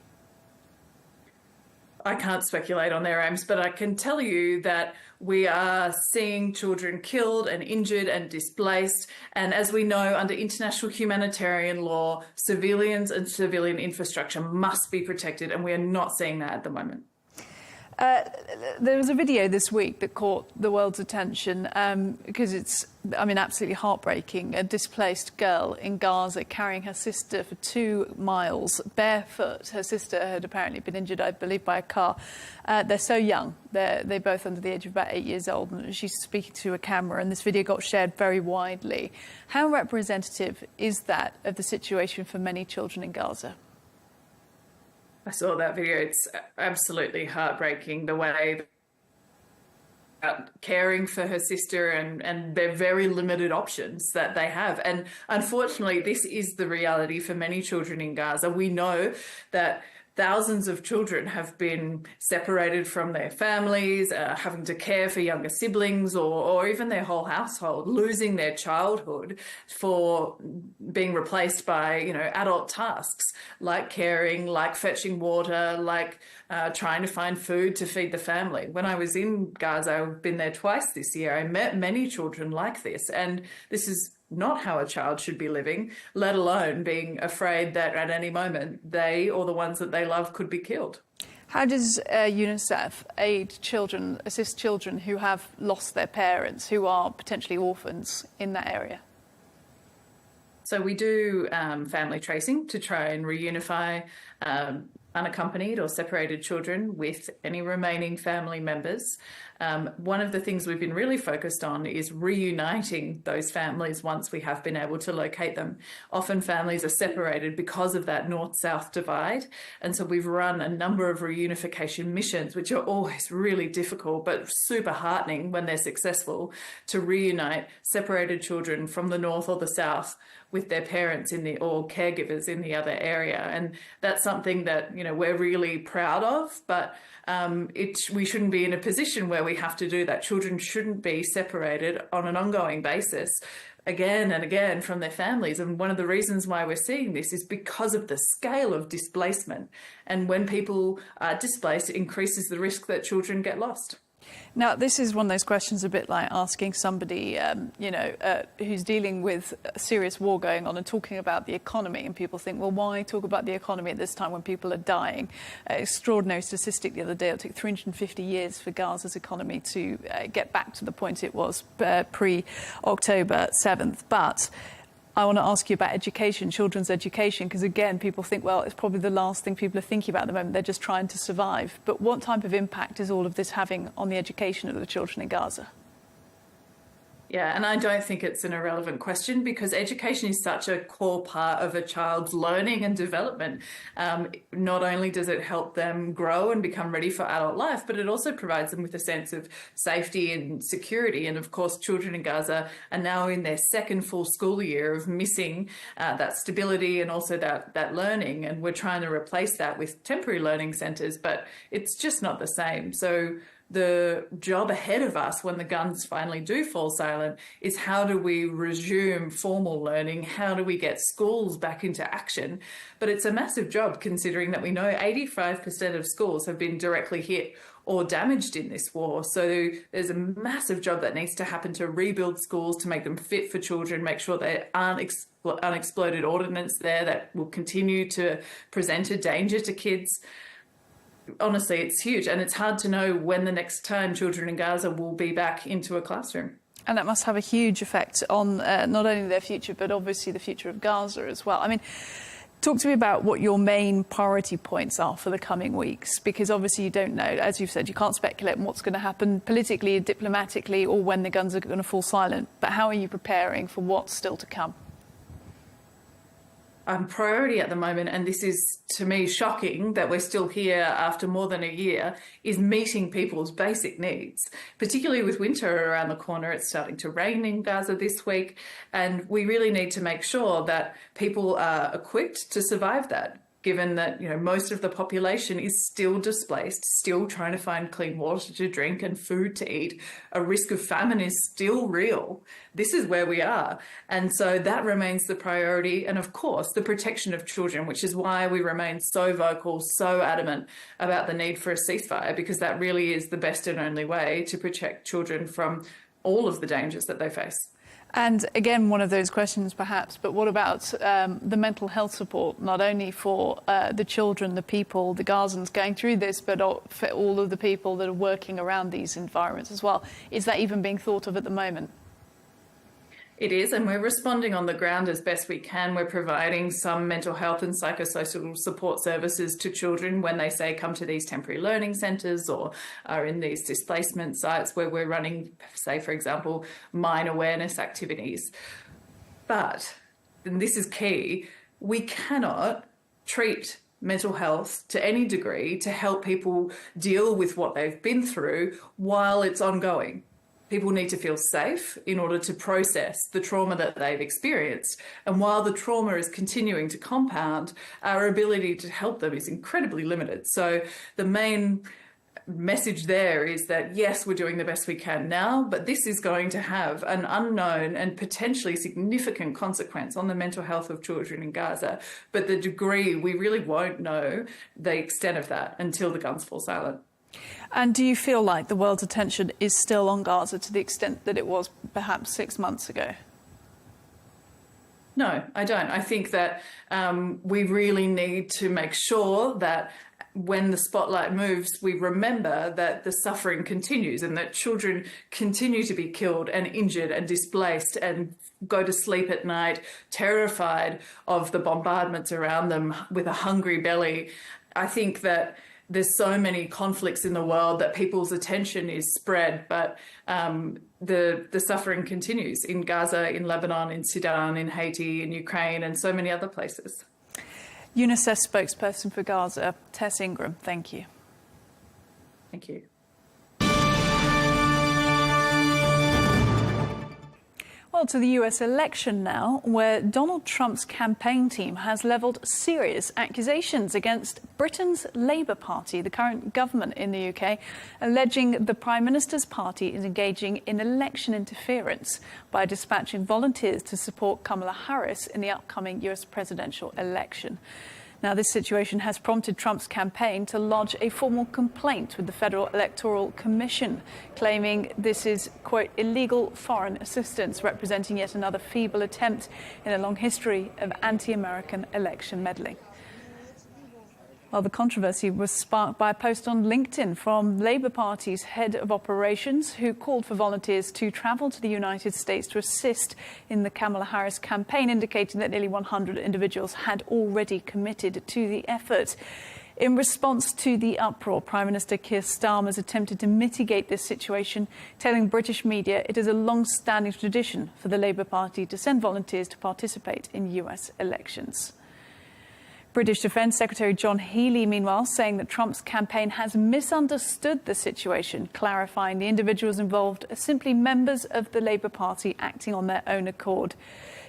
I can't speculate on their aims, but I can tell you that we are seeing children killed and injured and displaced. And as we know, under international humanitarian law, civilians and civilian infrastructure must be protected, and we are not seeing that at the moment. There was a video this week that caught the world's attention because it's, absolutely heartbreaking. A displaced girl in Gaza carrying her sister for 2 miles barefoot. Her sister had apparently been injured, I believe, by a car. They're so young. They're both under the age of about 8 years old. And she's speaking to a camera, and this video got shared very widely. How representative is that of the situation for many children in Gaza? I saw that video. It's absolutely heartbreaking, the way caring for her sister and their very limited options that they have. And unfortunately, this is the reality for many children in Gaza. We know that thousands of children have been separated from their families, having to care for younger siblings or even their whole household, losing their childhood for being replaced by, adult tasks like caring, like fetching water, like trying to find food to feed the family. When I was in Gaza, I've been there twice this year, I met many children like this, and this is not how a child should be living, let alone being afraid that at any moment they or the ones that they love could be killed. How does UNICEF aid children, assist children who have lost their parents, who are potentially orphans in that area? So we do family tracing to try and reunify unaccompanied or separated children with any remaining family members. One of the things we've been really focused on is reuniting those families once we have been able to locate them. Often families are separated because of that north-south divide. And so we've run a number of reunification missions, which are always really difficult, but super heartening when they're successful, to reunite separated children from the north or the south with their parents or caregivers in the other area. And that's something that, we're really proud of, but we shouldn't be in a position where we have to do that. Children shouldn't be separated on an ongoing basis again and again from their families. And one of the reasons why we're seeing this is because of the scale of displacement. And when people are displaced, it increases the risk that children get lost. Now, this is one of those questions a bit like asking somebody, who's dealing with a serious war going on and talking about the economy. And people think, well, why talk about the economy at this time when people are dying? Extraordinary statistic the other day. It took 350 years for Gaza's economy to get back to the point it was pre-October 7th. But I want to ask you about education, children's education, because again, people think, well, it's probably the last thing people are thinking about at the moment. They're just trying to survive. But what type of impact is all of this having on the education of the children in Gaza? Yeah, and I don't think it's an irrelevant question, because education is such a core part of a child's learning and development. Not only does it help them grow and become ready for adult life, but it also provides them with a sense of safety and security. And of course, children in Gaza are now in their second full school year of missing that stability and also that learning. And we're trying to replace that with temporary learning centres, but it's just not the same. So the job ahead of us when the guns finally do fall silent is how do we resume formal learning? How do we get schools back into action? But it's a massive job, considering that we know 85% of schools have been directly hit or damaged in this war. So there's a massive job that needs to happen to rebuild schools, to make them fit for children, make sure there aren't unexploded ordnance there that will continue to present a danger to kids. Honestly, it's huge, and it's hard to know when the next time children in Gaza will be back into a classroom. And that must have a huge effect on not only their future, but obviously the future of Gaza as well. I mean, talk to me about what your main priority points are for the coming weeks, because obviously you don't know, as you've said, you can't speculate on what's going to happen politically, diplomatically, or when the guns are going to fall silent. But how are you preparing for what's still to come? Priority at the moment, and this is to me shocking that we're still here after more than a year, is meeting people's basic needs, particularly with winter around the corner. It's starting to rain in Gaza this week, and we really need to make sure that people are equipped to survive that, given that most of the population is still displaced, still trying to find clean water to drink and food to eat. A risk of famine is still real. This is where we are. And so that remains the priority. And of course, the protection of children, which is why we remain so vocal, so adamant about the need for a ceasefire, because that really is the best and only way to protect children from all of the dangers that they face. And again, one of those questions perhaps, but what about the mental health support, not only for the children, the people, the Gazans going through this, but for all of the people that are working around these environments as well? Is that even being thought of at the moment? It is, and we're responding on the ground as best we can. We're providing some mental health and psychosocial support services to children when they say come to these temporary learning centres or are in these displacement sites where we're running, say, for example, mine awareness activities. But, and this is key, we cannot treat mental health to any degree to help people deal with what they've been through while it's ongoing. People need to feel safe in order to process the trauma that they've experienced. And while the trauma is continuing to compound, our ability to help them is incredibly limited. So the main message there is that, yes, we're doing the best we can now, but this is going to have an unknown and potentially significant consequence on the mental health of children in Gaza. But the degree, we really won't know the extent of that until the guns fall silent. And do you feel like the world's attention is still on Gaza to the extent that it was perhaps 6 months ago? No, I don't. I think that we really need to make sure that when the spotlight moves, we remember that the suffering continues and that children continue to be killed and injured and displaced and go to sleep at night terrified of the bombardments around them with a hungry belly. I think that there's so many conflicts in the world that people's attention is spread, but the suffering continues in Gaza, in Lebanon, in Sudan, in Haiti, in Ukraine, and so many other places. UNICEF spokesperson for Gaza, Tess Ingram, thank you. Thank you. Well, to the US election now, where Donald Trump's campaign team has levelled serious accusations against Britain's Labour Party, the current government in the UK, alleging the Prime Minister's party is engaging in election interference by dispatching volunteers to support Kamala Harris in the upcoming US presidential election. Now, this situation has prompted Trump's campaign to lodge a formal complaint with the Federal Electoral Commission, claiming this is, quote, illegal foreign assistance, representing yet another feeble attempt in a long history of anti-American election meddling. Well, the controversy was sparked by a post on LinkedIn from Labour Party's head of operations, who called for volunteers to travel to the United States to assist in the Kamala Harris campaign, indicating that nearly 100 individuals had already committed to the effort. In response to the uproar, Prime Minister Keir Starmer has attempted to mitigate this situation, telling British media it is a long-standing tradition for the Labour Party to send volunteers to participate in US elections. British Defence Secretary John Healey, meanwhile, saying that Trump's campaign has misunderstood the situation, clarifying the individuals involved are simply members of the Labour Party acting on their own accord.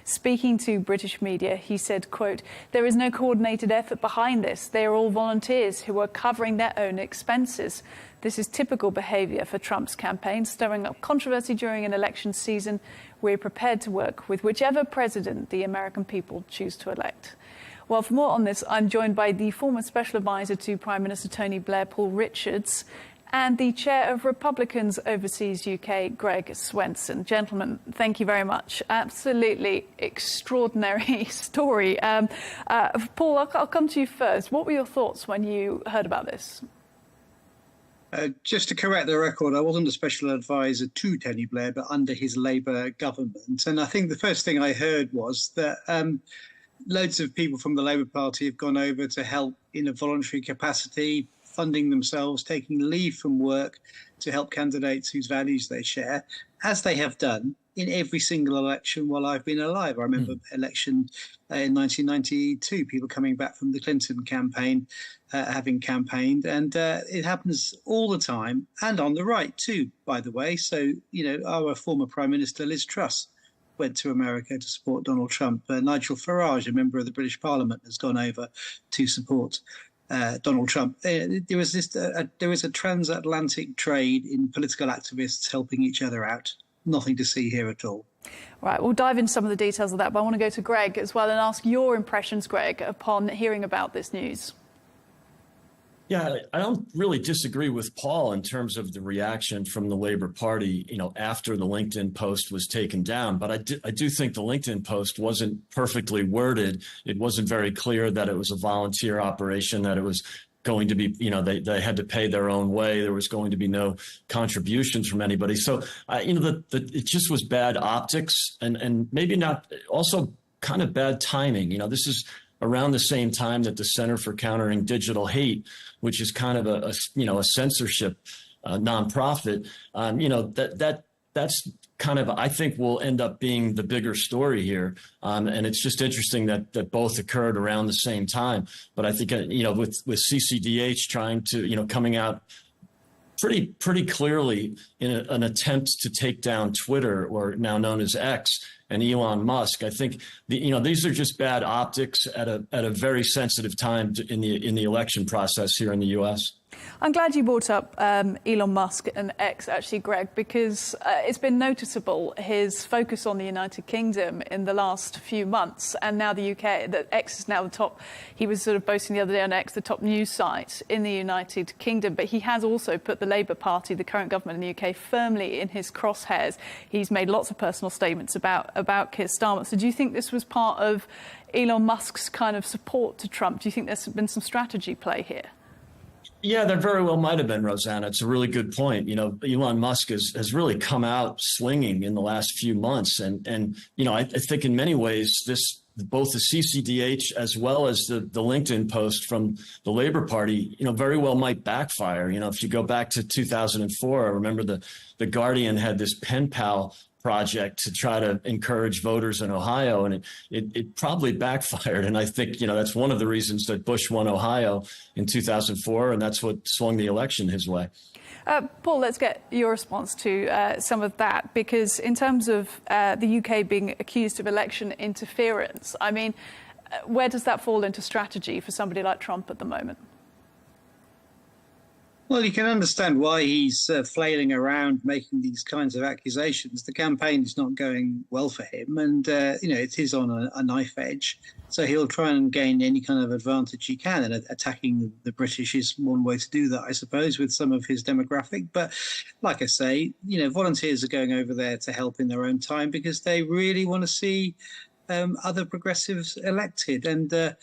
Speaking to British media, he said, quote, "There is no coordinated effort behind this. They are all volunteers who are covering their own expenses. This is typical behaviour for Trump's campaign, stirring up controversy during an election season. We're prepared to work with whichever president the American people choose to elect." Well, for more on this, I'm joined by the former Special Advisor to Prime Minister Tony Blair, Paul Richards, and the Chair of Republicans Overseas UK, Greg Swenson. Gentlemen, thank you very much. Absolutely extraordinary story. Paul, I'll come to you first. What were your thoughts when you heard about this? Just to correct the record, I wasn't a special advisor to Tony Blair, but under his Labour government. And I think the first thing I heard was that loads of people from the Labour Party have gone over to help in a voluntary capacity, funding themselves, taking leave from work to help candidates whose values they share, as they have done in every single election while I've been alive. I remember election in 1992, people coming back from the Clinton campaign, having campaigned, and it happens all the time, and on the right too, by the way. So, you know, our former Prime Minister, Liz Truss, went to America to support Donald Trump. Nigel Farage, a member of the British Parliament, has gone over to support Donald Trump. There is a transatlantic trade in political activists helping each other out. Nothing to see here at all. Right, we'll dive into some of the details of that, but I want to go to Greg as well and ask your impressions, Greg, upon hearing about this news. Yeah, I don't really disagree with Paul in terms of the reaction from the Labour Party, you know, after the LinkedIn post was taken down. But I do think the LinkedIn post wasn't perfectly worded. It wasn't very clear that it was a volunteer operation, that it was going to be, you know, they had to pay their own way. There was going to be no contributions from anybody. So, you know, it just was bad optics and maybe not, also kind of bad timing. You know, this is around the same time that the Center for Countering Digital Hate, which is kind of a censorship nonprofit, you know, that's kind of, I think, will end up being the bigger story here. And it's just interesting that both occurred around the same time. But I think, you know, with CCDH trying to, you know, coming out pretty clearly in an attempt to take down Twitter, or now known as X, and Elon Musk, I think these are just bad optics at a very sensitive time in the election process here in the U.S. I'm glad you brought up Elon Musk and X, actually, Greg, because it's been noticeable, his focus on the United Kingdom in the last few months, and now the UK, that X is now the top. He was sort of boasting the other day on X, the top news site in the United Kingdom, but he has also put the Labour Party, the current government in the UK, firmly in his crosshairs. He's made lots of personal statements about Keir Starmer. So do you think this was part of Elon Musk's kind of support to Trump? Do you think there's been some strategy play here? Yeah, there very well might have been, Rosanna. It's a really good point. You know, Elon Musk has really come out slinging in the last few months. And you know, I think in many ways, this both the CCDH as well as the LinkedIn post from the Labour Party, very well might backfire. If you go back to 2004, I remember the Guardian had this pen pal project to try to encourage voters in Ohio, and it probably backfired. And I think, that's one of the reasons that Bush won Ohio in 2004, and that's what swung the election his way. Paul, let's get your response to some of that, because in terms of the UK being accused of election interference, I mean, where does that fall into strategy for somebody like Trump at the moment? Well, you can understand why he's flailing around making these kinds of accusations. The campaign is not going well for him, and it is on a knife edge. So he'll try and gain any kind of advantage he can, and attacking the British is one way to do that, I suppose, with some of his demographic. But like I say, volunteers are going over there to help in their own time because they really want to see other progressives elected, and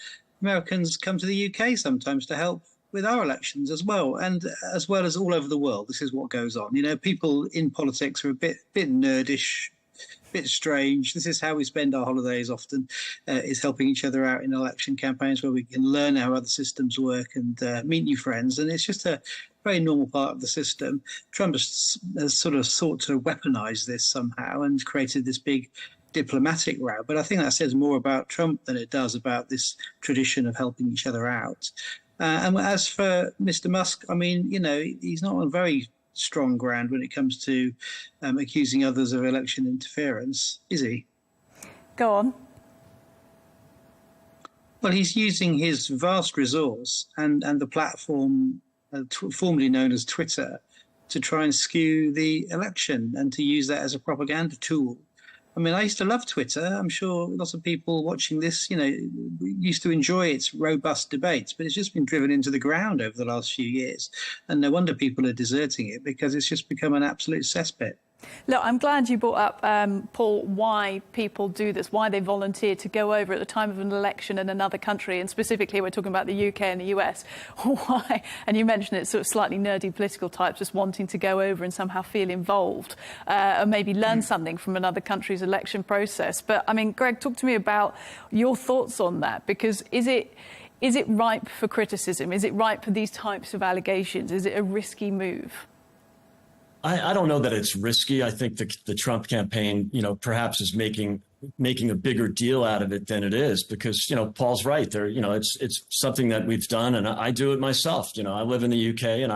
Americans come to the UK sometimes to help with our elections as well, and as well as all over the world. This is what goes on. People in politics are a bit nerdish, a bit strange. This is how we spend our holidays often, is helping each other out in election campaigns where we can learn how other systems work and meet new friends. And it's just a very normal part of the system. Trump has sort of sought to weaponize this somehow and created this big diplomatic row. But I think that says more about Trump than it does about this tradition of helping each other out. And as for Mr. Musk, I mean, he's not on very strong ground when it comes to accusing others of election interference, is he? Go on. Well, he's using his vast resource and the platform formerly known as Twitter to try and skew the election and to use that as a propaganda tool. I mean, I used to love Twitter. I'm sure lots of people watching this, used to enjoy its robust debates, but it's just been driven into the ground over the last few years. And no wonder people are deserting it, because it's just become an absolute cesspit. Look, I'm glad you brought up, Paul, why people do this, why they volunteer to go over at the time of an election in another country, and specifically we're talking about the UK and the US. Why? And you mentioned it's sort of slightly nerdy political types just wanting to go over and somehow feel involved or maybe learn something from another country's election process. But, I mean, Greg, talk to me about your thoughts on that, because is it ripe for criticism? Is it ripe for these types of allegations? Is it a risky move? I don't know that it's risky. I think the Trump campaign, perhaps is making a bigger deal out of it than it is, because, Paul's right there. It's something that we've done, and I do it myself. I live in the UK, and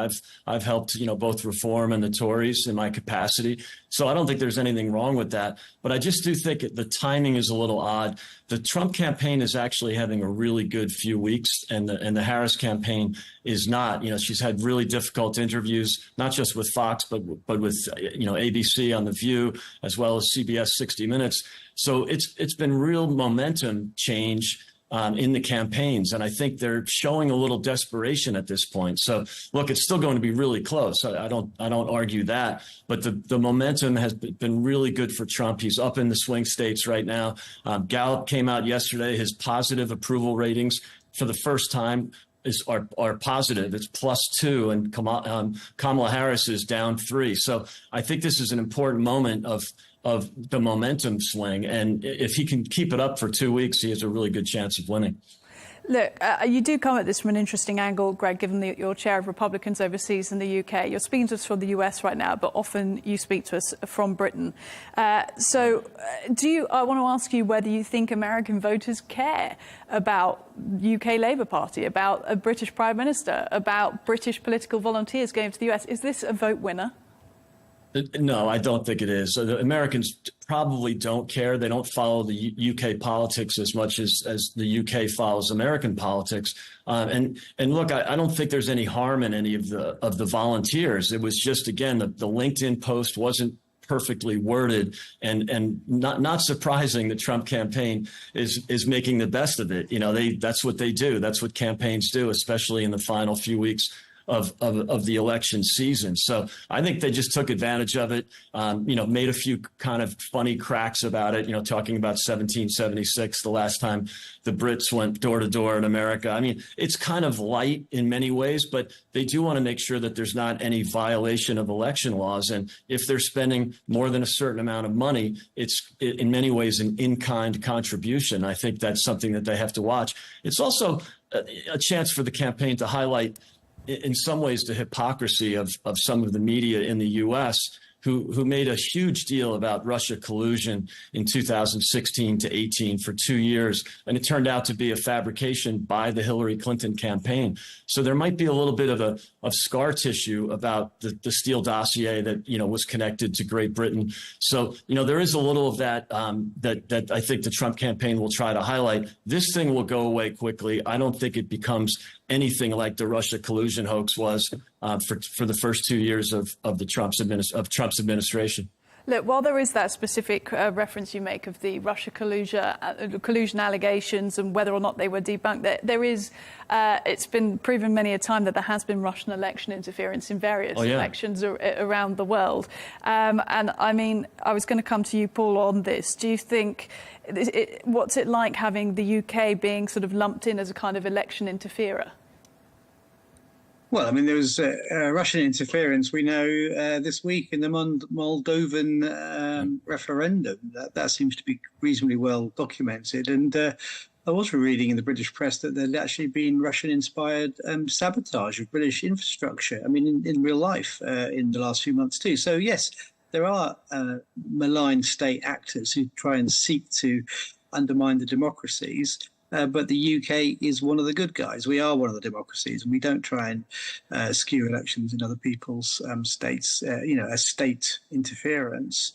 I've helped, both Reform and the Tories in my capacity. So I don't think there's anything wrong with that. But I just do think the timing is a little odd. The Trump campaign is actually having a really good few weeks, and the Harris campaign is not. She's had really difficult interviews, not just with Fox, but with ABC on The View, as well as CBS 60 Minutes. So it's been real momentum change in the campaigns, and I think they're showing a little desperation at this point. So look, it's still going to be really close. I don't argue that, but the momentum has been really good for Trump. He's up in the swing states right now. Gallup came out yesterday. His positive approval ratings for the first time are positive. It's +2, and Kamala Harris is down 3. So I think this is an important moment of the momentum swing. And if he can keep it up for 2 weeks, he has a really good chance of winning. Look, you do come at this from an interesting angle, Greg, given that you're chair of Republicans overseas in the UK. You're speaking to us from the US right now, but often you speak to us from Britain. I want to ask you whether you think American voters care about UK Labour Party, about a British Prime Minister, about British political volunteers going to the US. Is this a vote winner? No, I don't think it is. So the Americans probably don't care. They don't follow the UK politics as much as the UK follows American politics. And look, I don't think there's any harm in any of the volunteers. It was just, again, the LinkedIn post wasn't perfectly worded, and not surprising. The Trump campaign is making the best of it. That's what they do. That's what campaigns do, especially in the final few weeks of the election season. So I think they just took advantage of it, made a few kind of funny cracks about it, talking about 1776, the last time the Brits went door to door in America. I mean, it's kind of light in many ways, but they do want to make sure that there's not any violation of election laws. And if they're spending more than a certain amount of money, it's in many ways an in-kind contribution. I think that's something that they have to watch. It's also a chance for the campaign to highlight, in some ways, the hypocrisy of some of the media in the U.S., who made a huge deal about Russia collusion in 2016 to 18 for 2 years. And it turned out to be a fabrication by the Hillary Clinton campaign. So there might be a little bit of scar tissue about the Steele dossier that, was connected to Great Britain. So, there is a little of that, that I think the Trump campaign will try to highlight. This thing will go away quickly. I don't think it becomes anything like the Russia collusion hoax was for the first 2 years of Trump's administration. Look, while there is that specific reference you make of the Russia collusion allegations and whether or not they were debunked, there is, it's been proven many a time that there has been Russian election interference in various elections around the world. And I mean, I was going to come to you, Paul, on this. Do you think, what's it like having the UK being sort of lumped in as a kind of election interferer? Well, I mean, there was Russian interference, we know, this week in the Moldovan referendum. That seems to be reasonably well documented. And I was reading in the British press that there'd actually been Russian-inspired sabotage of British infrastructure, I mean, in real life in the last few months too. So, yes, there are malign state actors who try and seek to undermine the democracies. But the UK is one of the good guys. We are one of the democracies, and we don't try and skew elections in other people's states, as state interference,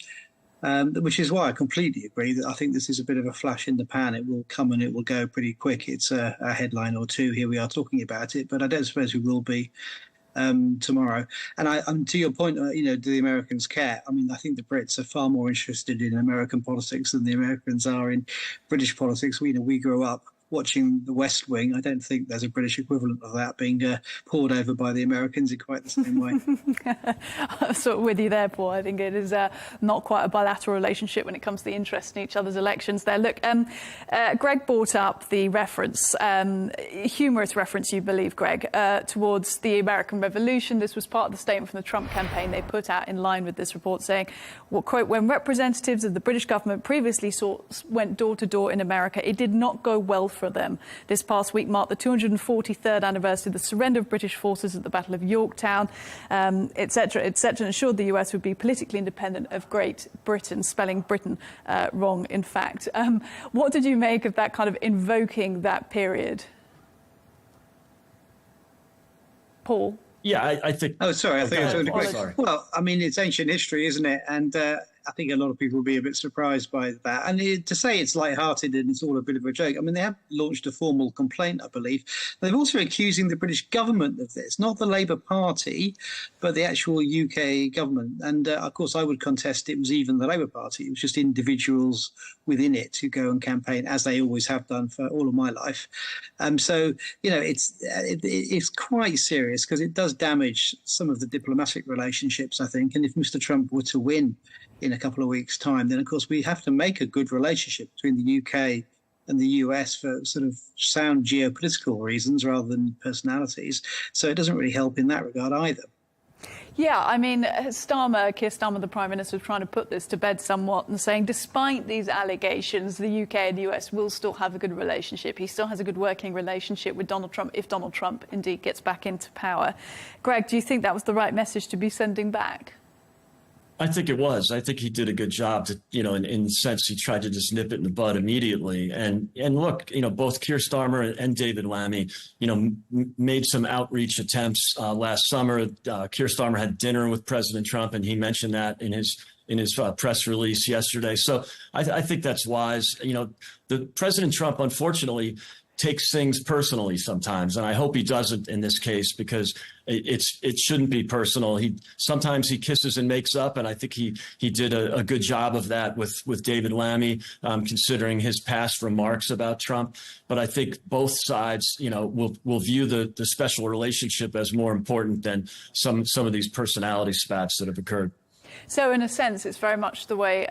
which is why I completely agree that I think this is a bit of a flash in the pan. It will come and it will go pretty quick. It's a headline or two. Here we are talking about it, but I don't suppose we will be tomorrow. And to your point, do the Americans care? I mean, I think the Brits are far more interested in American politics than the Americans are in British politics. We grew up watching The West Wing. I don't think there's a British equivalent of that being poured over by the Americans in quite the same way. I'm sort of with you there, Paul. I think it is not quite a bilateral relationship when it comes to the interest in each other's elections there. Look, Greg brought up the reference, humorous reference, you believe, Greg, towards the American Revolution. This was part of the statement from the Trump campaign they put out in line with this report, saying, well, quote, when representatives of the British government previously went door to door in America, it did not go well for them. This past week marked the 243rd anniversary of the surrender of British forces at the Battle of Yorktown, etc., etc., and assured the US would be politically independent of Great Britain, spelling Britain wrong, in fact. What did you make of that kind of invoking that period? Paul? Yeah, I think... Oh, sorry, I think I was quick. Sorry. Well, I mean, it's ancient history, isn't it? And I think a lot of people will be a bit surprised by that. And to say it's lighthearted and it's all a bit of a joke, I mean, they have launched a formal complaint, I believe. They're also accusing the British government of this, not the Labour Party, but the actual UK government. And, of course, I would contest it was even the Labour Party. It was just individuals within it who go and campaign, as they always have done for all of my life. So, it's quite serious because it does damage some of the diplomatic relationships, I think. And if Mr. Trump were to win in a couple of weeks' time, then, of course, we have to make a good relationship between the UK and the US for sort of sound geopolitical reasons rather than personalities. So it doesn't really help in that regard either. Yeah, I mean, Keir Starmer, the Prime Minister, was trying to put this to bed somewhat and saying, despite these allegations, the UK and the US will still have a good relationship. He still has a good working relationship with Donald Trump if Donald Trump indeed gets back into power. Greg, do you think that was the right message to be sending back? I think it was. I think he did a good job to, in the sense he tried to just nip it in the bud immediately. And look, both Keir Starmer and David Lammy, made some outreach attempts last summer. Keir Starmer had dinner with President Trump, and he mentioned that in his press release yesterday. So I think that's wise. The President Trump, unfortunately, takes things personally sometimes, and I hope he doesn't in this case, because it shouldn't be personal. Sometimes he kisses and makes up, and I think he did a good job of that with David Lammy, considering his past remarks about Trump. But I think both sides, will view the special relationship as more important than some of these personality spats that have occurred. So in a sense, it's very much the way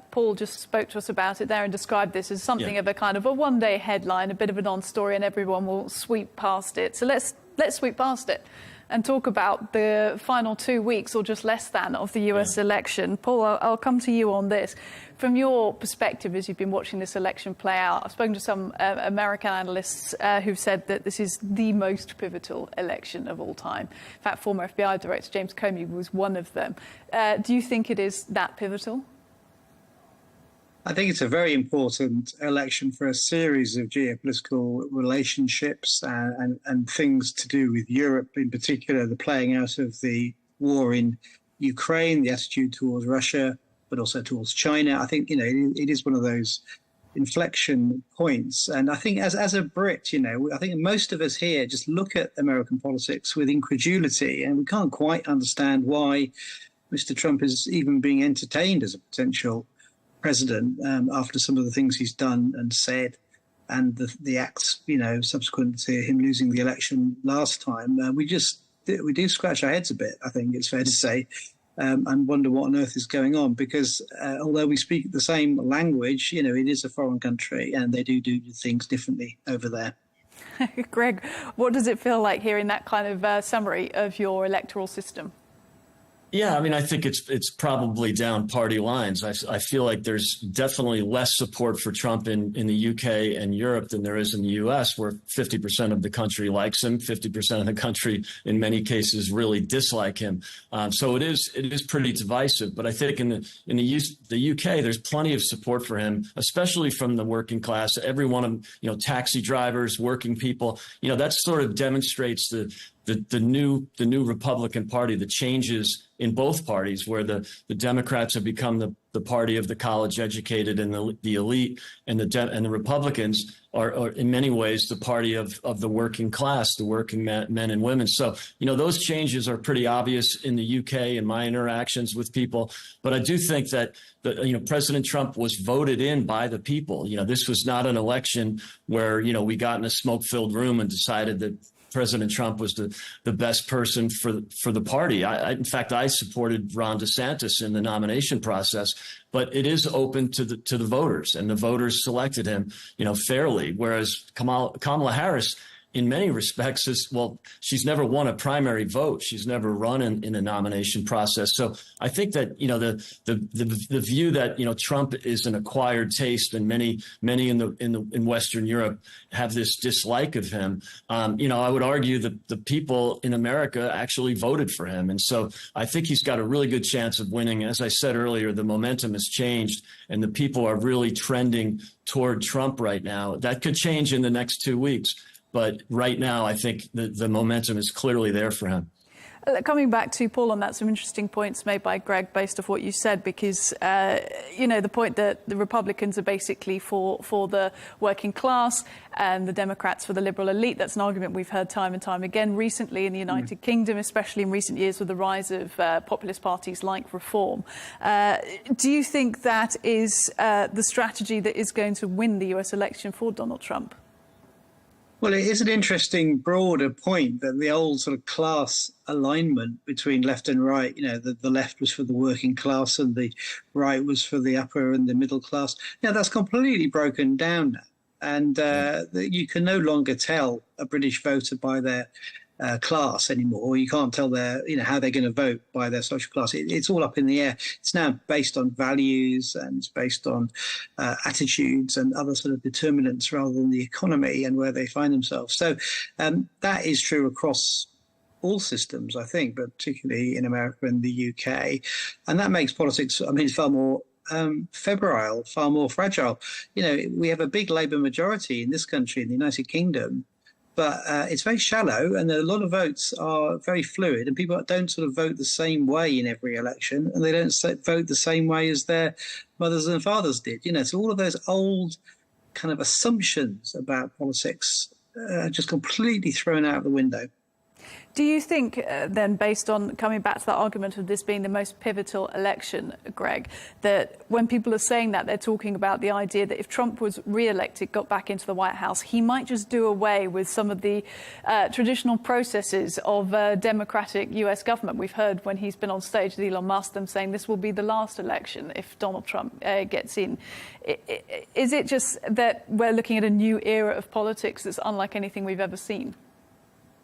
Paul just spoke to us about it there and described this as something of a kind of a one-day headline, a bit of a non-story, and everyone will sweep past it. So let's sweep past it and talk about the final 2 weeks, or just less than, of the US election. Paul, I'll come to you on this. From your perspective, as you've been watching this election play out, I've spoken to some American analysts who've said that this is the most pivotal election of all time. In fact, former FBI Director James Comey was one of them. Do you think it is that pivotal? I think it's a very important election for a series of geopolitical relationships and things to do with Europe, in particular, the playing out of the war in Ukraine, the attitude towards Russia, but also towards China. I think, it is one of those inflection points. And I think as a Brit, I think most of us here just look at American politics with incredulity, and we can't quite understand why Mr. Trump is even being entertained as a potential president after some of the things he's done and said, and the acts, subsequent to him losing the election last time. We do scratch our heads a bit, I think it's fair to say, and wonder what on earth is going on, because although we speak the same language, it is a foreign country and they do things differently over there. Greg, what does it feel like hearing that kind of summary of your electoral system? Yeah, I mean, I think it's probably down party lines. I feel like there's definitely less support for Trump in the UK and Europe than there is in the US, where 50% of the country likes him, 50% of the country in many cases really dislike him. So it is pretty divisive. But I think in the UK, there's plenty of support for him, especially from the working class. Every one of taxi drivers, working people. That sort of demonstrates the new Republican Party, the changes in both parties, where the Democrats have become the party of the college educated and the elite, and the Republicans are in many ways the party of the working class, the working men and women. So, those changes are pretty obvious in the UK in my interactions with people. But I do think that President Trump was voted in by the people. This was not an election where, we got in a smoke-filled room and decided that President Trump was the best person for the party. In fact, I supported Ron DeSantis in the nomination process, but it is open to the voters, and the voters selected him, fairly. Whereas Kamala Harris, in many respects, she's never won a primary vote. She's never run in a nomination process. So I think that, the view that, Trump is an acquired taste, and many in Western Europe have this dislike of him. I would argue that the people in America actually voted for him. And so I think he's got a really good chance of winning. As I said earlier, the momentum has changed and the people are really trending toward Trump right now. That could change in the next 2 weeks. But right now, I think the momentum is clearly there for him. Coming back to Paul on that, some interesting points made by Greg based off what you said, because, the point that the Republicans are basically for the working class and the Democrats for the liberal elite, that's an argument we've heard time and time again recently in the United Kingdom, especially in recent years with the rise of populist parties like Reform. Do you think that is the strategy that is going to win the US election for Donald Trump? Well, it is an interesting broader point that the old sort of class alignment between left and right, the left was for the working class and the right was for the upper and the middle class. That's completely broken down now. And you can no longer tell a British voter by their class anymore. You can't tell how they're going to vote by their social class. It's all up in the air. It's now based on values and it's based on attitudes and other sort of determinants rather than the economy and where they find themselves. So that is true across all systems, I think, but particularly in America and the UK. And that makes politics, far more febrile, far more fragile. We have a big Labour majority in this country, in the United Kingdom, but it's very shallow and a lot of votes are very fluid and people don't sort of vote the same way in every election and they don't vote the same way as their mothers and fathers did. So all of those old kind of assumptions about politics just completely thrown out of the window. Do you think, then, based on coming back to that argument of this being the most pivotal election, Greg, that when people are saying that, they're talking about the idea that if Trump was re-elected, got back into the White House, he might just do away with some of the traditional processes of democratic US government? We've heard when he's been on stage with Elon Musk them saying this will be the last election if Donald Trump gets in. Is it just that we're looking at a new era of politics that's unlike anything we've ever seen?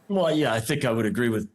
Well, yeah, I think I would agree with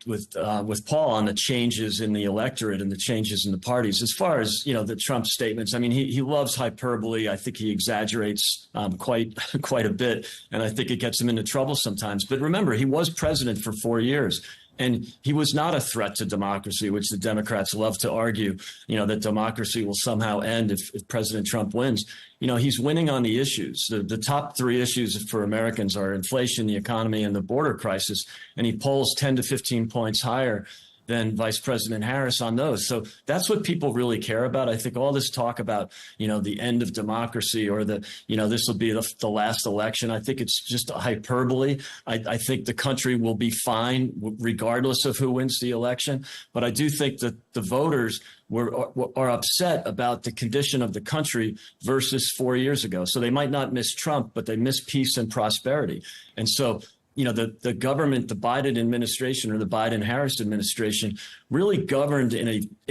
Paul on the changes in the electorate and the changes in the parties. As far as, you know, the Trump statements, I mean, he loves hyperbole. I think he exaggerates quite a bit, and I think it gets him into trouble sometimes. But remember, he was president for 4 years. And he was not a threat to democracy, which the Democrats love to argue, you know, that democracy will somehow end if President Trump wins. You know, he's winning on the issues. The top three issues for Americans are inflation, the economy, and the border crisis. And he polls 10 to 15 points higher than Vice President Harris on those. So that's what people really care about. I think all this talk about, you know, the end of democracy or the, you know, this will be the last election, I think it's just a hyperbole. I think the country will be fine regardless of who wins the election. But I do think that the voters are upset about the condition of the country versus 4 years ago. So they might not miss Trump, but they miss peace and prosperity. And so, you know, the government, the Biden administration or the Biden-Harris administration really governed in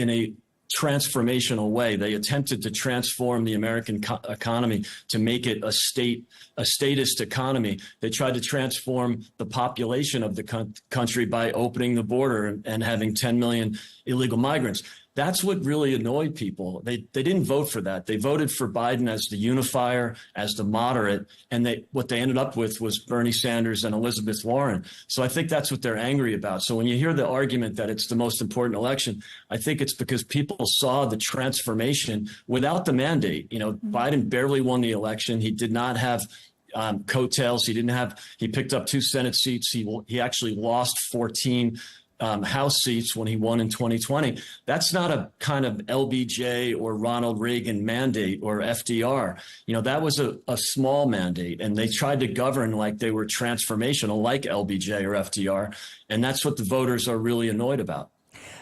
a transformational way. They attempted to transform the American economy to make it a statist economy. They tried to transform the population of the country by opening the border and having 10 million illegal migrants. That's what really annoyed people. They didn't vote for that. They voted for Biden as the unifier, as the moderate, and what they ended up with was Bernie Sanders and Elizabeth Warren. So I think that's what they're angry about. So when you hear the argument that it's the most important election, I think it's because people saw the transformation without the mandate. You know, Biden barely won the election. He did not have coattails. He picked up 2 Senate seats. He actually lost 14 House seats when he won in 2020. That's not a kind of LBJ or Ronald Reagan mandate or FDR. You know, that was a small mandate, and they tried to govern like they were transformational, like LBJ or FDR. And that's what the voters are really annoyed about.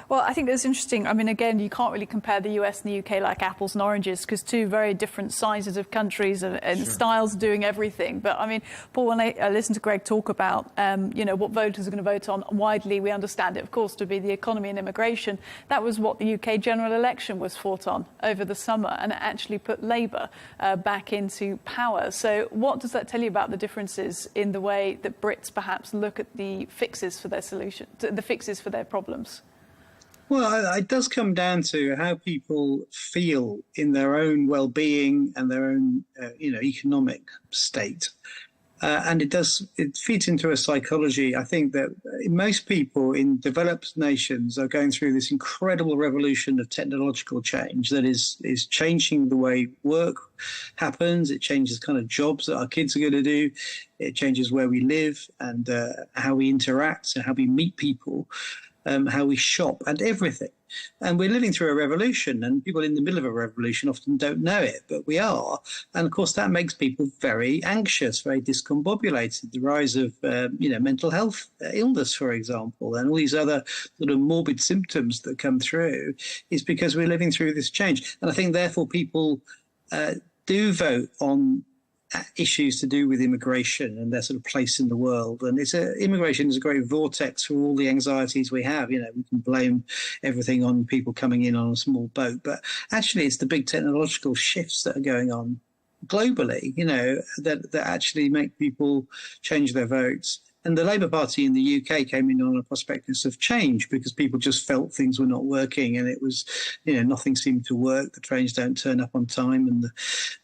Well, I think that's interesting. I mean, again, you can't really compare the US and the UK like apples and oranges because two very different sizes of countries and styles doing everything. But I mean, Paul, when I listen to Greg talk about, you know, what voters are going to vote on widely, we understand it, of course, to be the economy and immigration. That was what the UK general election was fought on over the summer, and it actually put Labour back into power. So what does that tell you about the differences in the way that Brits perhaps look at the fixes for their solution, the fixes for their problems? Well, it does come down to how people feel in their own well-being and their own, you know, economic state. And it feeds into a psychology. I think that most people in developed nations are going through this incredible revolution of technological change that is changing the way work happens. It changes the kind of jobs that our kids are going to do. It changes where we live and how we interact and how we meet people. How we shop and everything. And we're living through a revolution, and people in the middle of a revolution often don't know it, but we are. And of course, that makes people very anxious, very discombobulated. The rise of, you know, mental health illness, for example, and all these other sort of morbid symptoms that come through is because we're living through this change. And I think, therefore, people do vote on issues to do with immigration and their sort of place in the world. And immigration is a great vortex for all the anxieties we have. You know, we can blame everything on people coming in on a small boat, but actually it's the big technological shifts that are going on globally, you know, that actually make people change their votes. And the Labour Party in the UK came in on a prospectus of change because people just felt things were not working, and it was, you know, nothing seemed to work. The trains don't turn up on time, and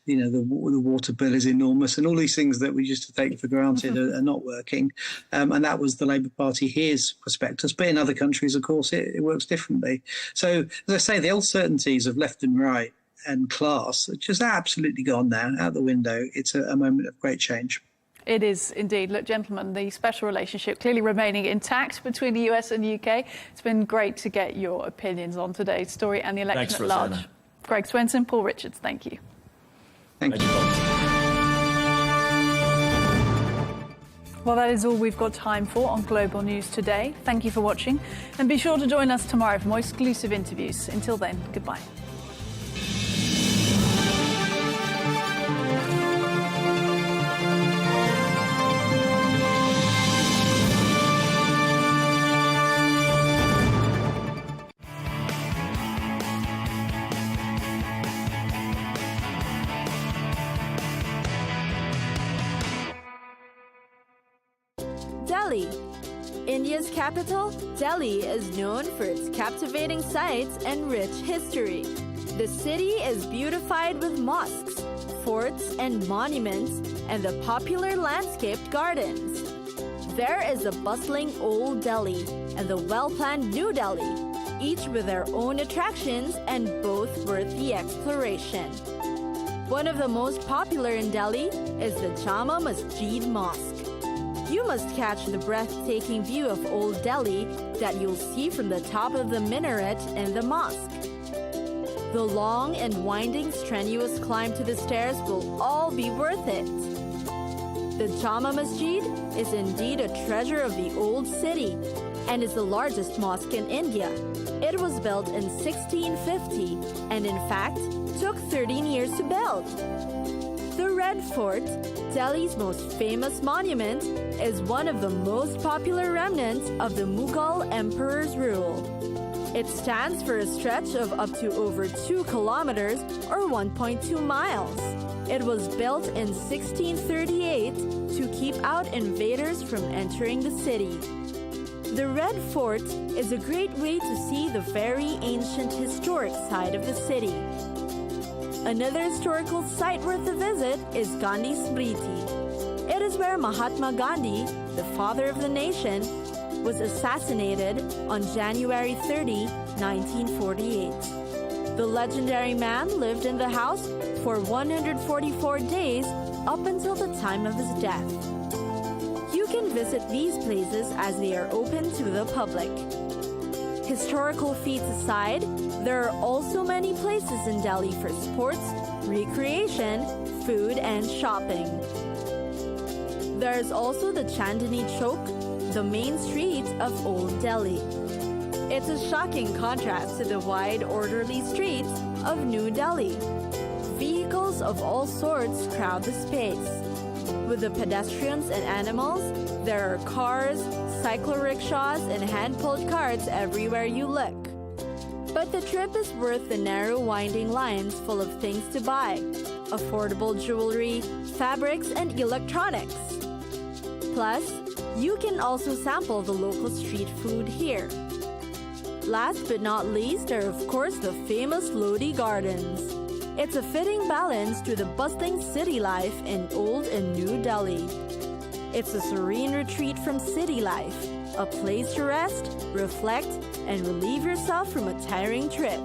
the water bill is enormous, and all these things that we used to take for granted are not working. And that was the Labour Party here's prospectus. But in other countries, of course, it works differently. So, as I say, the uncertainties of left and right and class are just absolutely gone now, out the window. It's a moment of great change. It is indeed. Look, gentlemen, the special relationship clearly remaining intact between the US and the UK. It's been great to get your opinions on today's story and the election at large. Rosanna. Greg Swenson, Paul Richards, thank you. Thank you. Well, that is all we've got time for on Global News today. Thank you for watching, and be sure to join us tomorrow for more exclusive interviews. Until then, goodbye. Delhi. India's capital, Delhi is known for its captivating sights and rich history. The city is beautified with mosques, forts, and monuments, and the popular landscaped gardens. There is the bustling Old Delhi and the well-planned New Delhi, each with their own attractions and both worth the exploration. One of the most popular in Delhi is the Jama Masjid Mosque. You must catch the breathtaking view of Old Delhi that you'll see from the top of the minaret in the mosque. The long and winding, strenuous climb to the stairs will all be worth it. The Jama Masjid is indeed a treasure of the old city and is the largest mosque in India. It was built in 1650 and in fact took 13 years to build. The Red Fort, Delhi's most famous monument, is one of the most popular remnants of the Mughal emperor's rule. It stands for a stretch of up to over 2 kilometers or 1.2 miles. It was built in 1638 to keep out invaders from entering the city. The Red Fort is a great way to see the very ancient historic side of the city. Another historical site worth a visit is Gandhi Smriti. It is where Mahatma Gandhi, the father of the nation, was assassinated on January 30, 1948. The legendary man lived in the house for 144 days up until the time of his death. You can visit these places as they are open to the public. Historical feats aside, there are also many places in Delhi for sports, recreation, food, and shopping. There is also the Chandni Chowk, the main street of Old Delhi. It's a shocking contrast to the wide, orderly streets of New Delhi. Vehicles of all sorts crowd the space. With the pedestrians and animals, there are cars, cycle rickshaws, and hand-pulled carts everywhere you look. But the trip is worth the narrow, winding lines full of things to buy: affordable jewelry, fabrics, and electronics. Plus, you can also sample the local street food here. Last but not least are, of course, the famous Lodi Gardens. It's a fitting balance to the bustling city life in Old and New Delhi. It's a serene retreat from city life, a place to rest, reflect, and relieve yourself from a tiring trip.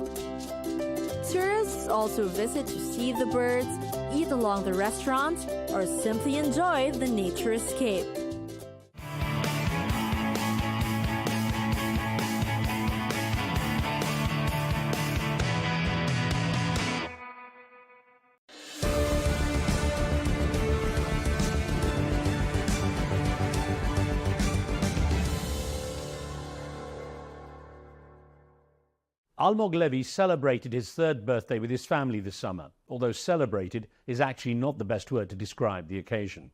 Tourists also visit to see the birds, eat along the restaurants, or simply enjoy the nature escape. Almog Levy celebrated his 3rd birthday with his family this summer, although celebrated is actually not the best word to describe the occasion.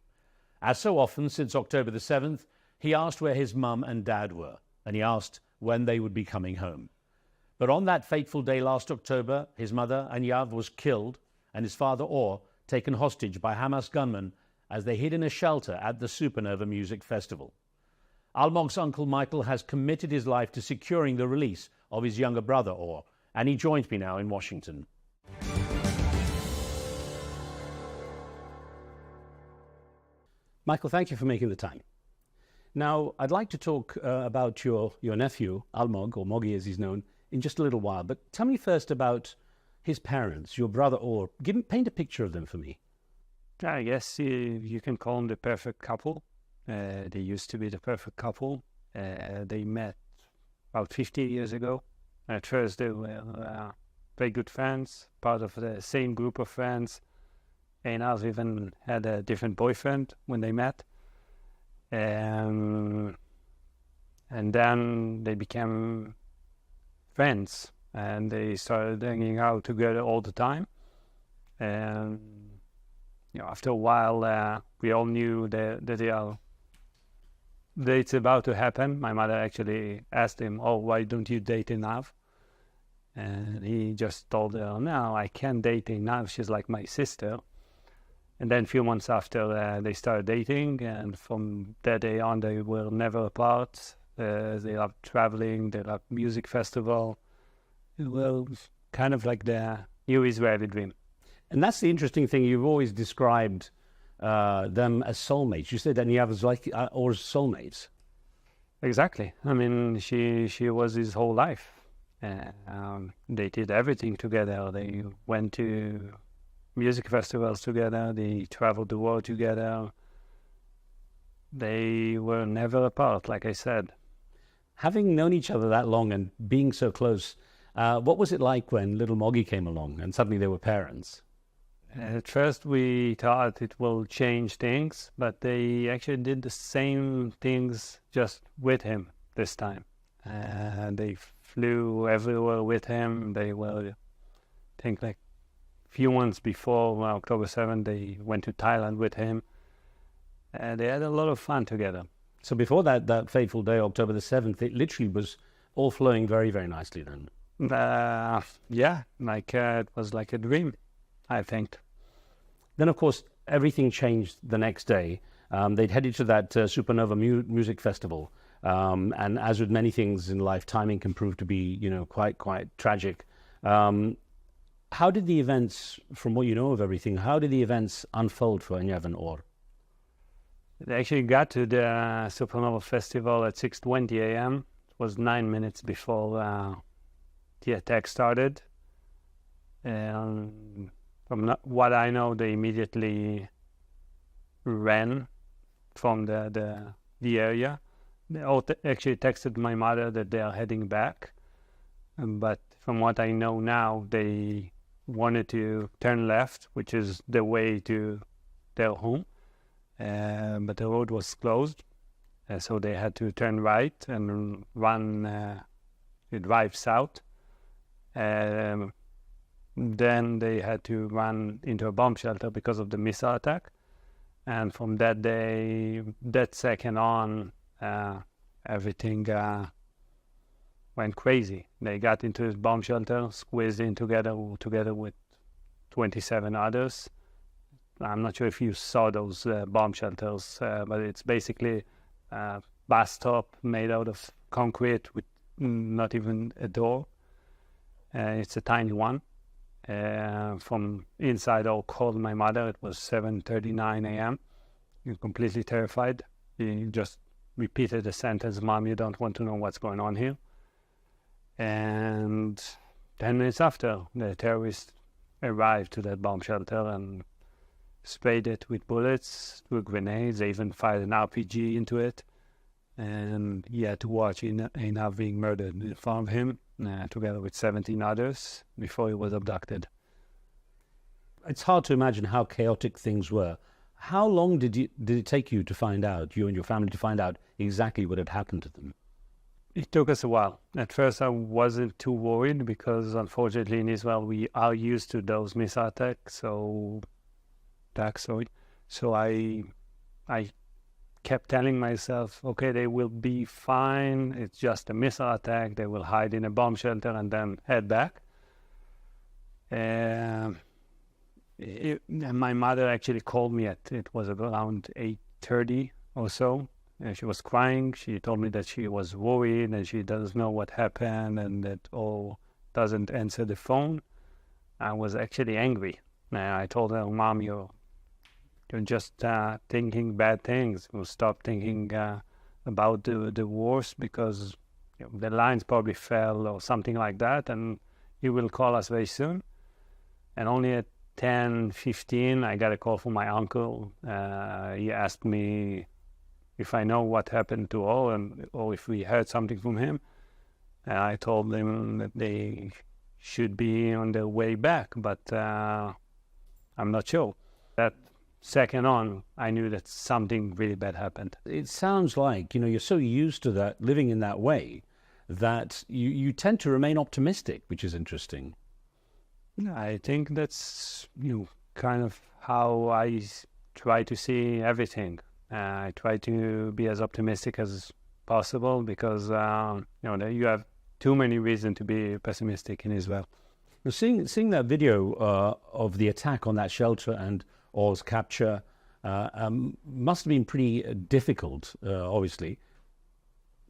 As so often since October the 7th, he asked where his mum and dad were, and he asked when they would be coming home. But on that fateful day last October, his mother, Anyav, was killed, and his father, Or, taken hostage by Hamas gunmen as they hid in a shelter at the Supernova Music Festival. Almog's uncle Michael has committed his life to securing the release of his younger brother, Or, and he joins me now in Washington. Michael, thank you for making the time. Now, I'd like to talk about your nephew, Almog, or Mogi as he's known, in just a little while. But tell me first about his parents, your brother, Or. Paint a picture of them for me. I guess you can call them the perfect couple. They used to be the perfect couple. They met about 15 years ago. At first, they were very good friends, part of the same group of friends. Einav even had a different boyfriend when they met. And then they became friends, and they started hanging out together all the time. And after a while, we all knew that date's about to happen. My mother actually asked him, "Oh, why don't you date enough?" And he just told her, "No, I can't date enough. She's like my sister." And then a few months after, they started dating, and from that day on, they were never apart. They loved traveling, they loved music festival. It was kind of like the new Israeli dream. And that's the interesting thing. You've always described them as soulmates. You said that Yahya was like or soulmates. Exactly. I mean, she was his whole life. They did everything together. They went to music festivals together. They traveled the world together. They were never apart, like I said. Having known each other that long and being so close, what was it like when little Moggy came along and suddenly they were parents? At first we thought it will change things, but they actually did the same things just with him this time. They flew everywhere with him. They were, I think, like a few months before October 7th, they went to Thailand with him. And they had a lot of fun together. So before that fateful day, October the 7th, it literally was all flowing very, very nicely then. Yeah, it was like a dream, I think. Then, of course, everything changed the next day. They'd headed to that Supernova Music Festival. And as with many things in life, timing can prove to be, quite tragic. How did the events, from what you know of everything, how did the events unfold for Yahya and Or? They actually got to the Supernova Festival at 6:20 a.m. It was 9 minutes before the attack started. And from what I know, they immediately ran from the area. They all actually texted my mother that they are heading back. But from what I know now, they wanted to turn left, which is the way to their home. But the road was closed, so they had to turn right and drive south. Then they had to run into a bomb shelter because of the missile attack. And from that day, that second on, everything went crazy. They got into this bomb shelter, squeezed in together with 27 others. I'm not sure if you saw those bomb shelters, but it's basically a bus stop made out of concrete with not even a door. It's a tiny one. From inside, I called my mother. It was 7:39 a.m. You're completely terrified. He just repeated the sentence, "Mom, you don't want to know what's going on here." And 10 minutes after, the terrorists arrived to that bomb shelter and sprayed it with bullets, with grenades. They even fired an RPG into it. And he had to watch Einav being murdered in front of him, together with 17 others, before he was abducted. It's hard to imagine how chaotic things were. How long did it take you to find out, you and your family, to find out exactly what had happened to them? It took us a while. At first, I wasn't too worried because, unfortunately, in Israel, we are used to those missile attacks. So I kept telling myself, okay, they will be fine. It's just a missile attack. They will hide in a bomb shelter and then head back. And my mother actually called me it was around 8:30 or so. And she was crying. She told me that she was worried and she doesn't know what happened and that doesn't answer the phone. I was actually angry. I told her, "Mom, you're just thinking bad things. We'll stop thinking about the wars because the lines probably fell or something like that, and you will call us very soon." And only at 10:15, I got a call from my uncle. He asked me if I know what happened to all or if we heard something from him. And I told him that they should be on their way back, but I'm not sure. That second on, I knew that something really bad happened. It sounds like, you're so used to that, living in that way, that you tend to remain optimistic, which is interesting. I think that's kind of how I try to see everything. I try to be as optimistic as possible because you have too many reasons to be pessimistic in Israel. Well, seeing that video of the attack on that shelter and Or's capture must have been pretty difficult, obviously.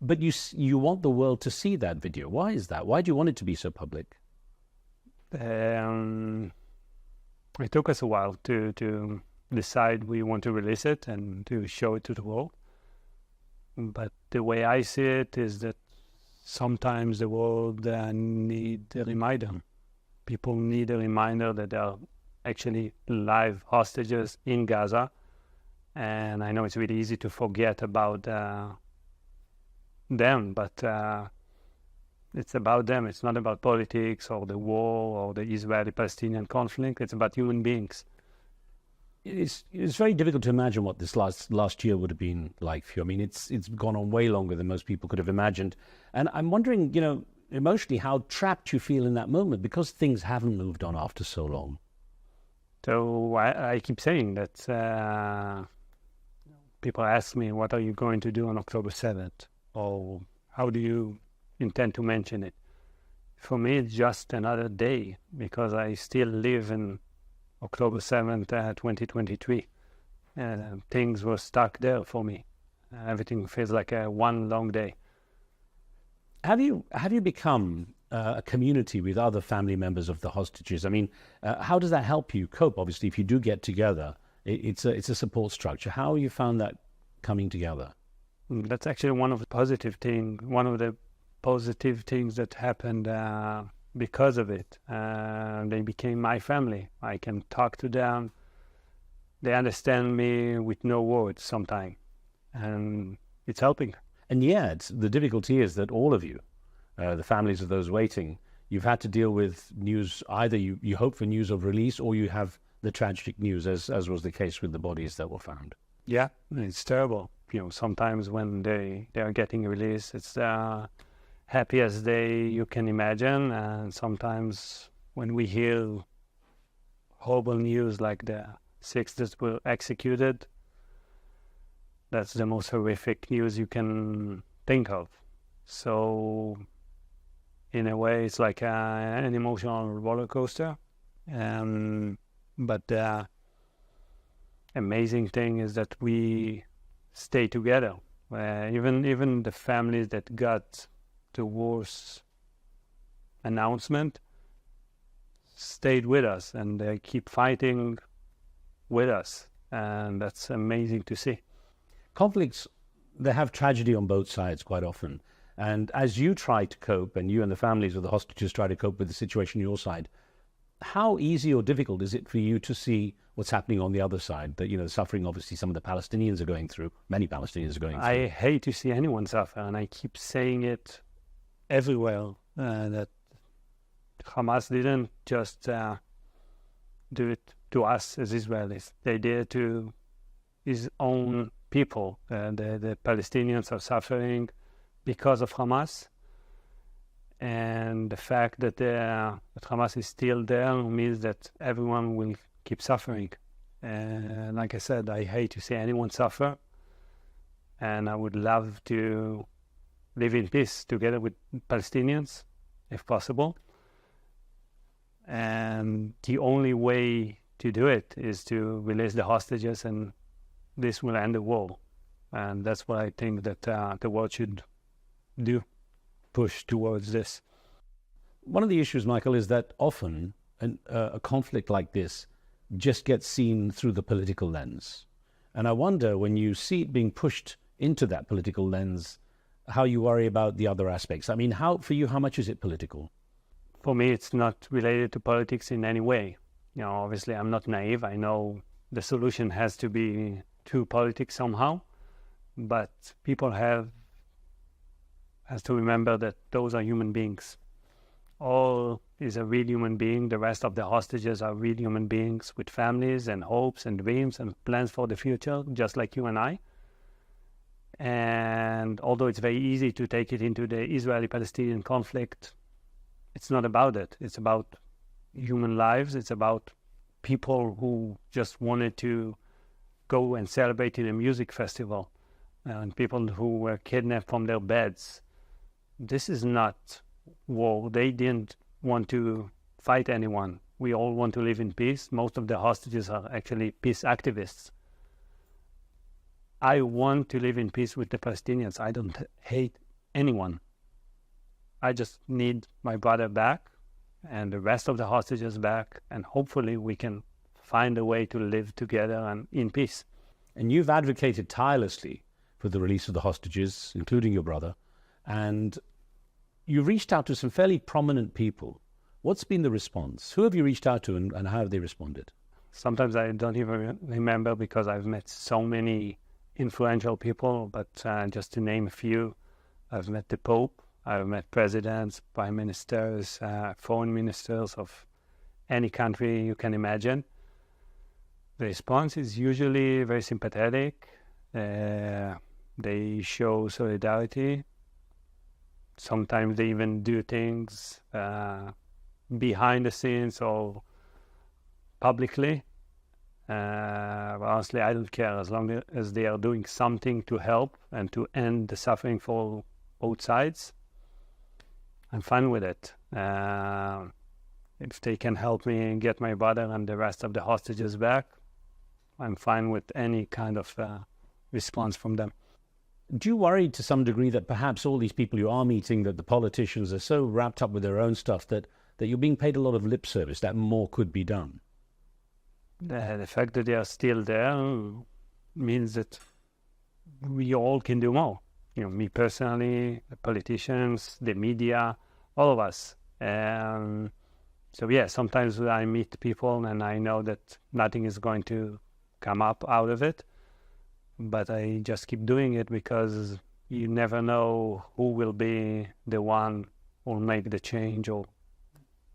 But you want the world to see that video. Why is that? Why do you want it to be so public? It took us a while to decide we want to release it and to show it to the world. But the way I see it is that sometimes the world need a reminder. People need a reminder that there are actually live hostages in Gaza. And I know it's really easy to forget about them, but it's about them. It's not about politics or the war or the Israeli-Palestinian conflict. It's about human beings. It's very difficult to imagine what this last year would have been like for you. I mean, it's gone on way longer than most people could have imagined. And I'm wondering, emotionally, how trapped you feel in that moment because things haven't moved on after so long. So I keep saying that people ask me, what are you going to do on October 7th? Or how do you intend to mention it? For me, it's just another day because I still live in October 7th, 2023. Things were stuck there for me. Everything feels like one long day. Have you become a community with other family members of the hostages? I mean, how does that help you cope? Obviously, if you do get together, it's a support structure. How have you found that coming together? That's actually one of the positive things that happened because of it. They became my family. I can talk to them. They understand me with no words sometimes. And it's helping. And yet, the difficulty is that all of you, the families of those waiting, you've had to deal with news. Either you hope for news of release or you have the tragic news, as was the case with the bodies that were found. Yeah, it's terrible. Sometimes when they are getting released, it's happiest day you can imagine. And sometimes when we hear horrible news like the 6 that were executed, that's the most horrific news you can think of. So in a way, it's like an emotional roller coaster. But the amazing thing is that we stay together. Even the families that got the worst announcement stayed with us, and they keep fighting with us. And that's amazing to see. Conflicts, they have tragedy on both sides quite often. And as you try to cope, and you and the families of the hostages try to cope with the situation on your side, how easy or difficult is it for you to see what's happening on the other side? That, the suffering obviously some of the Palestinians are going through, many Palestinians are going through. I hate to see anyone suffer, and I keep saying it everywhere, that Hamas didn't just do it to us as Israelis. They did it to his own people. The Palestinians are suffering because of Hamas. And the fact that Hamas is still there means that everyone will keep suffering. And like I said, I hate to see anyone suffer. And I would love to live in peace together with Palestinians, if possible. And the only way to do it is to release the hostages, and this will end the war. And that's what I think that the world should do. Push towards this. One of the issues, Michael, is that often a conflict like this just gets seen through the political lens. And I wonder, when you see it being pushed into that political lens, how you worry about the other aspects. I mean, for you, how much is it political? For me, it's not related to politics in any way. Obviously, I'm not naive. I know the solution has to be through politics somehow, but people has to remember that those are human beings. all is a real human being. The rest of the hostages are real human beings with families and hopes and dreams and plans for the future, just like you and I. And although it's very easy to take it into the Israeli-Palestinian conflict, it's not about it. It's about human lives. It's about people who just wanted to go and celebrate in a music festival, and people who were kidnapped from their beds. This is not war. They didn't want to fight anyone. We all want to live in peace. Most of the hostages are actually peace activists. I want to live in peace with the Palestinians. I don't hate anyone. I just need my brother back and the rest of the hostages back, and hopefully we can find a way to live together and in peace. And you've advocated tirelessly for the release of the hostages, including your brother, and you reached out to some fairly prominent people. What's been the response? Who have you reached out to, and how have they responded? Sometimes I don't even remember because I've met so many influential people, but just to name a few, I've met the Pope, I've met presidents, prime ministers, foreign ministers of any country you can imagine. The response is usually very sympathetic. They show solidarity. Sometimes they even do things behind the scenes or publicly. Honestly, I don't care as long as they are doing something to help and to end the suffering for both sides. I'm fine with it. If they can help me get my brother and the rest of the hostages back, I'm fine with any kind of response from them. Do you worry to some degree that perhaps all these people you are meeting, that the politicians are so wrapped up with their own stuff that you're being paid a lot of lip service, that more could be done? The fact that they are still there means that we all can do more. You know, me personally, the politicians, the media, all of us. So yeah, sometimes I meet people and I know that nothing is going to come up out of it, but I just keep doing it because you never know who will be the one who will make the change or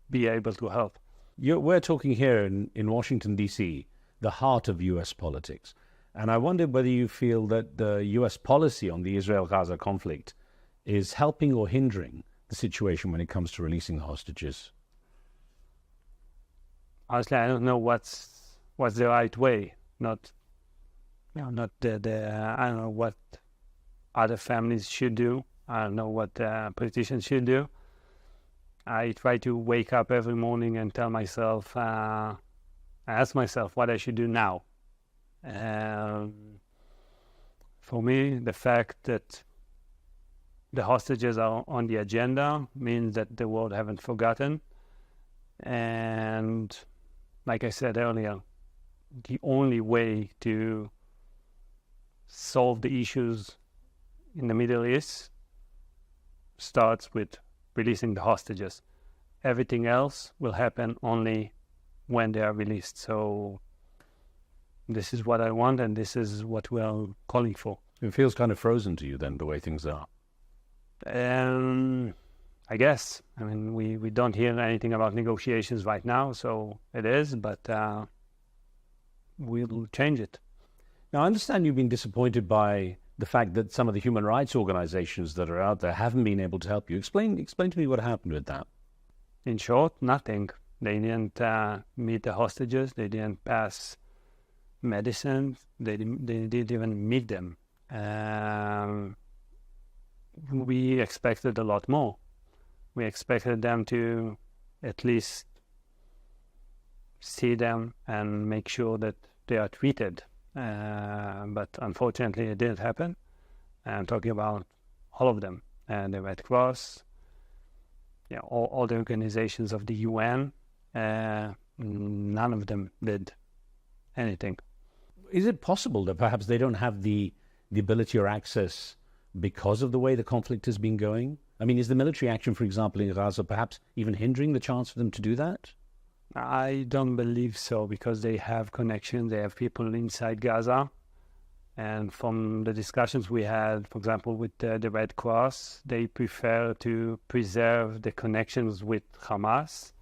be able to help. We're talking here in Washington, D.C., the heart of U.S. politics. And I wondered whether you feel that the U.S. policy on the Israel-Gaza conflict is helping or hindering the situation when it comes to releasing the hostages. Honestly, I don't know what's the right way. Not I don't know what other families should do. I don't know what politicians should do. I try to wake up every morning and tell myself, ask myself what I should do now. For me, the fact that the hostages are on the agenda means that the world haven't forgotten. And like I said earlier, the only way to solve the issues in the Middle East starts with releasing the hostages. Everything else will happen only when they are released. So this is what I want, and this is what we are calling for. It feels kind of frozen to you then, the way things are. I guess. I mean, we don't hear anything about negotiations right now, so it is, but we'll change it. Now, I understand you've been disappointed by the fact that some of the human rights organizations that are out there haven't been able to help you. Explain to me what happened with that. In short, nothing. They didn't meet the hostages. They didn't pass medicine. They didn't even meet them. We expected a lot more. We expected them to at least see them and make sure that they are treated. But unfortunately, it didn't happen. I'm talking about all of them. The Red Cross, all the organizations of the UN, none of them did anything. Is it possible that perhaps they don't have the ability or access because of the way the conflict has been going? I mean, is the military action, for example, in Gaza perhaps even hindering the chance for them to do that? I don't believe so, because they have connections. They have people inside Gaza. And from the discussions we had, for example, with the Red Cross, they prefer to preserve the connections with Hamas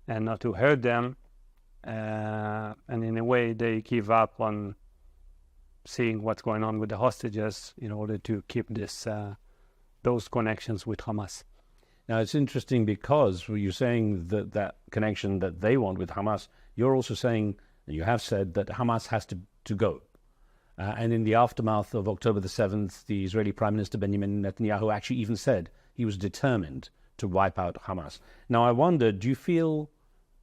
and not to hurt them. And in a way, they give up on seeing what's going on with the hostages in order to keep those connections with Hamas. Now, it's interesting because you're saying that that connection that they want with Hamas, you're also saying, and you have said, that Hamas has to go. And in the aftermath of October the 7th, the Israeli Prime Minister Benjamin Netanyahu actually even said he was determined to wipe out Hamas. Now, I wonder, do you feel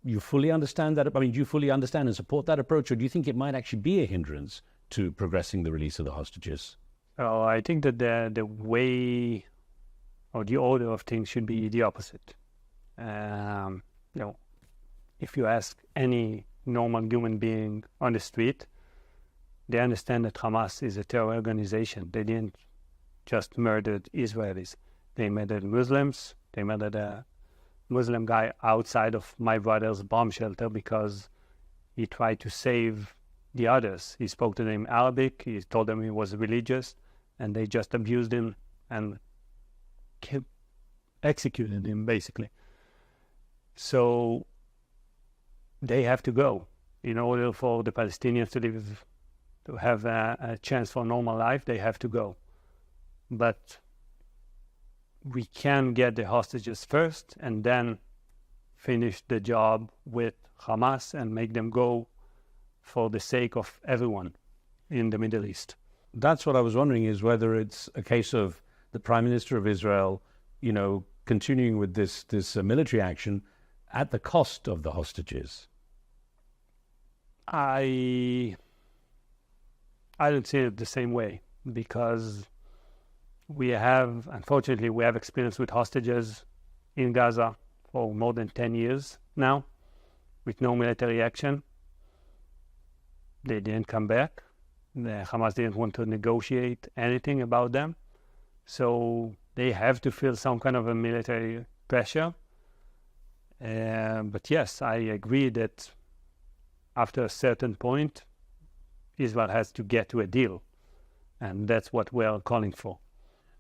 you fully understand that? I mean, do you fully understand and support that approach, or do you think it might actually be a hindrance to progressing the release of the hostages? Oh, I think that the way or the order of things should be the opposite. If you ask any normal human being on the street, they understand that Hamas is a terror organization. They didn't just murder Israelis. They murdered Muslims. They murdered a Muslim guy outside of my brother's bomb shelter because he tried to save the others. He spoke to them in Arabic. He told them he was religious, and they just abused him and executed him, basically. So they have to go in order for the Palestinians to have a chance for normal life. They have to go, but we can get the hostages first and then finish the job with Hamas and make them go for the sake of everyone in the Middle East. That's what I was wondering, is whether it's a case of the Prime Minister of Israel, continuing with this military action at the cost of the hostages. I don't see it the same way, because unfortunately, we have experience with hostages in Gaza for more than 10 years now, with no military action. They didn't come back. The Hamas didn't want to negotiate anything about them. So they have to feel some kind of a military pressure. But yes, I agree that after a certain point, Israel has to get to a deal. And that's what we're calling for.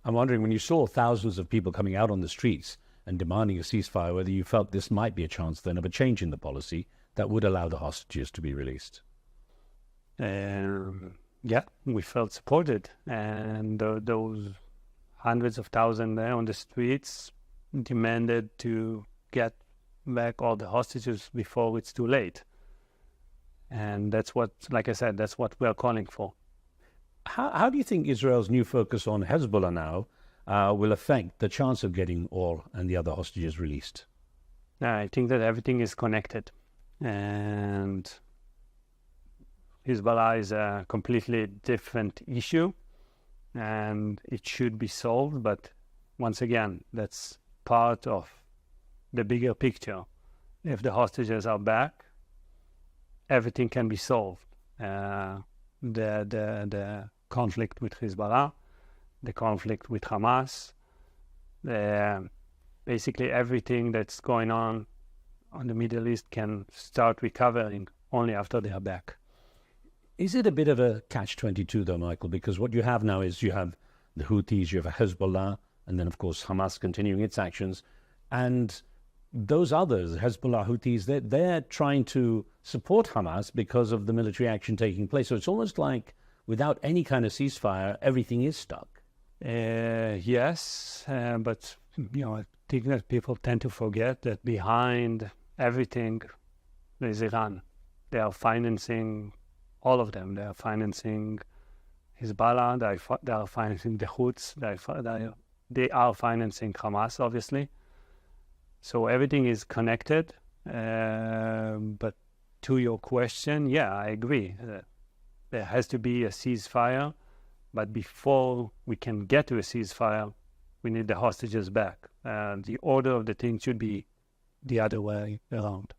I'm wondering, when you saw thousands of people coming out on the streets and demanding a ceasefire, whether you felt this might be a chance then of a change in the policy that would allow the hostages to be released. Yeah, we felt supported. And those hundreds of thousands there on the streets demanded to get back all the hostages before it's too late. And that's what, like I said, that's what we're calling for. How do you think Israel's new focus on Hezbollah now will affect the chance of getting all and the other hostages released? I think that everything is connected. And Hezbollah is a completely different issue, and it should be solved. But once again, that's part of the bigger picture. If the hostages are back, everything can be solved. The conflict with Hezbollah, the conflict with Hamas, basically everything that's going on the Middle East can start recovering only after they are back. Is it a bit of a catch-22 though, Michael? Because what you have now is you have the Houthis, you have Hezbollah, and then of course Hamas continuing its actions. And those others, Hezbollah, Houthis, they're trying to support Hamas because of the military action taking place. So it's almost like without any kind of ceasefire, everything is stuck. Yes, but I think that people tend to forget that behind everything is Iran. They are financing all of them. They are financing Hezbollah, they are financing the Houthis, they are financing Hamas, obviously. So everything is connected. But to your question, yeah, I agree. There has to be a ceasefire. But before we can get to a ceasefire, we need the hostages back. The order of the things should be the other way around.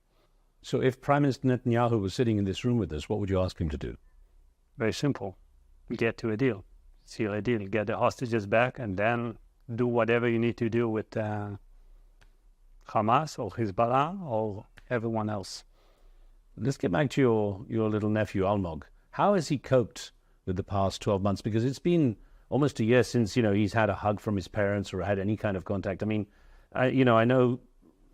So if Prime Minister Netanyahu was sitting in this room with us, what would you ask him to do? Very simple. Get to a deal. Seal a deal. Get the hostages back, and then do whatever you need to do with Hamas or Hezbollah or everyone else. Let's get back to your little nephew, Almog. How has he coped with the past 12 months? Because it's been almost a year since, he's had a hug from his parents or had any kind of contact. I mean, I know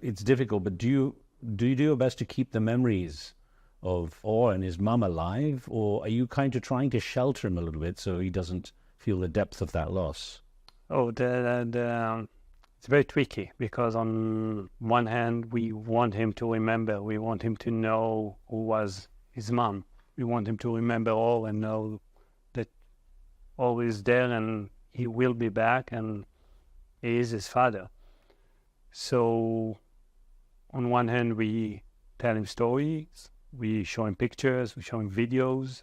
it's difficult, but do you do your best to keep the memories of Or and his mum alive, or are you kind of trying to shelter him a little bit so he doesn't feel the depth of that loss? Oh, it's very tricky, because on one hand we want him to remember, we want him to know who was his mum, we want him to remember all and know that all is there and he will be back and he is his father. So on one hand we tell him stories, we show him pictures, we show him videos,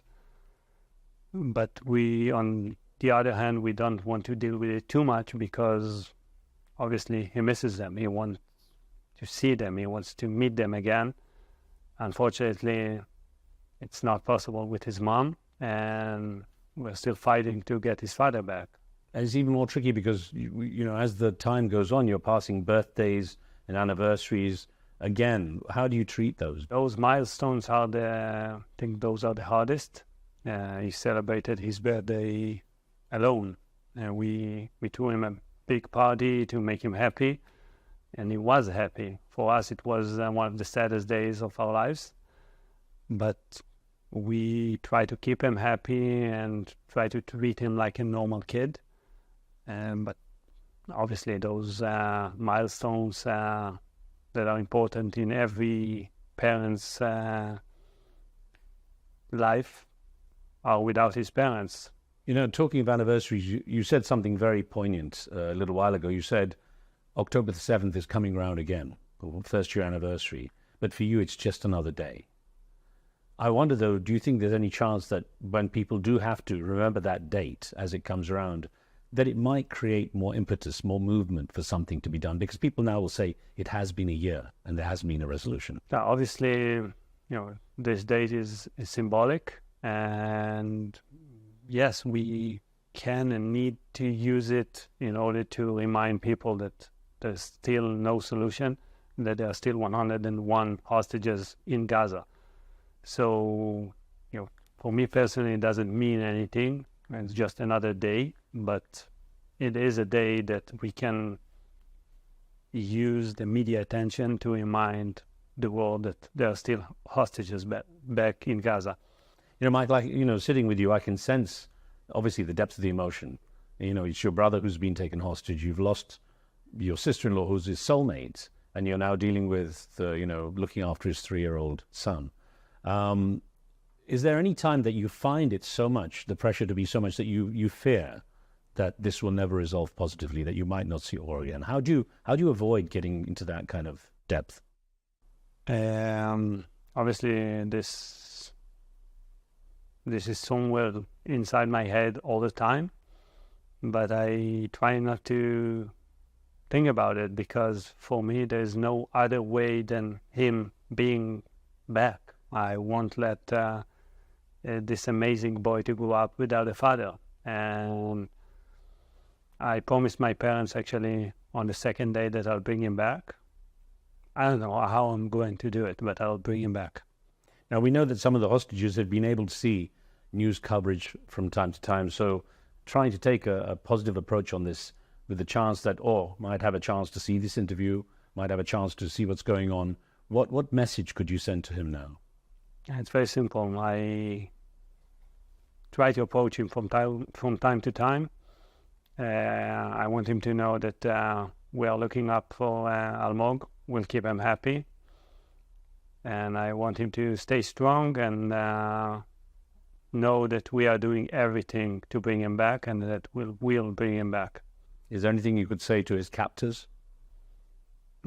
but on the other hand, we don't want to deal with it too much, because obviously he misses them. He wants to see them. He wants to meet them again. Unfortunately, it's not possible with his mom, and we're still fighting to get his father back. And it's even more tricky because, as the time goes on, you're passing birthdays and anniversaries. Again, how do you treat those? Those milestones I think those are the hardest. He celebrated his birthday alone, and we threw him a big party to make him happy, and he was happy. For us, it was one of the saddest days of our lives, but we try to keep him happy and try to treat him like a normal kid. But obviously those milestones that are important in every parent's life are without his parents. Talking of anniversaries, you said something very poignant a little while ago. You said October the 7th is coming round again, first year anniversary, but for you it's just another day. I wonder though, do you think there's any chance that when people do have to remember that date as it comes around, that it might create more impetus, more movement for something to be done? Because people now will say it has been a year and there hasn't been a resolution. Now, obviously, this date is symbolic, and yes, we can and need to use it in order to remind people that there's still no solution, that there are still 101 hostages in Gaza. So, for me personally, it doesn't mean anything. It's just another day, but it is a day that we can use the media attention to remind the world that there are still hostages back in Gaza. Mike, sitting with you, I can sense, obviously, the depth of the emotion. It's your brother who's been taken hostage. You've lost your sister-in-law, who's his soulmate, and you're now dealing with, looking after his 3-year-old son. Is there any time that you find it so much, the pressure to be so much, that you fear that this will never resolve positively, that you might not see Or again? How do you avoid getting into that kind of depth? Obviously, this is somewhere inside my head all the time, but I try not to think about it, because for me there's no other way than him being back. I won't let this amazing boy to grow up without a father, and I promised my parents actually on the second day that I'll bring him back. I don't know how I'm going to do it, but I'll bring him back. Now, we know that some of the hostages have been able to see news coverage from time to time, so trying to take a positive approach on this, with the chance that Or might have a chance to see this interview, might have a chance to see what's going on, what message could you send to him now? It's very simple. I try to approach him from time to time. I want him to know that we are looking up for Almog. We'll keep him happy. And I want him to stay strong and know that we are doing everything to bring him back, and that we'll bring him back. Is there anything you could say to his captors?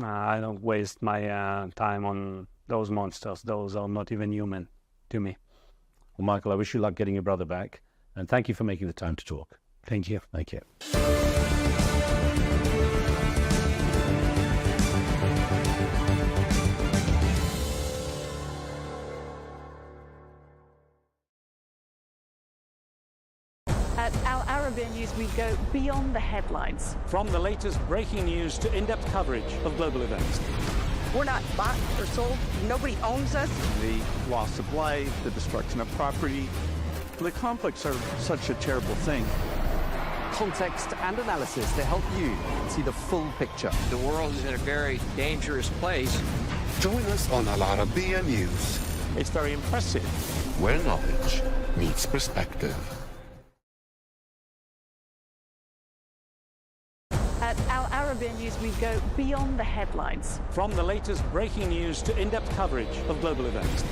I don't waste my time on those monsters. Those are not even human to me. Well, Michael, I wish you luck getting your brother back, and thank you for making the time to talk. Thank you. Thank you. At Arabiya News, we go beyond the headlines. From the latest breaking news to in-depth coverage of global events. We're not bought or sold. Nobody owns us. The loss of life, the destruction of property. The conflicts are such a terrible thing. Context and analysis to help you see the full picture. The world is in a very dangerous place. Join us on Arabiya News, It's very impressive. where knowledge meets perspective. At Arabiya News, we go beyond the headlines. From the latest breaking news to in-depth coverage of global events.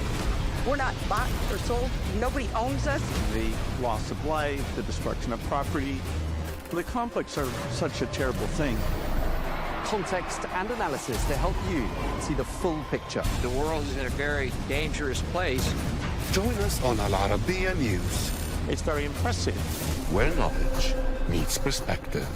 We're not bought or sold. Nobody owns us. The loss of life, the destruction of property. The conflicts are such a terrible thing. Context and analysis to help you see the full picture. The world is in a very dangerous place. Join us on Arabiya News, It's very impressive. where knowledge meets perspective.